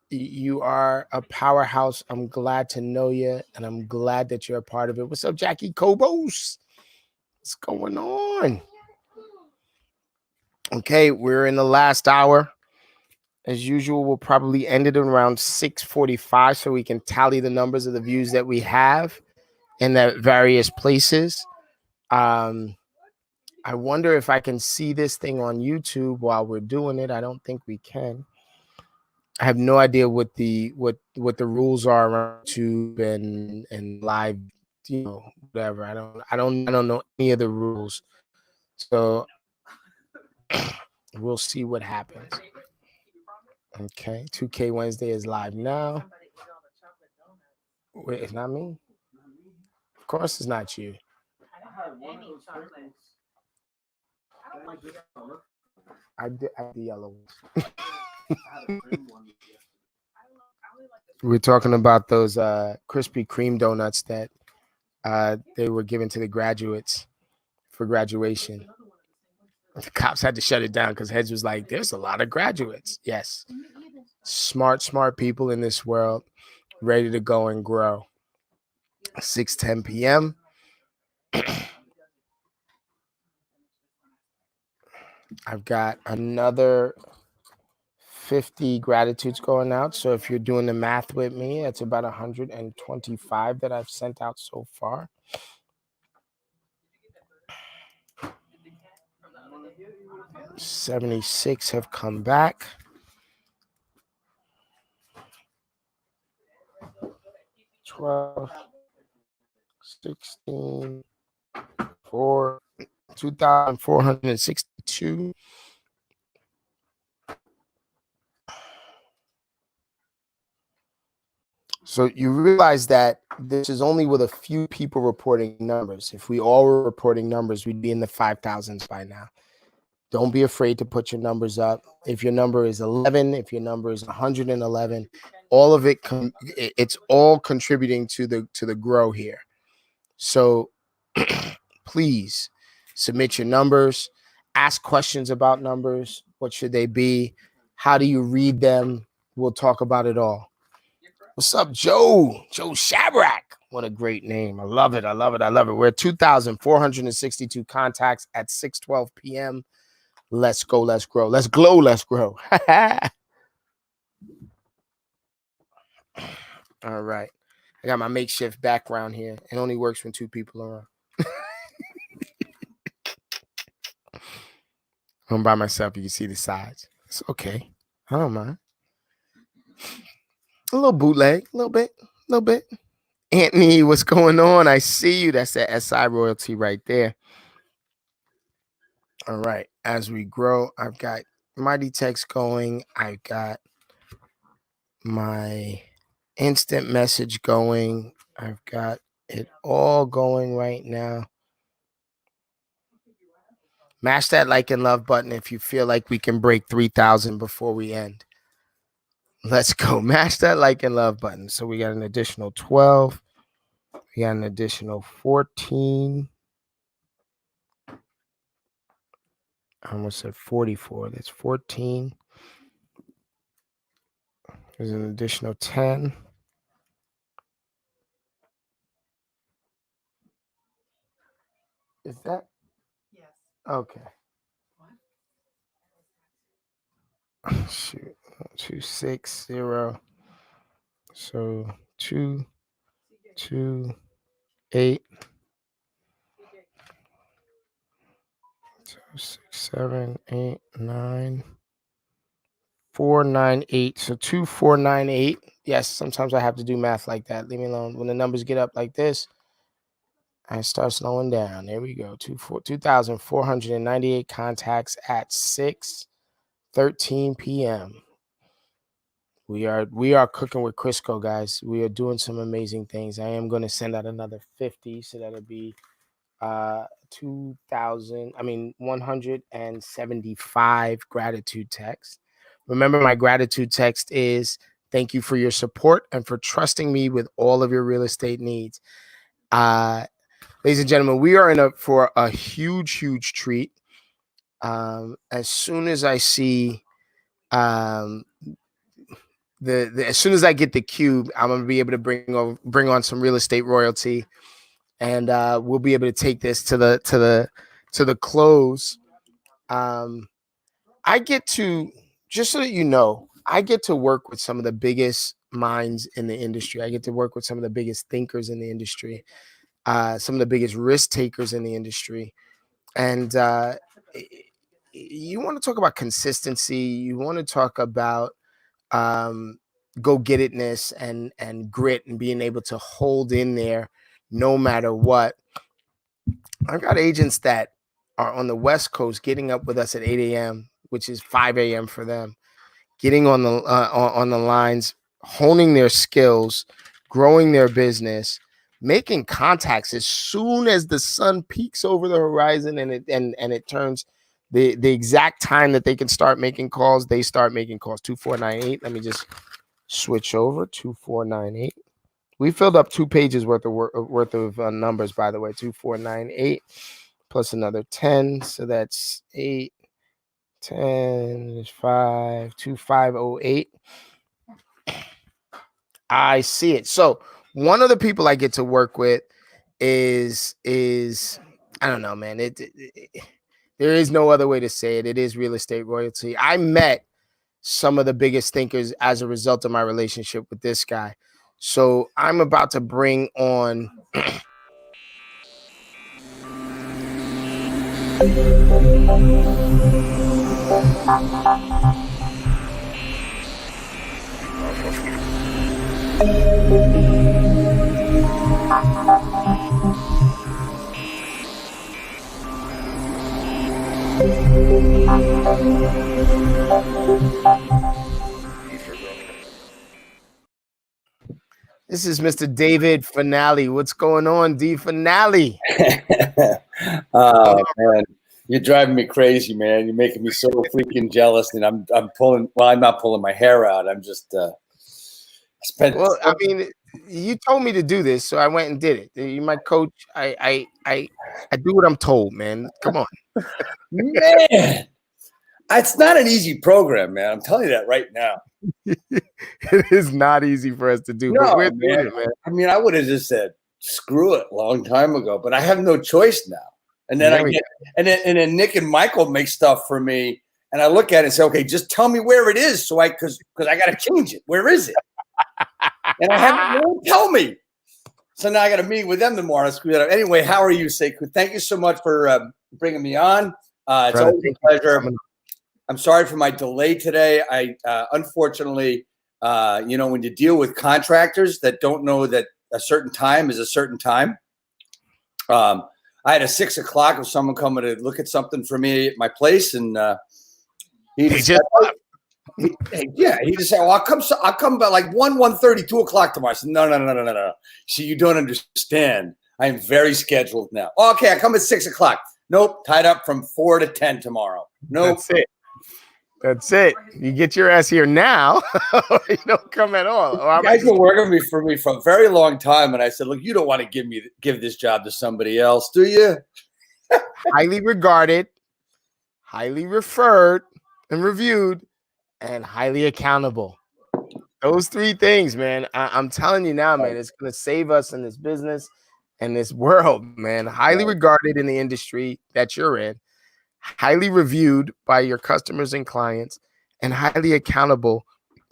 You are a powerhouse. I'm glad to know you, and I'm glad that you're a part of it. What's up, Jackie Kobos? What's going on? Okay, we're in the last hour. As usual, we'll probably end it around 6:45 so we can tally the numbers of the views that we have in the various places. I wonder if I can see this thing on YouTube while we're doing it. I don't think we can. I have no idea what the rules are around YouTube and live, whatever. I don't know any of the rules. So we'll see what happens. Okay, 2K Wednesday is live now. Wait, it's not me? Of course it's not you. I did the yellow ones. We're talking about those Krispy Kreme donuts that they were given to the graduates for graduation. The cops had to shut it down because Heads was like, there's a lot of graduates. Yes. Smart people in this world ready to go and grow. 6:10 p.m. I've got another 50 gratitudes going out. So if you're doing the math with me, it's about 125 that I've sent out so far. $76 have come back. $12, $16, $4, $2,462. So you realize that this is only with a few people reporting numbers. If we all were reporting numbers, we'd be in the 5,000s by now. Don't be afraid to put your numbers up. If your number is 11, if your number is 111, all of it, it's all contributing to the grow here. So please submit your numbers, ask questions about numbers. What should they be? How do you read them? We'll talk about it all. What's up, Joe? Joe Shabrack. What a great name. I love it. We're at 2,462 contacts at 6:12 p.m. Let's go. Let's grow. Let's glow. Let's grow. All right. I got my makeshift background here. It only works when two people are on. I'm by myself. You can see the sides. It's okay. I don't mind. A little bootleg. A little bit. Anthony, what's going on? I see you. That's that SI royalty right there. All right. As we grow, I've got Mighty Text going. I've got my instant message going. I've got it all going right now. Mash that like and love button if you feel like we can break 3,000 before we end. Let's go. Mash that like and love button. So we got an additional 12. We got an additional 14. I almost said 44. That's 14. There's an additional 10. Is that? Yes. Okay. Shoot. 260. So 2, 2, 8. 6, 7, 8, 9, 4, 9, 8. So 2, 4, 9, 8. Yes, sometimes I have to do math like that. Leave me alone. When the numbers get up like this, I start slowing down. There we go. 2,498 contacts at 6:13 p.m. We are cooking with Crisco, guys. We are doing some amazing things. I am going to send out another 50, so that'll be 175 gratitude texts. Remember, my gratitude text is thank you for your support and for trusting me with all of your real estate needs. Ladies and gentlemen, we are for a huge treat. As soon as I see as soon as I get the cube, I'm gonna be able to bring on some real estate royalty, and we'll be able to take this to the close. I get to, just so that you know, I get to work with some of the biggest minds in the industry. I get to work with some of the biggest thinkers in the industry, some of the biggest risk takers in the industry. And you want to talk about consistency. You want to talk about go-get-itness and grit and being able to hold in there no matter what. I've got agents that are on the West Coast getting up with us at 8 a.m., which is 5 a.m. for them, getting on the lines, honing their skills, growing their business, making contacts as soon as the sun peaks over the horizon and it turns the exact time that they can start making calls. They start making calls. 2498. Let me just switch over. 2498. We filled up 2 pages worth of numbers, by the way. 2498 plus another 10, so that's 8, 10, 5, 2508. I see it. So one of the people I get to work with is I don't know, man. There is no other way to say it. It is real estate royalty. I met some of the biggest thinkers as a result of my relationship with this guy. So I'm about to bring on this is Mr. David Finale. What's going on, D Finale? Oh man, you're driving me crazy, man. You're making me so freaking jealous, and I'm pulling. Well, I'm not pulling my hair out. I'm just spent. Well, I mean, you told me to do this, so I went and did it. You're my coach. I do what I'm told, man. Come on, Man, it's not an easy program, man. I'm telling you that right now. It is not easy for us to do, but we're doing it, man. I mean, I would have just said screw it a long time ago, but I have no choice now. And then and then Nick and Michael make stuff for me, and I look at it and say, okay, just tell me where it is, so because I got to change it. Where is it? And they won't tell me. So now I got to meet with them tomorrow to screw that up. Anyway, how are you, Sekou? Thank you so much for bringing me on. It's always a pleasure. I'm sorry for my delay today. I unfortunately, when you deal with contractors that don't know that a certain time is a certain time, I had a 6 o'clock of someone coming to look at something for me at my place, and he just said, well, I'll come about like 1:30, 2 o'clock tomorrow. I said, no. See, you don't understand. I am very scheduled now. Okay, I come at 6 o'clock. Nope, tied up from 4 to 10 tomorrow. Nope. That's it. You get your ass here now. You don't come at all. You guys been working for me for a very long time, and I said, look, you don't want to give this job to somebody else, do you? Highly regarded, highly referred and reviewed, and highly accountable. Those 3 things, man. I'm telling you now, man, it's going to save us in this business and this world, man. Highly regarded in the industry that you're in, highly reviewed by your customers and clients, and highly accountable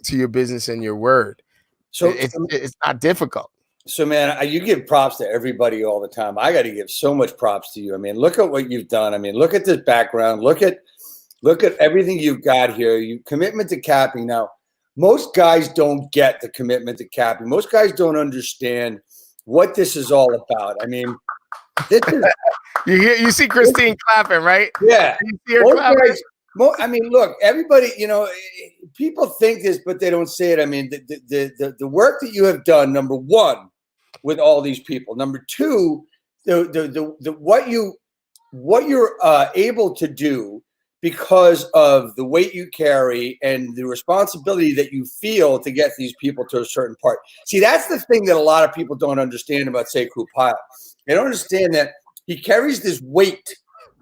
to your business and your word. So it's not difficult. So, man, you give props to everybody all the time. I got to give so much props to you. I mean, look at what you've done. I mean, look at this background. Look at everything you've got here. You commitment to capping. Now, most guys don't get the commitment to capping. Most guys don't understand what this is all about. I mean, this is you see Christine clapping, right? Yeah. You see her clapping? I mean, look, everybody, people think this, but they don't say it. I mean, the work that you have done, number one, with all these people. Number two, what you're able to do because of the weight you carry and the responsibility that you feel to get these people to a certain part. See, that's the thing that a lot of people don't understand about Sekou Pile. They don't understand that he carries this weight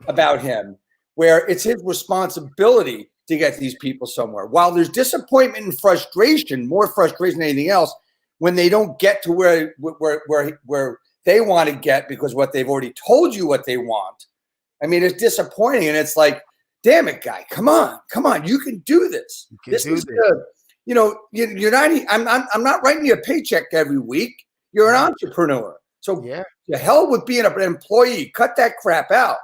about him where it's his responsibility to get these people somewhere. While there's disappointment and frustration, more frustration than anything else, when they don't get to where they want to get because what they've already told you what they want. I mean, it's disappointing, and it's like, damn it, guy, come on, you can do this. This is good. You know, you're not. I'm not writing you a paycheck every week. You're an entrepreneur, so the hell with being an employee. Cut that crap out.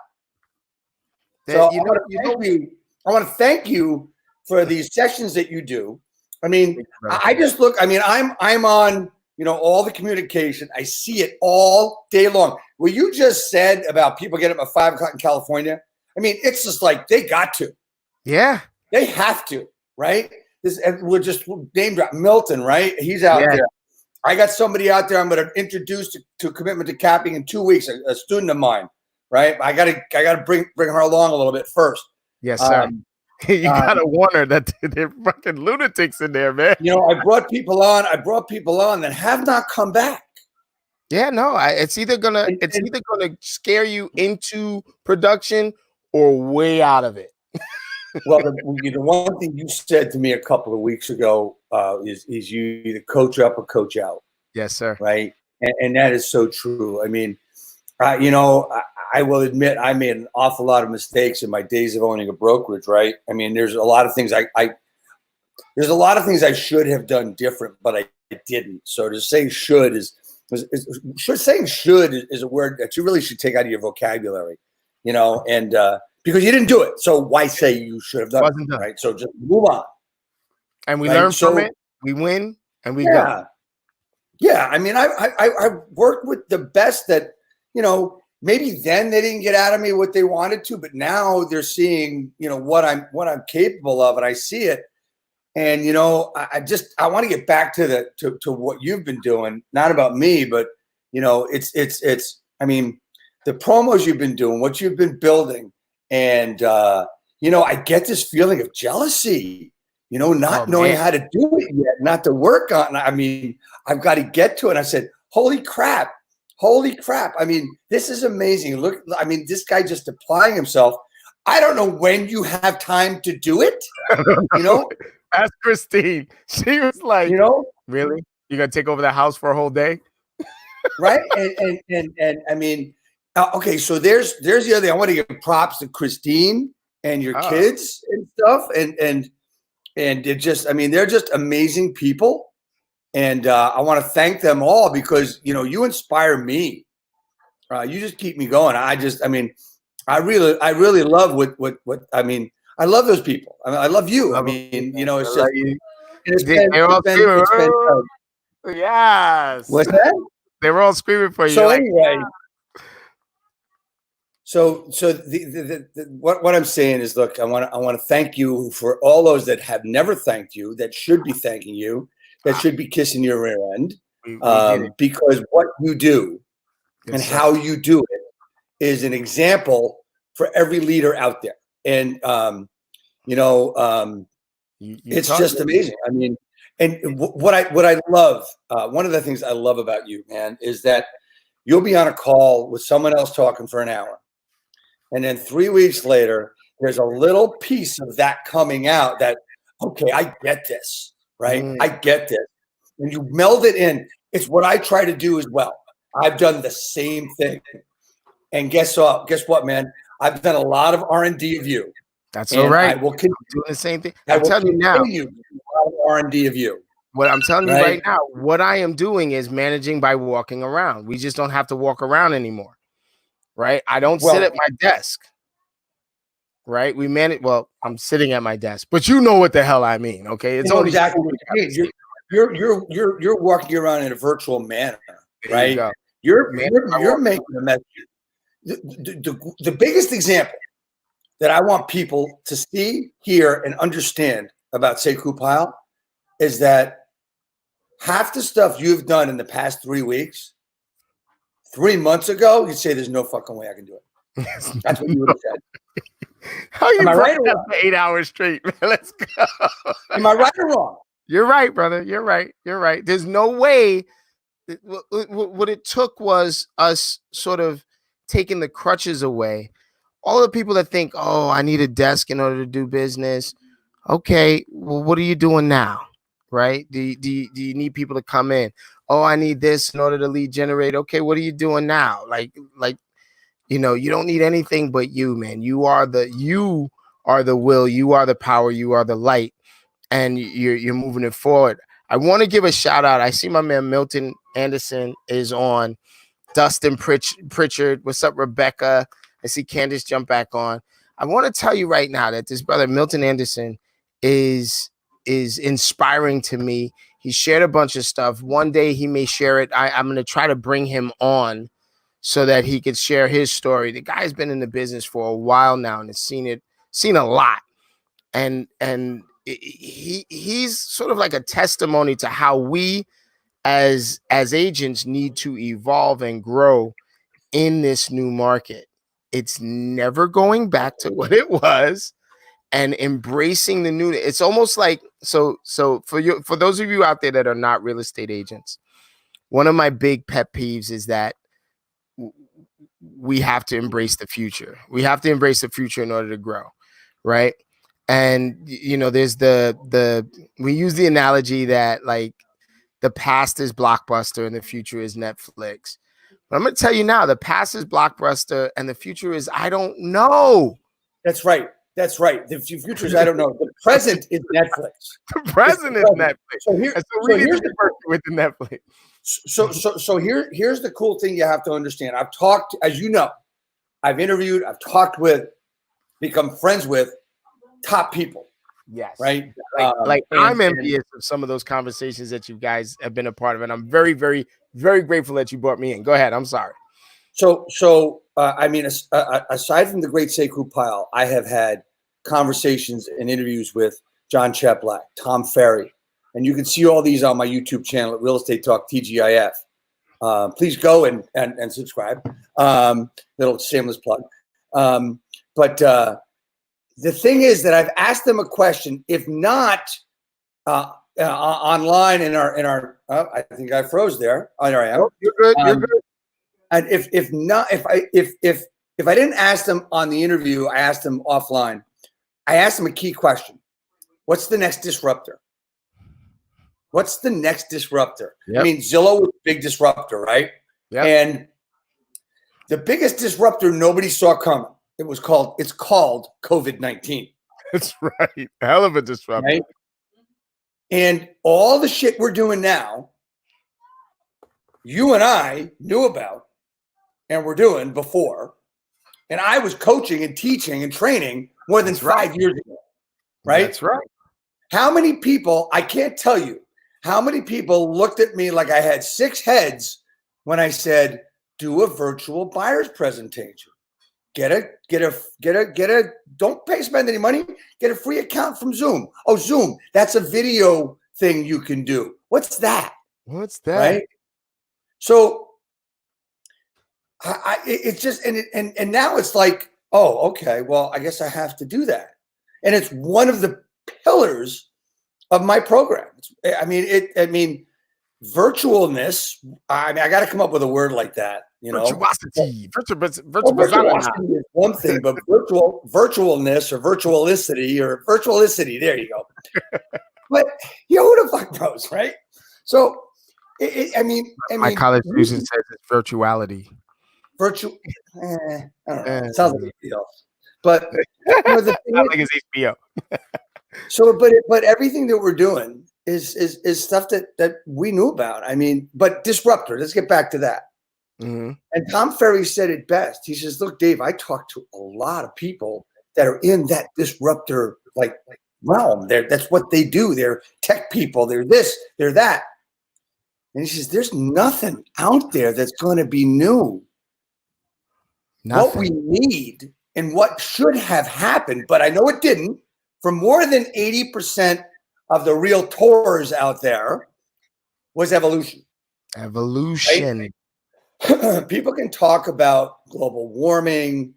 So I want to thank you for these sessions that you do. I mean, I just look. I mean, I'm on, you know, all the communication. I see it all day long. What you just said about people getting up at 5 o'clock in California. I mean, it's just like they got to. Yeah, they have to. Right. This, and we'll just name drop Milton. Right. He's out there. I got somebody out there I'm going to introduce to Commitment to Capping in 2 weeks. A student of mine. Right. I got to bring her along a little bit first. Yes, sir. You gotta warn her that they're fucking lunatics in there, man. You know, I brought people on that have not come back. Yeah, no, it's either gonna scare you into production or way out of it. Well, the one thing you said to me a couple of weeks ago is you either coach up or coach out. Yes, sir. Right, and that is so true. I mean, you know, I will admit I made an awful lot of mistakes in my days of owning a brokerage. Right, I mean, there's a lot of things there's a lot of things I should have done different, but I didn't. So to say should saying should is a word that you really should take out of your vocabulary, you know, and because you didn't do it. So why say you should have done it, right? So just move on. And we learn from it, we win, and we go. Yeah, I mean, I worked with the best that, you know, maybe then they didn't get out of me what they wanted to, but now they're seeing, you know, what I'm capable of, and I see it. And, you know, I want to get back to what you've been doing, not about me, but, you know, it's, I mean, the promos you've been doing, what you've been building. And, you know, I get this feeling of jealousy, you know, not knowing how to do it yet, not to work on. I mean, I've got to get to it. And I said, holy crap. I mean, this is amazing. Look, I mean, this guy just applying himself. I don't know when you have time to do it, you know. Ask Christine. She was like, you know, really? You're gonna take over the house for a whole day? Right? And I mean, okay, so there's the other thing. I want to give props to Christine and your kids and stuff. And it just, I mean, they're just amazing people. And I want to thank them all because, you know, you inspire me. You just keep me going. I mean, I really love what I mean. I love those people. I mean, I love you. I mean, you know, it's just it's been yes. What's that? They were all screaming for you. So anyway, so what I'm saying is, look, I want to thank you for all those that have never thanked you, that should be thanking you, that should be kissing your rear end, because what you do and how you do it is an example for every leader out there. And, you know, it's just amazing. I mean, and what I love, one of the things I love about you, man, is that you'll be on a call with someone else talking for an hour. And then 3 weeks later, there's a little piece of that coming out that, okay, I get this, right? I get this. And you meld it in. It's what I try to do as well. I've done the same thing. And guess what, man? I've done a lot of R&D of you. That's all right. I will continue doing the same thing. I'm telling you now. R&D of you. What I'm telling you right now, what I am doing is managing by walking around. We just don't have to walk around anymore, right? I don't sit at my desk, right? We manage. Well, I'm sitting at my desk, but you know what the hell I mean, okay? It's only exactly what you mean. You're walking around in a virtual manner, right? You're making a message. The biggest example that I want people to see, hear, and understand about Sekou Pile is that half the stuff you've done in the past 3 weeks, 3 months ago, you'd say there's no fucking way I can do it. That's what you would have said. How you right for 8 hours straight, man? Let's go. Am I right or wrong? You're right, brother. You're right. There's no way. What it took was us sort of taking the crutches away. All the people that think, oh, I need a desk in order to do business, Okay, well, what are you doing now? Right? Do you need people to come in? Oh, I need this in order to lead generate. Okay, what are you doing now? Like you don't need anything but you, man. You are the will, you are the power, you are the light, and you're moving it forward. I want to give a shout out. I see my man Milton Anderson is on. Dustin Pritchard. What's up, Rebecca? I see Candace jump back on. I want to tell you right now that this brother Milton Anderson is inspiring to me. He shared a bunch of stuff. One day he may share it. I'm going to try to bring him on so that he could share his story. The guy's been in the business for a while now and has seen a lot. And he's sort of like a testimony to how we as agents need to evolve and grow in this new market. It's never going back to what it was, and embracing the new. It's almost like so for those of you out there that are not real estate agents, one of my big pet peeves is that we have to embrace the future. We have to embrace the future in order to grow, right? And there's we use the analogy that like the past is Blockbuster and the future is Netflix. But I'm going to tell you now, the past is Blockbuster and the future is I don't know. That's right. That's right. The future is I don't know. The present is Netflix. The present is Netflix. So we need to work with the Netflix. So here's the cool thing you have to understand. I've talked, as you know, I've interviewed, I've talked with, become friends with top people. Yes. Right. I'm envious of some of those conversations that you guys have been a part of. And I'm very, very, very grateful that you brought me in. Go ahead. I'm sorry. So I mean, aside from the great Sekou Pyle, I have had conversations and interviews with John Cheplack, Tom Ferry, and you can see all these on my YouTube channel at Real Estate Talk TGIF. Please go and subscribe. Little shameless plug. But the thing is that I've asked them a question. If not online in our I think I froze there. Oh, there I am. You're good. You're good. And if I didn't ask them on the interview, I asked them offline. I asked them a key question: what's the next disruptor? What's the next disruptor? Yep. I mean, Zillow was a big disruptor, right? Yeah. And the biggest disruptor nobody saw coming. It's called COVID-19. That's right. Hell of a disruptor. Right? And all the shit we're doing now, you and I knew about and were doing before. And I was coaching and teaching and training more than 5 years ago. Right? That's right. How many people, I can't tell you, how many people looked at me like I had 6 heads when I said, do a virtual buyer's presentation. Don't spend any money. Get a free account from Zoom. Oh, Zoom. That's a video thing you can do. What's that? What's that? Right. So it's just, and now it's like, oh, okay, well, I guess I have to do that. And it's one of the pillars of my program. Virtualness. I got to come up with a word like that. Virtuosity. Virtuosity is one thing, but virtualness or virtualicity. There you go. But who the fuck knows, right? So, my college student says it's virtuality. I don't know. It sounds like HBO. But the thing sounds like it's HBO. So, but everything that we're doing is stuff that we knew about. I mean, but disruptor. Let's get back to that. Mm-hmm. And Tom Ferry said it best. He says, "Look, Dave, I talk to a lot of people that are in that disruptor like realm. That's what they do. They're tech people. They're this. They're that." And he says, "There's nothing out there that's going to be new. Nothing. What we need and what should have happened, but I know it didn't. For more than 80% of the realtors out there was evolution. Evolution." Right? People can talk about global warming.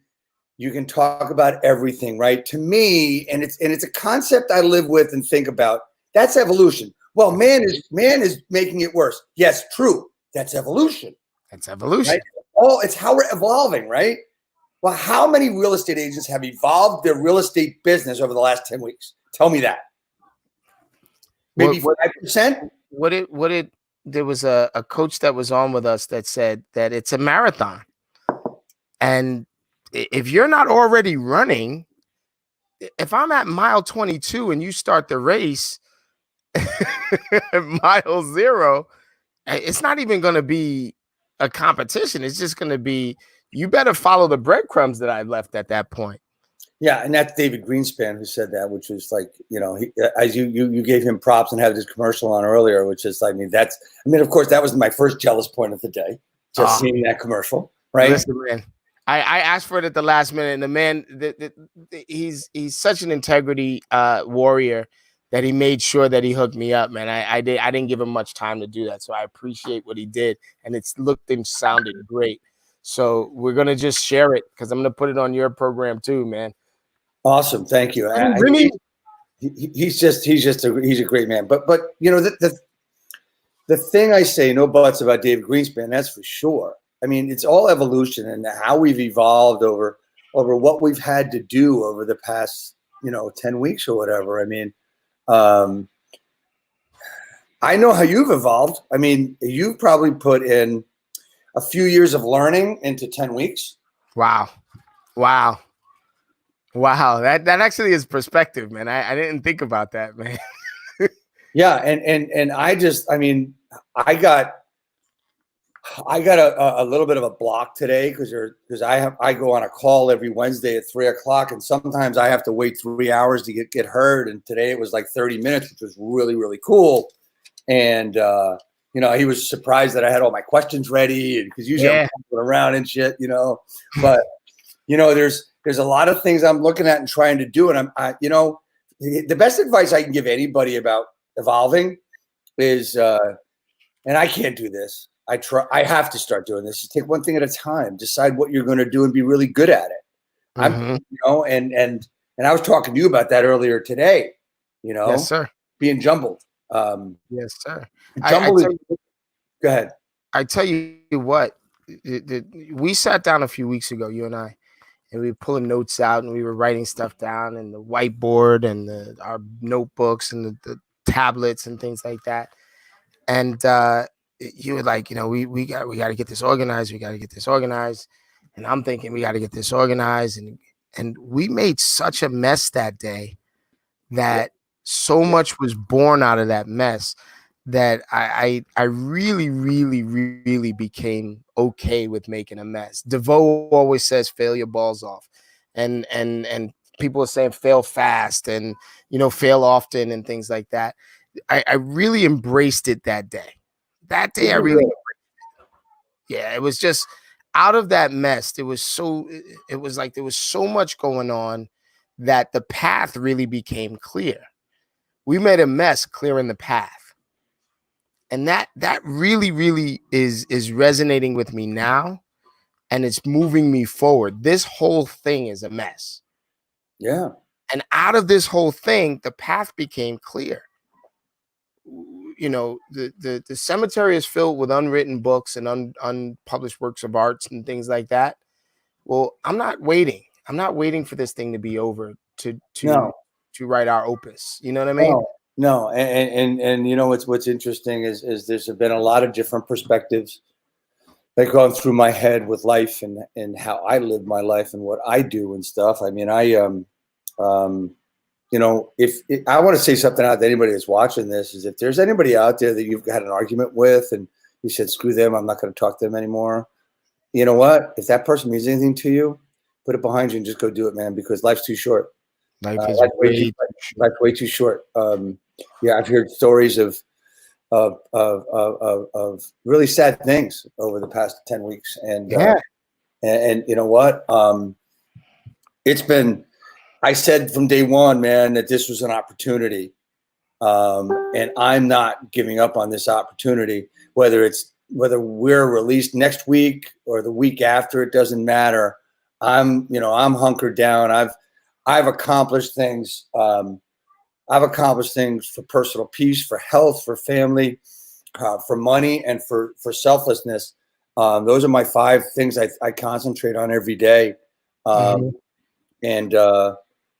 You can talk about everything, right? To me, and it's a concept I live with and think about. That's evolution. Well, man is making it worse. Yes, true. That's evolution. That's evolution. Right? It's how we're evolving, right? Well, how many real estate agents have evolved their real estate business over the last 10 weeks, Tell me that. Maybe 5%. There was a coach that was on with us that said that it's a marathon. And if you're not already running, if I'm at mile 22 and you start the race mile 0, it's not even going to be a competition. It's just going to be, you better follow the breadcrumbs that I left at that point. Yeah, and that's David Greenspan who said that, which was like, you know, as you gave him props and had this commercial on earlier, which is, of course, that was my first jealous point of the day, just seeing that commercial, right? Listen, man, I asked for it at the last minute, and the man, he's such an integrity warrior that he made sure that he hooked me up, man. I didn't give him much time to do that, so I appreciate what he did, and it's looked and sounded great. So we're gonna just share it because I'm gonna put it on your program too, man. Awesome, thank you. He's a great man. But you know, the thing I say, no buts about David Greenspan, that's for sure. I mean, it's all evolution and how we've evolved over what we've had to do over the past, 10 weeks or whatever. I mean, I know how you've evolved. I mean, you've probably put in a few years of learning into 10 weeks. Wow. That actually is perspective, man. I didn't think about that, man. Yeah. And I got a little bit of a block today because I go on a call every Wednesday at 3:00, and sometimes I have to wait 3 hours to get heard. And today it was like 30 minutes, which was really, really cool. And, he was surprised that I had all my questions ready, because usually I'm going around and shit, but there's a lot of things I'm looking at and trying to do. And the best advice I can give anybody about evolving is, and I can't do this. I have to start doing this. Just take one thing at a time, decide what you're going to do and be really good at it. And I was talking to you about that earlier today, Yes, sir. Being jumbled. Yes, sir. Go ahead. I tell you what, we sat down a few weeks ago, you and I, and we were pulling notes out and we were writing stuff down, and the whiteboard and our notebooks and the tablets and things like that. And you were like, we got to get this organized. We got to get this organized. And I'm thinking we got to get this organized. And we made such a mess that day that so much was born out of that mess that I really, really, really became okay with making a mess. DeVoe always says, fail your balls off. And people are saying fail fast and, fail often and things like that. I really embraced it that day. That day I really embraced it. Yeah, it was just out of that mess. It was like there was so much going on that the path really became clear. We made a mess clearing the path. And that really, really is resonating with me now, and it's moving me forward. This whole thing is a mess. Yeah. And out of this whole thing, the path became clear. The cemetery is filled with unwritten books and unpublished works of arts and things like that. Well, I'm not waiting. I'm not waiting for this thing to be over to write our opus. You know what I mean? No. And what's interesting is there's been a lot of different perspectives that gone through my head with life and how I live my life and what I do and stuff. I mean, if I want to say something out to anybody that's watching this, is if there's anybody out there that you've had an argument with and you said, screw them, I'm not going to talk to them anymore. You know what? If that person means anything to you, put it behind you and just go do it, man, because life's too short. Life is life's way too short. I've heard stories of really sad things over the past 10 weeks. And you know what? It's been, I said from day one, man, that this was an opportunity. And I'm not giving up on this opportunity, whether we're released next week or the week after, it doesn't matter. I'm hunkered down. I've accomplished things. I've accomplished things for personal peace, for health, for family, for money, and for selflessness. Those are my 5 things I concentrate on every day. And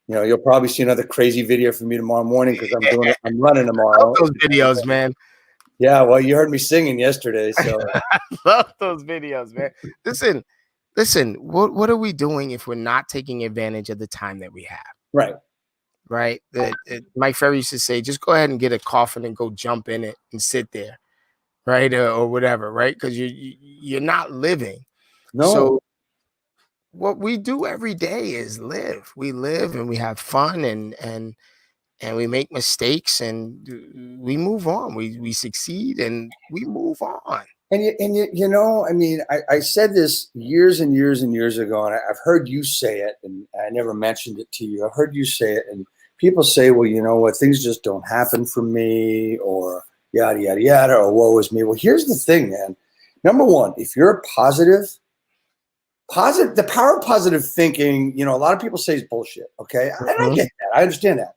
You'll probably see another crazy video from me tomorrow morning because I'm running I tomorrow. love those videos, man. Yeah, well, you heard me singing yesterday, so Love those videos, man. Listen. What are we doing if we're not taking advantage of the time that we have? right. Right. Mike Ferry used to say, just go ahead and get a coffin and go jump in it and sit there, right, or whatever, right? Because you're not living. No, So what we do every day is live. We live and we have fun and we make mistakes and we move on. We succeed and we move on. and I mean, I said this years and years and years ago, and I've heard you say it, and I never mentioned it to you. I've heard you say it, and people say, well, you know what, things just don't happen for me, or yada, yada, yada, or woe is me. Well, here's the thing, man. Number one, if you're positive, the power of positive thinking, a lot of people say is bullshit. Okay. And I get that. I understand that.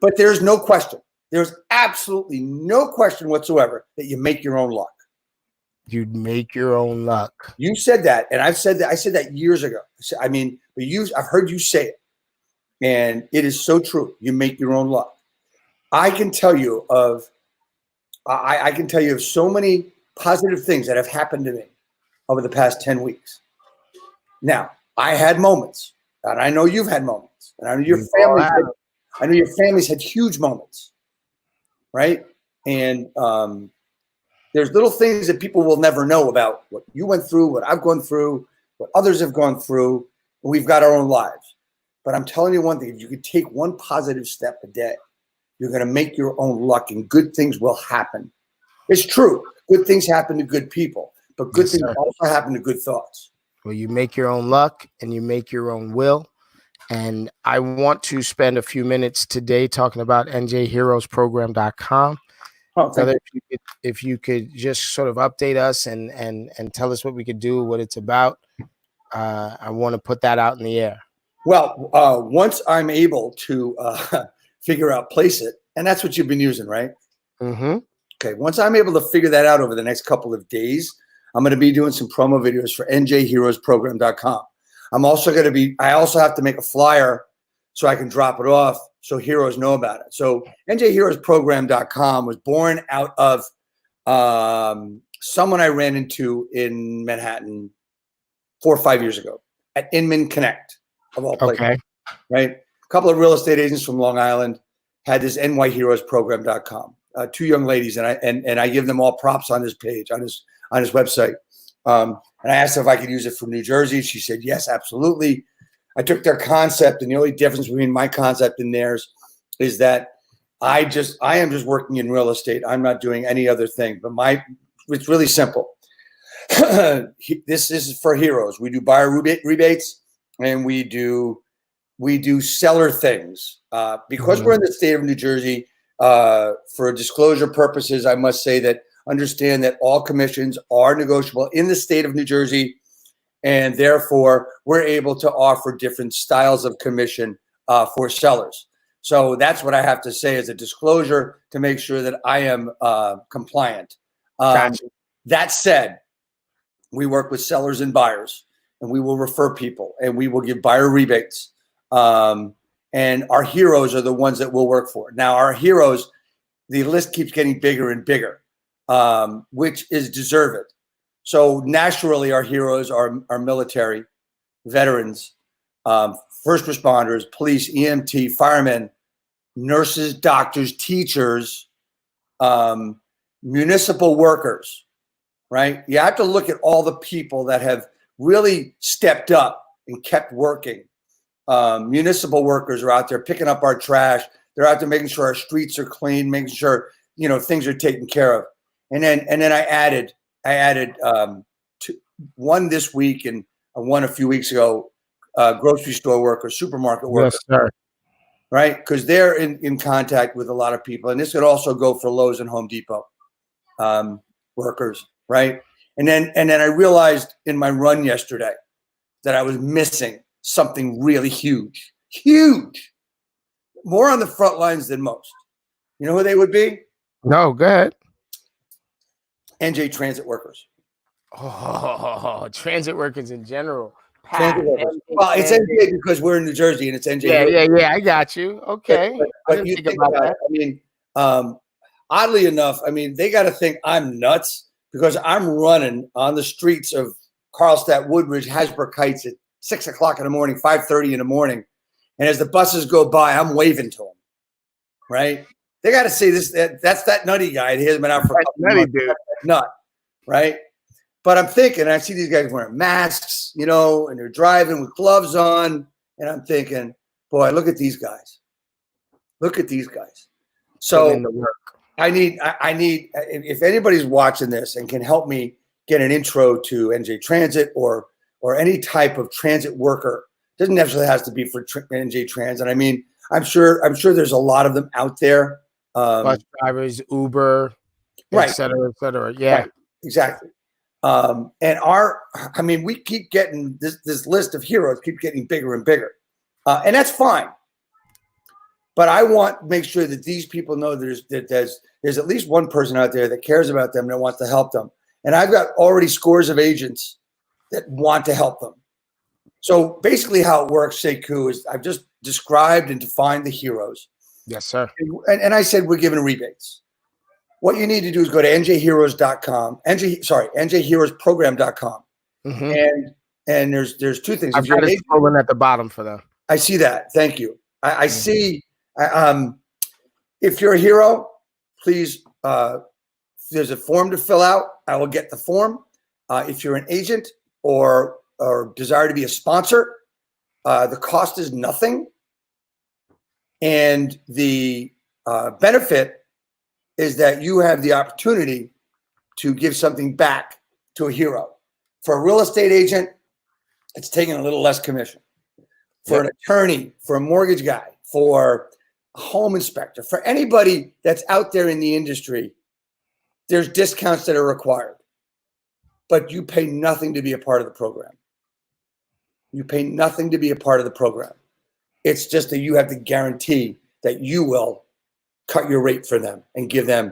But there's no question. There's absolutely no question whatsoever that you make your own luck. You'd make your own luck. You said that, and I've said that. I said that years ago. I mean, I've heard you say it, and it is so true. You make your own luck. I can tell you of so many positive things that have happened to me over the past 10 weeks. Now, I had moments, and I know you've had moments, and I know your families had huge moments, right? And there's little things that people will never know about what you went through, what I've gone through, what others have gone through. And we've got our own lives. But I'm telling you one thing, if you could take one positive step a day, you're going to make your own luck and good things will happen. It's true. Good things happen to good people, but good things also happen to good thoughts. Well, you make your own luck and you make your own will. And I want to spend a few minutes today talking about njheroesprogram.com. Oh, so if you could just sort of update us and tell us what we could do, what it's about. I want to put that out in the air. Well, once I'm able to figure out Place It, and that's what you've been using, right? Mm-hmm. Okay. Once I'm able to figure that out over the next couple of days, I'm going to be doing some promo videos for njheroesprogram.com. I also have to make a flyer so I can drop it off so heroes know about it. So njheroesprogram.com was born out of someone I ran into in Manhattan 4 or 5 years ago at Inman Connect, of all places. Okay. Right? A couple of real estate agents from Long Island had this nyheroesprogram.com. 2 young ladies, and I give them all props on this page, on his website. And I asked her if I could use it for New Jersey. She said, yes, absolutely. I took their concept, and the only difference between my concept and theirs is that I am just working in real estate. I'm not doing any other thing, but it's really simple. This is for heroes. We do buyer rebates, and we do seller things. Because we're in the state of New Jersey, for disclosure purposes, I must say that understand that all commissions are negotiable in the state of New Jersey, and therefore we're able to offer different styles of commission for sellers. So that's what I have to say as a disclosure to make sure that I am compliant. Gotcha. That said, we work with sellers and buyers, and we will refer people, and we will give buyer rebates. And our heroes are the ones that we'll work for. Now, our heroes, the list keeps getting bigger and bigger. Which is deserved. So naturally, our heroes are military, veterans, first responders, police, EMT, firemen, nurses, doctors, teachers, municipal workers, right? You have to look at all the people that have really stepped up and kept working. Municipal workers are out there picking up our trash. They're out there making sure our streets are clean, making sure, things are taken care of. And then I added one this week and one a few weeks ago, grocery store workers, supermarket workers, yes, right? Because they're in contact with a lot of people. And this could also go for Lowe's and Home Depot workers, right? And then I realized in my run yesterday that I was missing something really huge, more on the front lines than most. You know who they would be? No, go ahead. NJ transit workers. Oh, transit workers in general. Transit workers. Well, it's NJ because we're in New Jersey and it's NJ. Yeah. I got you. Okay. But you think about it. I mean, oddly enough, I mean, they got to think I'm nuts because I'm running on the streets of Carlstadt, Woodbridge, Hasbrook Heights at 6 o'clock in the morning, 5:30 in the morning. And as the buses go by, I'm waving to them, right? They got to say that's that nutty guy. He hasn't been out for a couple months. Dude. Nut, right? But I'm thinking, I see these guys wearing masks, you know, and they're driving with gloves on. And I'm thinking, boy, look at these guys. Look at these guys. So I need, if anybody's watching this and can help me get an intro to NJ Transit or any type of transit worker, doesn't necessarily have to be for NJ Transit. I mean, I'm sure there's a lot of them out there. Bus drivers, Uber, right, et cetera. Yeah, right, exactly. And we keep getting this list of heroes keep getting bigger and bigger, and that's fine. But I want to make sure that these people know there's at least one person out there that cares about them and wants to help them. And I've got already scores of agents that want to help them. So basically, how it works, Sekou, is I've just described and defined the heroes. Yes, sir. And I said we're giving rebates. What you need to do is go to njheroes.com, njheroesprogram.com. Mm-hmm. And there's two things. I've got it scrolling at the bottom for them. I see that. Thank you. I see. If you're a hero, please, there's a form to fill out. I will get the form. If you're an agent or desire to be a sponsor, the cost is nothing. And the benefit is that you have the opportunity to give something back to a hero. For a real estate agent, it's taking a little less commission. For an attorney, for a mortgage guy, for a home inspector, for anybody that's out there in the industry, there's discounts that are required. But you pay nothing to be a part of the program. You pay nothing to be a part of the program. It's just that you have to guarantee that you will cut your rate for them and give them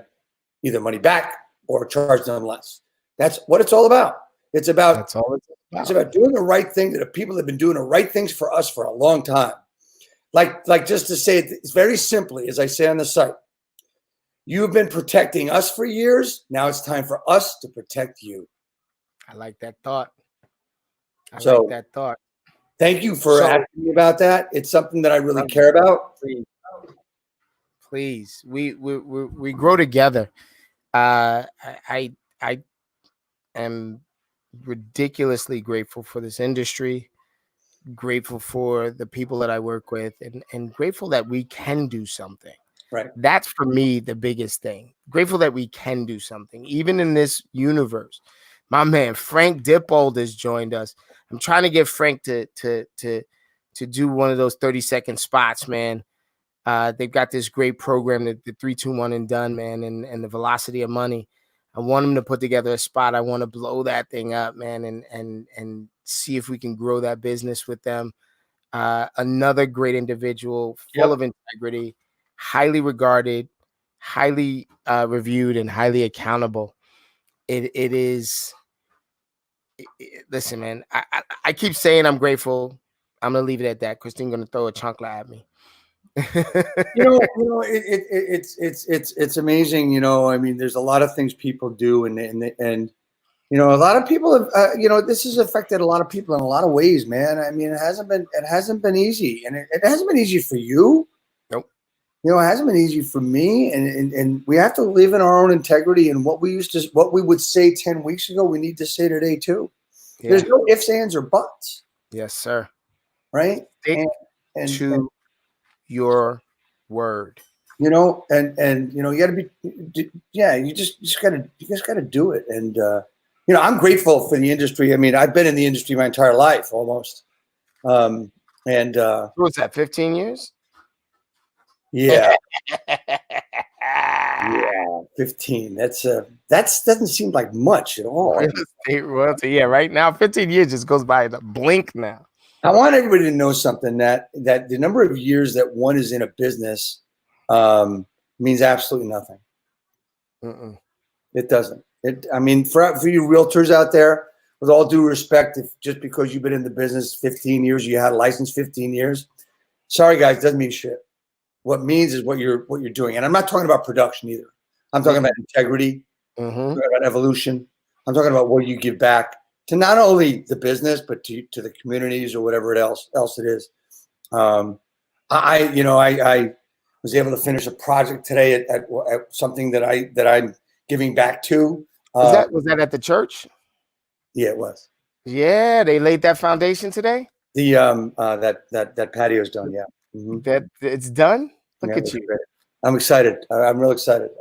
either money back or charge them less. That's what it's all about. It's about doing the right thing to the people that have been doing the right things for us for a long time. Like just to say it very simply, as I say on the site, you've been protecting us for years. Now it's time for us to protect you. I like that thought. Thank you for asking me about that. It's something that I really care about. Please. We grow together. I am ridiculously grateful for this industry, grateful for the people that I work with, and grateful that we can do something. Right. That's for me the biggest thing. Grateful that we can do something, even in this universe. My man Frank Dippold has joined us. I'm trying to get Frank to do one of those 30-second spots, man. They've got this great program, the 3-2-1 and done, man, and the velocity of money. I want him to put together a spot. I want to blow that thing up, man, and see if we can grow that business with them. Another great individual, full of integrity, highly regarded, highly reviewed, and highly accountable. It is. Listen, man. I keep saying I'm grateful. I'm gonna leave it at that. Christine gonna throw a chancla at me. It's amazing. You know, I mean, there's a lot of things people do, and you know, a lot of people have. This has affected a lot of people in a lot of ways, man. I mean, it hasn't been easy, and it hasn't been easy for you. Nope. You know, it hasn't been easy for me, and we have to live in our own integrity. And what we would say 10 weeks ago, we need to say today too. Yeah. There's no ifs, ands, or buts. Yes, sir. Right. And your word. You know, and you know, you got to be. Yeah, you just got to do it. And you know, I'm grateful for the industry. I mean, I've been in the industry my entire life almost. What's that? 15 years. Yeah. Yeah, 15. That doesn't seem like much at all. Real estate royalty. Yeah, right now, 15 years just goes by in a blink now. I want everybody to know something that the number of years that one is in a business means absolutely nothing. Mm-mm. It doesn't. I mean, for you realtors out there, with all due respect, if just because you've been in the business 15 years, you had a license 15 years. Sorry, guys, doesn't mean shit. What means is what you're doing. And I'm not talking about production either. I'm talking about integrity. I'm talking about evolution. I'm talking about what you give back to not only the business, but to the communities or whatever else it is. I was able to finish a project today at something that I'm giving back to. Was that at the church? Yeah, it was. Yeah, they laid that foundation today. The that patio's done. Yeah, That it's done. Look Yeah, at you. great. I'm excited. I'm real excited.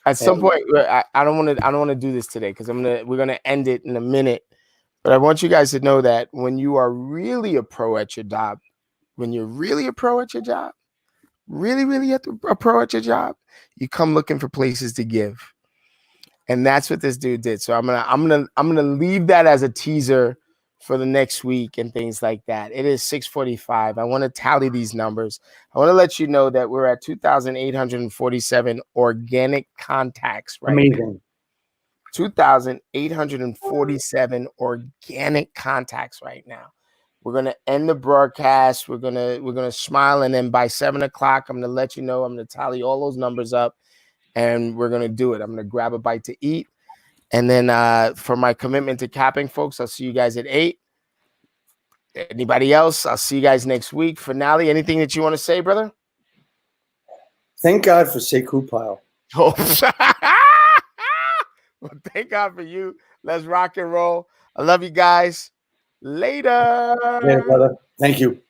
At some point, I don't want to do this today because we're gonna end it in a minute. But I want you guys to know that when you are really a pro at your job, really a pro at your job, you come looking for places to give, and that's what this dude did. So I'm gonna leave that as a teaser for the next week and things like that. It is 6:45. I want to tally these numbers. I want to let you know that we're at 2,847 organic contacts right now. Amazing. 2,847 organic contacts right now. We're gonna end the broadcast. We're gonna smile, and then by 7 o'clock, I'm gonna let you know. I'm gonna tally all those numbers up, and we're gonna do it. I'm gonna grab a bite to eat. And then for my commitment to capping, folks, I'll see you guys at 8. Anybody else? I'll see you guys next week. Finale, anything that you want to say, brother? Thank God for Sekou Pile. Oh. Well, thank God for you. Let's rock and roll. I love you guys. Later. Yeah, brother. Thank you.